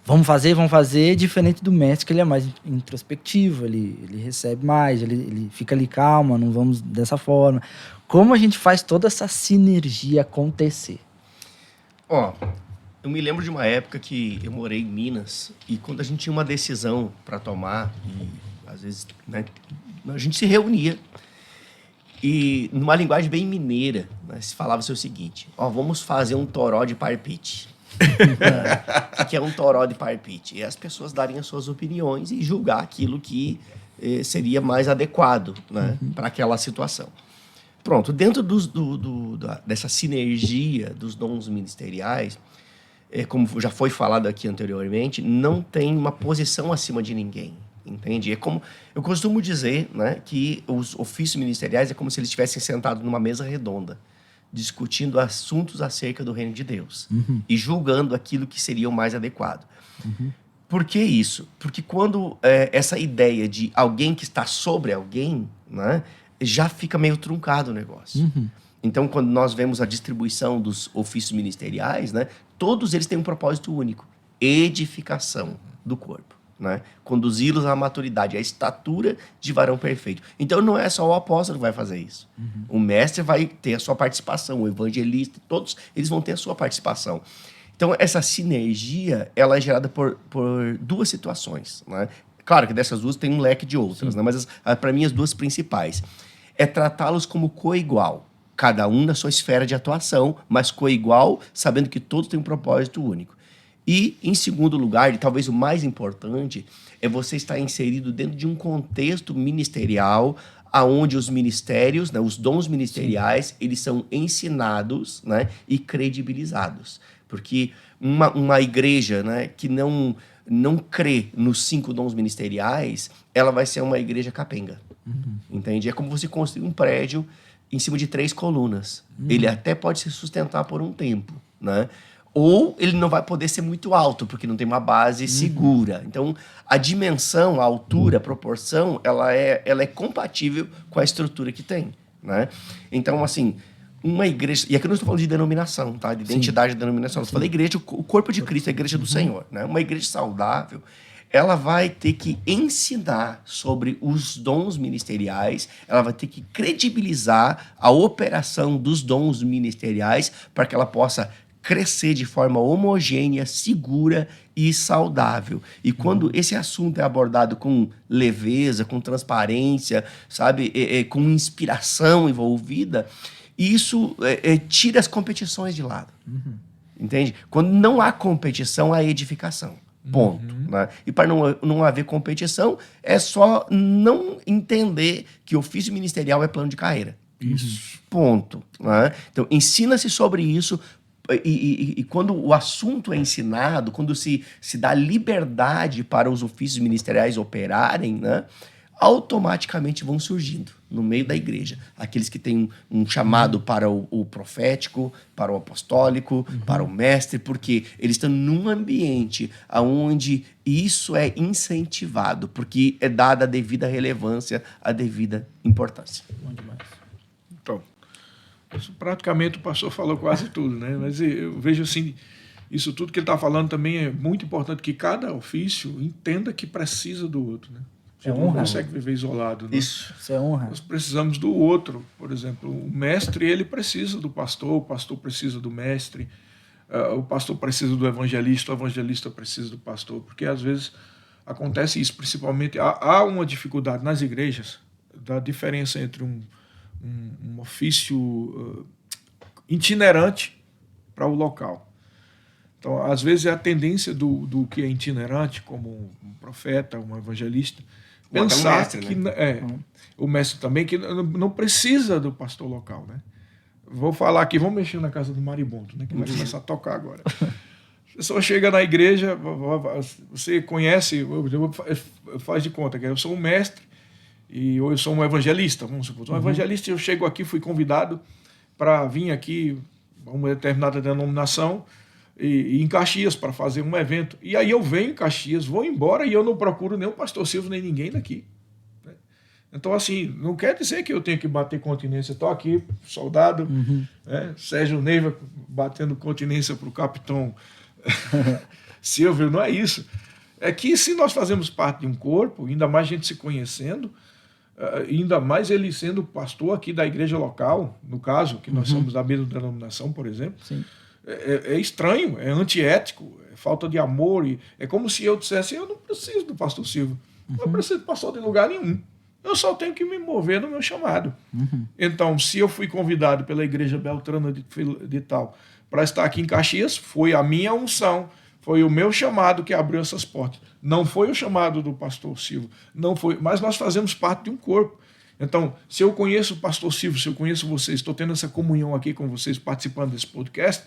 vamos fazer, diferente do mestre, que ele é mais introspectivo, ele recebe mais, ele fica ali, calma, não vamos dessa forma. Como a gente faz toda essa sinergia acontecer?
Eu me lembro de uma época que eu morei em Minas, e quando a gente tinha uma decisão para tomar, e às vezes, né, a gente se reunia, e numa linguagem bem mineira, né, se falava-se o seguinte, vamos fazer um toró de parpite. O que é um toró de parpite? É as pessoas darem as suas opiniões e julgar aquilo que seria mais adequado, né, para aquela situação. Pronto, dentro dessa sinergia dos dons ministeriais, como já foi falado aqui anteriormente, não tem uma posição acima de ninguém, entende? É como eu costumo dizer, né, que os ofícios ministeriais é como se eles estivessem sentados numa mesa redonda, discutindo assuntos acerca do reino de Deus e julgando aquilo que seria o mais adequado. Por que isso? Porque quando essa ideia de alguém que está sobre alguém, né, já fica meio truncado o negócio. Então, quando nós vemos a distribuição dos ofícios ministeriais, né, todos eles têm um propósito único: edificação do corpo, né? Conduzi-los à maturidade, à estatura de varão perfeito. Então, não é só o apóstolo que vai fazer isso. O mestre vai ter a sua participação, o evangelista, todos eles vão ter a sua participação. Então, essa sinergia, ela é gerada por duas situações, né? Claro que dessas duas tem um leque de outras, né? Mas para mim as duas principais é tratá-los como coigual, cada um na sua esfera de atuação, mas coigual, sabendo que todos têm um propósito único. E, em segundo lugar, e talvez o mais importante, é você estar inserido dentro de um contexto ministerial aonde os ministérios, né, os dons ministeriais, eles são ensinados, né, e credibilizados. Porque uma igreja, né, que não crê nos 5 dons ministeriais, ela vai ser uma igreja capenga. Entende? É como você construir um prédio em cima de 3 colunas. Ele até pode se sustentar por um tempo, né? Ou ele não vai poder ser muito alto, porque não tem uma base segura. Então, a dimensão, a altura, a proporção, ela é compatível com a estrutura que tem, né? Então, assim, uma igreja... E aqui eu não estou falando de denominação, tá? De identidade de denominação. Eu estou falando da igreja, o corpo de Cristo, a igreja do Senhor, né? Uma igreja saudável, ela vai ter que ensinar sobre os dons ministeriais, ela vai ter que credibilizar a operação dos dons ministeriais para que ela possa crescer de forma homogênea, segura e saudável. E quando esse assunto é abordado com leveza, com transparência, sabe, com inspiração envolvida, isso tira as competições de lado. Entende? Quando não há competição, há edificação. Ponto. Né? E para não haver competição, é só não entender que ofício ministerial é plano de carreira.
Isso.
Ponto. Né? Então, ensina-se sobre isso. E quando o assunto é ensinado, quando se dá liberdade para os ofícios ministeriais operarem, né, automaticamente vão surgindo no meio da igreja aqueles que têm um chamado para o profético, para o apostólico, para o mestre, porque eles estão num ambiente onde isso é incentivado, porque é dada a devida relevância, a devida importância.
Bom demais.
Então, isso praticamente o pastor falou quase tudo, né? Mas eu vejo assim, isso tudo que ele está falando também é muito importante, que cada ofício entenda que precisa do outro, né? Você não consegue viver isolado, né?
Isso
é honra.
Nós precisamos do outro. Por exemplo, o mestre, ele precisa do pastor, o pastor precisa do mestre, o pastor precisa do evangelista, o evangelista precisa do pastor, porque às vezes acontece isso, principalmente, há uma dificuldade nas igrejas da diferença entre um ofício itinerante para o local. Então, às vezes, é a tendência do que é itinerante, como um profeta, um evangelista, pensar mestre, que né? O mestre também, que não precisa do pastor local, né? Vou falar aqui, vamos mexer na casa do maribondo, né? Que vai começar a tocar agora. A pessoa chega na igreja, você conhece, faz de conta que eu sou um mestre e eu sou um evangelista, vamos supor. Um evangelista, eu chego aqui, fui convidado para vir aqui a uma determinada denominação e em Caxias para fazer um evento. E aí eu venho em Caxias, vou embora e eu não procuro nem o pastor Silvio, nem ninguém daqui. Né? Então, assim, não quer dizer que eu tenho que bater continência. Estou aqui, soldado, né? Sérgio Neiva batendo continência para o capitão Silvio, não é isso. É que se nós fazemos parte de um corpo, ainda mais gente se conhecendo, ainda mais ele sendo pastor aqui da igreja local, no caso, que nós somos da mesma denominação, por exemplo,
Sim.
É estranho, é antiético, é falta de amor. É como se eu dissesse, eu não preciso do pastor Silvio, não preciso de pastor de lugar nenhum. Eu só tenho que me mover no meu chamado. Então, se eu fui convidado pela igreja Beltrana de tal para estar aqui em Caxias, foi a minha unção, foi o meu chamado que abriu essas portas. Não foi o chamado do pastor Silvio, não foi, mas nós fazemos parte de um corpo. Então, se eu conheço o pastor Silvio, se eu conheço vocês, estou tendo essa comunhão aqui com vocês, participando desse podcast,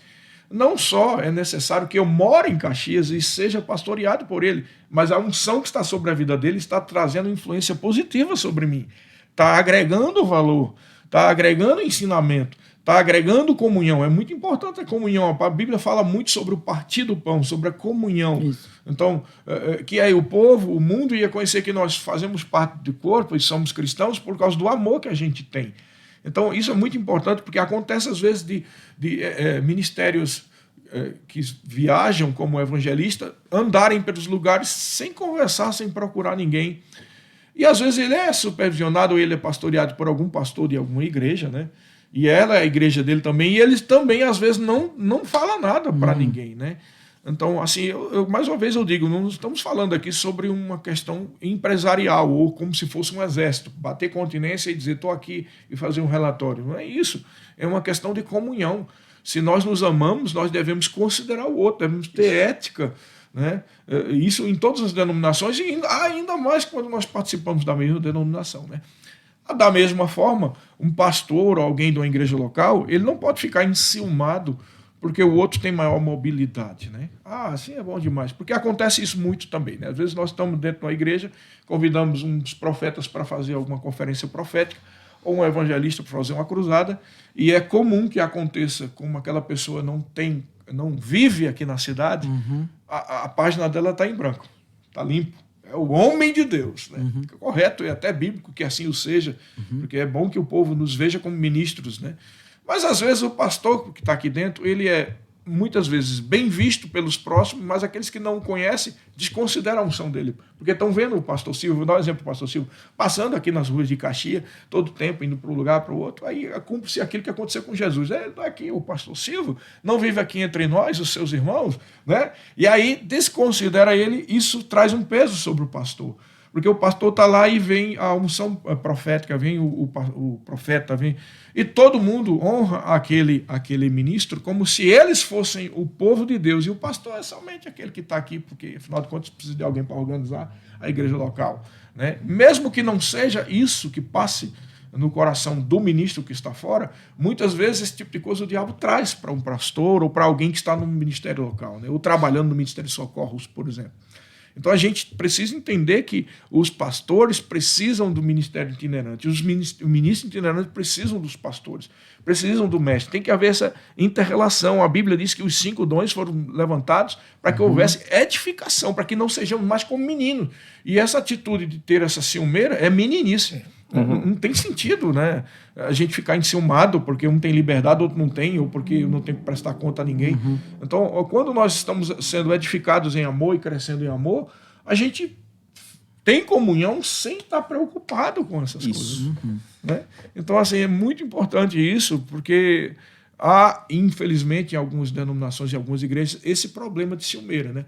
não só é necessário que eu more em Caxias e seja pastoreado por ele, mas a unção que está sobre a vida dele está trazendo influência positiva sobre mim, está agregando valor, está agregando ensinamento, está agregando comunhão. É muito importante a comunhão. A Bíblia fala muito sobre o partir do pão, sobre a comunhão.
Isso.
Então, que aí o povo, o mundo ia conhecer que nós fazemos parte do corpo e somos cristãos por causa do amor que a gente tem. Então, isso é muito importante, porque acontece às vezes de ministérios que viajam como evangelista andarem pelos lugares sem conversar, sem procurar ninguém. E às vezes ele é supervisionado, ou ele é pastoreado por algum pastor de alguma igreja, né? E ela é a igreja dele também, e eles também às vezes não falam nada para ninguém, né? Então, assim, mais uma vez eu digo, não estamos falando aqui sobre uma questão empresarial, ou como se fosse um exército, bater continência e dizer, estou aqui e fazer um relatório. Não é isso, é uma questão de comunhão. Se nós nos amamos, nós devemos considerar o outro, devemos ter ética, né? Isso em todas as denominações, e ainda mais quando nós participamos da mesma denominação, né? Da mesma forma, um pastor ou alguém de uma igreja local, ele não pode ficar enciumado porque o outro tem maior mobilidade, né? Assim é bom demais. Porque acontece isso muito também, né? Às vezes nós estamos dentro de uma igreja, convidamos uns profetas para fazer alguma conferência profética, ou um evangelista para fazer uma cruzada, e é comum que aconteça, como aquela pessoa não vive aqui na cidade, a página dela está em branco, está limpo. É o homem de Deus, né? Correto, e até bíblico que assim o seja, porque é bom que o povo nos veja como ministros, né? Mas às vezes o pastor que está aqui dentro, ele é muitas vezes bem visto pelos próximos, mas aqueles que não o conhecem desconsideram a unção dele. Porque estão vendo o pastor Silvio, vou dar um exemplo do pastor Silvio, passando aqui nas ruas de Caxias, todo tempo, indo para um lugar, para o outro, aí cumpre-se aquilo que aconteceu com Jesus. Aqui o pastor Silvio não vive aqui entre nós, os seus irmãos, né? E aí desconsidera ele, isso traz um peso sobre o pastor. Porque o pastor está lá e vem a unção profética, vem o profeta, vem, e todo mundo honra aquele ministro como se eles fossem o povo de Deus. E o pastor é somente aquele que está aqui, porque, afinal de contas, precisa de alguém para organizar a igreja local, né? Mesmo que não seja isso que passe no coração do ministro que está fora, muitas vezes esse tipo de coisa o diabo traz para um pastor ou para alguém que está no ministério local, né? Ou trabalhando no Ministério de Socorros, por exemplo. Então a gente precisa entender que os pastores precisam do ministério itinerante, os ministros itinerantes precisam dos pastores, precisam do mestre. Tem que haver essa inter-relação. A Bíblia diz que os 5 dons foram levantados para que houvesse edificação, para que não sejamos mais como meninos. E essa atitude de ter essa ciumeira é meninice. Não tem sentido, né? A gente ficar enciumado porque um tem liberdade, outro não tem, ou porque não tem que prestar conta a ninguém. Então, quando nós estamos sendo edificados em amor e crescendo em amor, a gente tem comunhão sem estar preocupado com essas coisas. Né? Então, assim, é muito importante isso, porque há, infelizmente, em algumas denominações, em algumas igrejas, esse problema de ciumeira, né?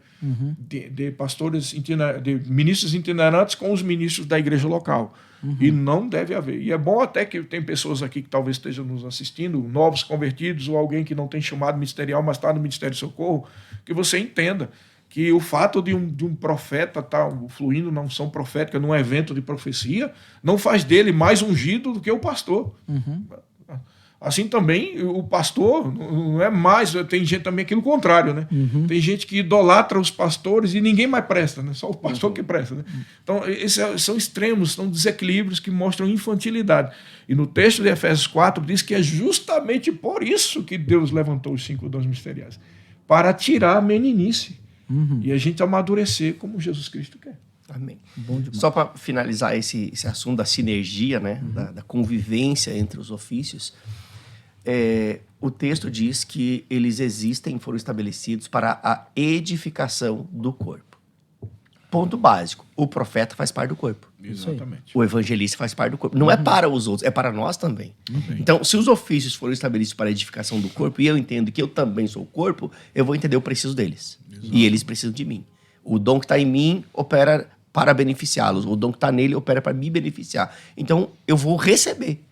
De pastores, de ministros itinerantes com os ministros da igreja local. E não deve haver. E é bom até que tem pessoas aqui que talvez estejam nos assistindo, novos convertidos, ou alguém que não tem chamado ministerial, mas está no Ministério de Socorro, que você entenda que o fato de um profeta estar fluindo na unção profética num evento de profecia não faz dele mais ungido do que o pastor. Assim também, o pastor não é mais... Tem gente também aqui no contrário, né? Tem gente que idolatra os pastores e ninguém mais presta, né? Só o pastor que presta, né? Então, esses são extremos, são desequilíbrios que mostram infantilidade. E no texto de Efésios 4 diz que é justamente por isso que Deus levantou os 5 dons ministeriais. Para tirar a meninice. E a gente amadurecer como Jesus Cristo quer.
Amém. Só para finalizar esse assunto da sinergia, né? Da convivência entre os ofícios... o texto diz que eles existem, foram estabelecidos para a edificação do corpo. Ponto básico. O profeta faz parte do corpo.
Exatamente.
O evangelista faz parte do corpo. Não é para os outros, é para nós também. Então, se os ofícios foram estabelecidos para a edificação do corpo, e eu entendo que eu também sou o corpo, eu vou entender, eu preciso deles. E eles precisam de mim. O dom que está em mim opera para beneficiá-los. O dom que está nele opera para me beneficiar. Então, eu vou receber,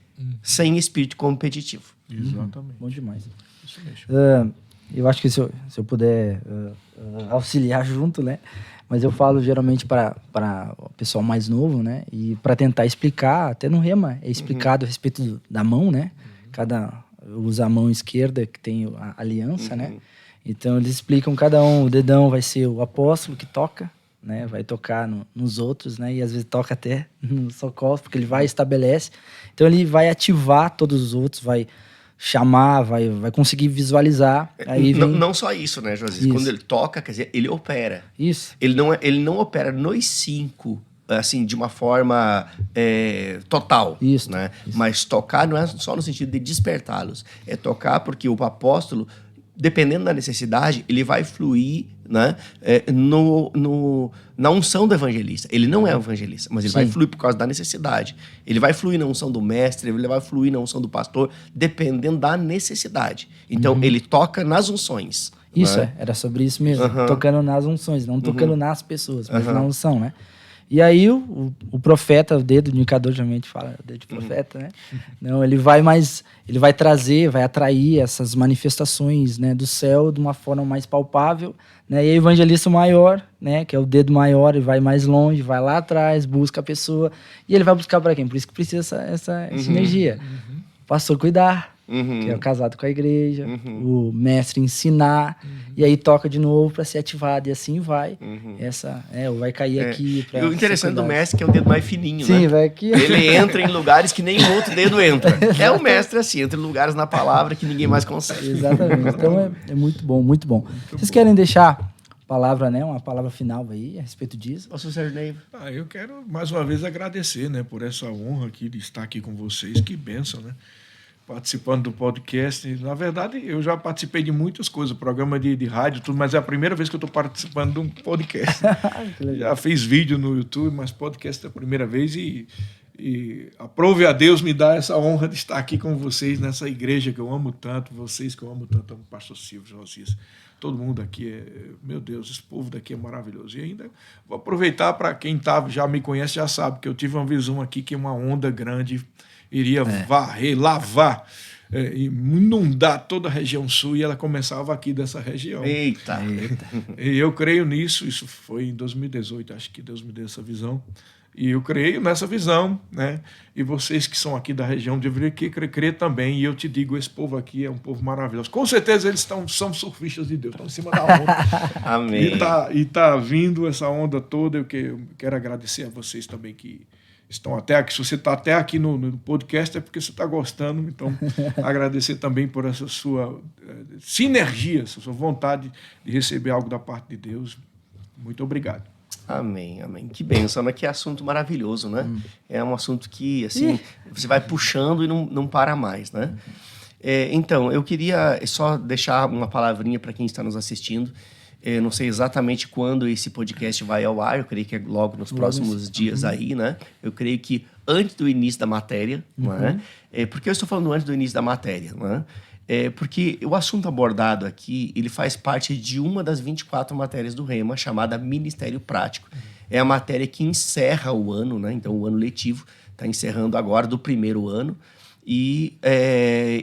sem espírito competitivo.
Exatamente.
Bom demais.
Isso mesmo.
Eu acho que se eu puder auxiliar junto, né? Mas eu falo geralmente para o pessoal mais novo, né? E para tentar explicar, até no Rema, é explicado a respeito da mão, né? Cada usa a mão esquerda, que tem a aliança, né? Então eles explicam cada um, o dedão vai ser o apóstolo que toca, né? Vai tocar nos outros, né? E às vezes toca até no socorro, porque ele vai e estabelece. Então ele vai ativar todos os outros, vai chamar, vai conseguir visualizar. Aí vem...
Não só isso, né, Josias?
Isso.
Quando ele toca, quer dizer, ele opera.
Isso.
Ele não opera nos 5, assim, de uma forma total.
Isso,
né?
isso.
Mas tocar não é só no sentido de despertá-los. É tocar porque o apóstolo, dependendo da necessidade, ele vai fluir, né, na unção do evangelista. Ele não é evangelista, mas ele vai fluir por causa da necessidade. Ele vai fluir na unção do mestre, ele vai fluir na unção do pastor, dependendo da necessidade. Então, ele toca nas unções.
Isso,
né?
era sobre isso mesmo. Tocando nas unções, não tocando nas pessoas, mas na unção, né? E aí o profeta, o dedo indicador, geralmente fala, o dedo de profeta, né? Não, ele vai trazer, vai atrair essas manifestações, né, do céu de uma forma mais palpável, né? E aí o evangelista maior, né, que é o dedo maior, ele vai mais longe, vai lá atrás, busca a pessoa, e ele vai buscar para quem? Por isso que precisa essa sinergia. O pastor cuidar, que é o casado com a igreja, o mestre ensinar, e aí toca de novo para ser ativado, e assim vai. Vai cair aqui.
E o interessante do mestre é que é o dedo mais fininho,
Sim,
né?
vai aqui.
Ele entra em lugares que nem outro dedo entra. É o mestre assim, entra em lugares na palavra que ninguém mais consegue.
Exatamente. Então é muito bom, muito bom. Vocês querem deixar palavra, né, uma palavra final aí a respeito disso?
Pastor Sérgio Neiva.
Eu quero mais uma vez agradecer, né, por essa honra aqui de estar aqui com vocês. Que bênção, né? Participando do podcast. Na verdade, eu já participei de muitas coisas, programa de rádio, tudo, mas é a primeira vez que eu estou participando de um podcast. Já fiz vídeo no YouTube, mas podcast é a primeira vez e aprove a Deus me dar essa honra de estar aqui com vocês nessa igreja que eu amo tanto, vocês que eu amo tanto, amo o pastor Silvio, Josias. Todo mundo aqui meu Deus, esse povo daqui é maravilhoso. E ainda vou aproveitar para quem já me conhece, já sabe que eu tive uma visão aqui que uma onda grande iria varrer, lavar, inundar toda a região sul, e ela começava aqui dessa região.
Eita.
E eu creio nisso, isso foi em 2018, acho que Deus me deu essa visão. E eu creio nessa visão, né? E vocês que são aqui da região deveriam crer também. E eu te digo, esse povo aqui é um povo maravilhoso. Com certeza eles são surfistas de Deus, estão em cima da onda.
Amém.
E tá vindo essa onda toda. Eu quero agradecer a vocês também que estão até aqui. Se você está até aqui no podcast é porque você está gostando. Então, agradecer também por essa sua sinergia, essa sua vontade de receber algo da parte de Deus. Muito obrigado.
Amém, amém. Que bênção, né? Que assunto maravilhoso, né? É um assunto que, assim, você vai puxando e não para mais, né? Então, eu queria só deixar uma palavrinha para quem está nos assistindo. Eu não sei exatamente quando esse podcast vai ao ar, eu creio que é logo nos próximos dias aí, né? Eu creio que antes do início da matéria, né? Por que eu estou falando antes do início da matéria, né? Porque o assunto abordado aqui, ele faz parte de uma das 24 matérias do Rema, chamada Ministério Prático. É a matéria que encerra o ano, né? Então, o ano letivo está encerrando agora, do primeiro ano. E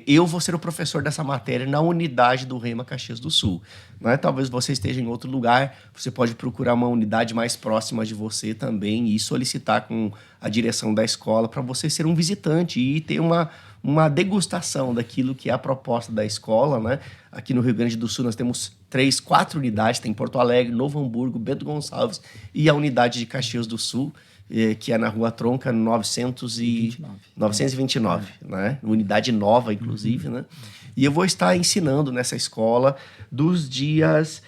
eu vou ser o professor dessa matéria na unidade do Rema Caxias do Sul. Né? Talvez você esteja em outro lugar, você pode procurar uma unidade mais próxima de você também e solicitar com a direção da escola para você ser um visitante e ter uma degustação daquilo que é a proposta da escola, né? Aqui no Rio Grande do Sul nós temos 4 unidades, tem Porto Alegre, Novo Hamburgo, Bento Gonçalves e a unidade de Caxias do Sul, que é na Rua Tronca 929, né? Unidade nova, inclusive, né? E eu vou estar ensinando nessa escola dos dias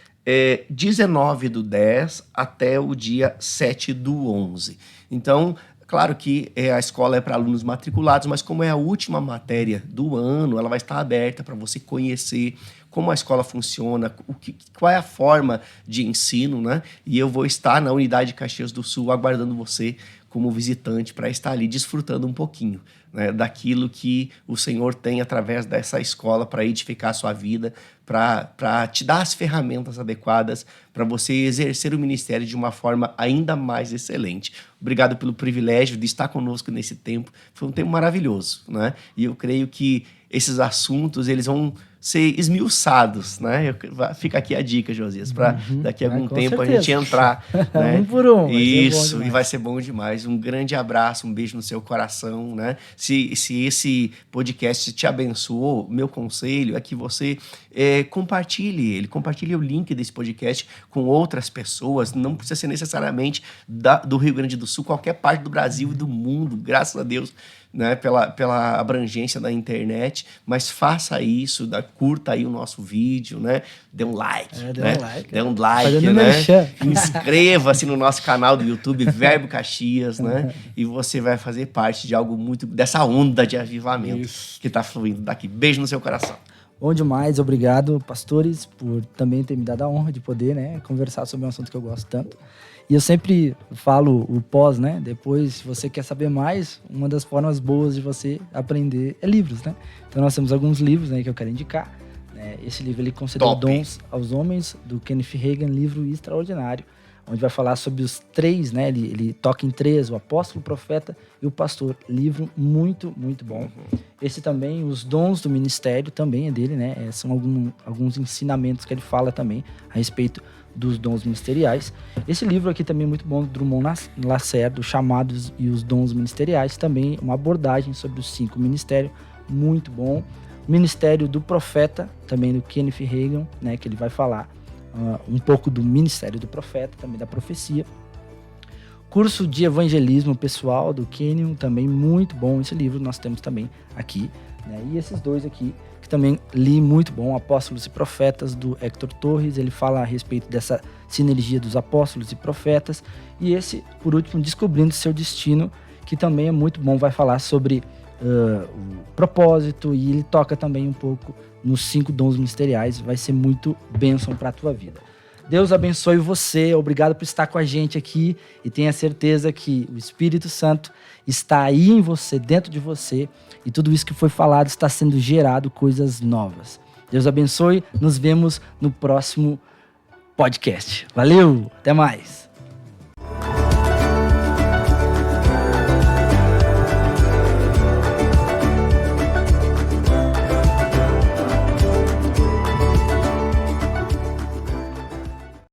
19/10 até o dia 7/11. Então, claro que a escola é para alunos matriculados, mas como é a última matéria do ano, ela vai estar aberta para você conhecer como a escola funciona, qual é a forma de ensino, né? E eu vou estar na unidade de Caxias do Sul aguardando você como visitante para estar ali desfrutando um pouquinho, né, daquilo que o Senhor tem através dessa escola para edificar a sua vida, para te dar as ferramentas adequadas para você exercer o ministério de uma forma ainda mais excelente. Obrigado pelo privilégio de estar conosco nesse tempo. Foi um tempo maravilhoso, né? E eu creio que esses assuntos eles vão ser esmiuçados, né? Fica aqui a dica, Josias, para daqui a algum tempo certeza. A gente entrar, né?
Um por um.
Isso, e vai ser bom demais. Um grande abraço, um beijo no seu coração, né? Se esse podcast te abençoou, meu conselho é que você compartilhe o link desse podcast com outras pessoas. Não precisa ser necessariamente do Rio Grande do Sul, qualquer parte do Brasil e do mundo, graças a Deus, né, pela abrangência da internet, mas faça isso, curta aí o nosso vídeo, né? Dê um like, dê um like, né? Inscreva-se no nosso canal do YouTube, Verbo Caxias, né? E você vai fazer parte de algo dessa onda de avivamento que está fluindo daqui. Beijo no seu coração.
Bom demais, obrigado, pastores, por também ter me dado a honra de poder, né, conversar sobre um assunto que eu gosto tanto. E eu sempre falo o pós, né? Depois, se você quer saber mais, uma das formas boas de você aprender é livros, né? Então nós temos alguns livros, né, que eu quero indicar. Esse livro ele concedeu dons aos homens, do Kenneth Hagin, livro extraordinário, onde vai falar sobre os três, né? Ele toca em três: o apóstolo, o profeta e o pastor. Livro muito, muito bom. Esse também, Os Dons do Ministério, também é dele, né? São alguns ensinamentos que ele fala também a respeito dos dons ministeriais. Esse livro aqui também é muito bom, do Drummond Lacerda, Os Chamados e os Dons Ministeriais, também uma abordagem sobre os 5 ministérios, muito bom. O Ministério do Profeta, também do Kenneth Hagin, né, que ele vai falar um pouco do Ministério do Profeta, também da profecia. Curso de Evangelismo Pessoal, do Kenyon, também muito bom. Esse livro nós temos também aqui, né? E esses dois aqui, que também li, muito bom, Apóstolos e Profetas, do Hector Torres. Ele fala a respeito dessa sinergia dos apóstolos e profetas. E esse, por último, Descobrindo Seu Destino, que também é muito bom, vai falar sobre o propósito, e ele toca também um pouco nos 5 dons ministeriais. Vai ser muito bênção para a tua vida. Deus abençoe você, obrigado por estar com a gente aqui, e tenha certeza que o Espírito Santo está aí em você, dentro de você, e tudo isso que foi falado está sendo gerado coisas novas. Deus abençoe, nos vemos no próximo podcast. Valeu, até mais!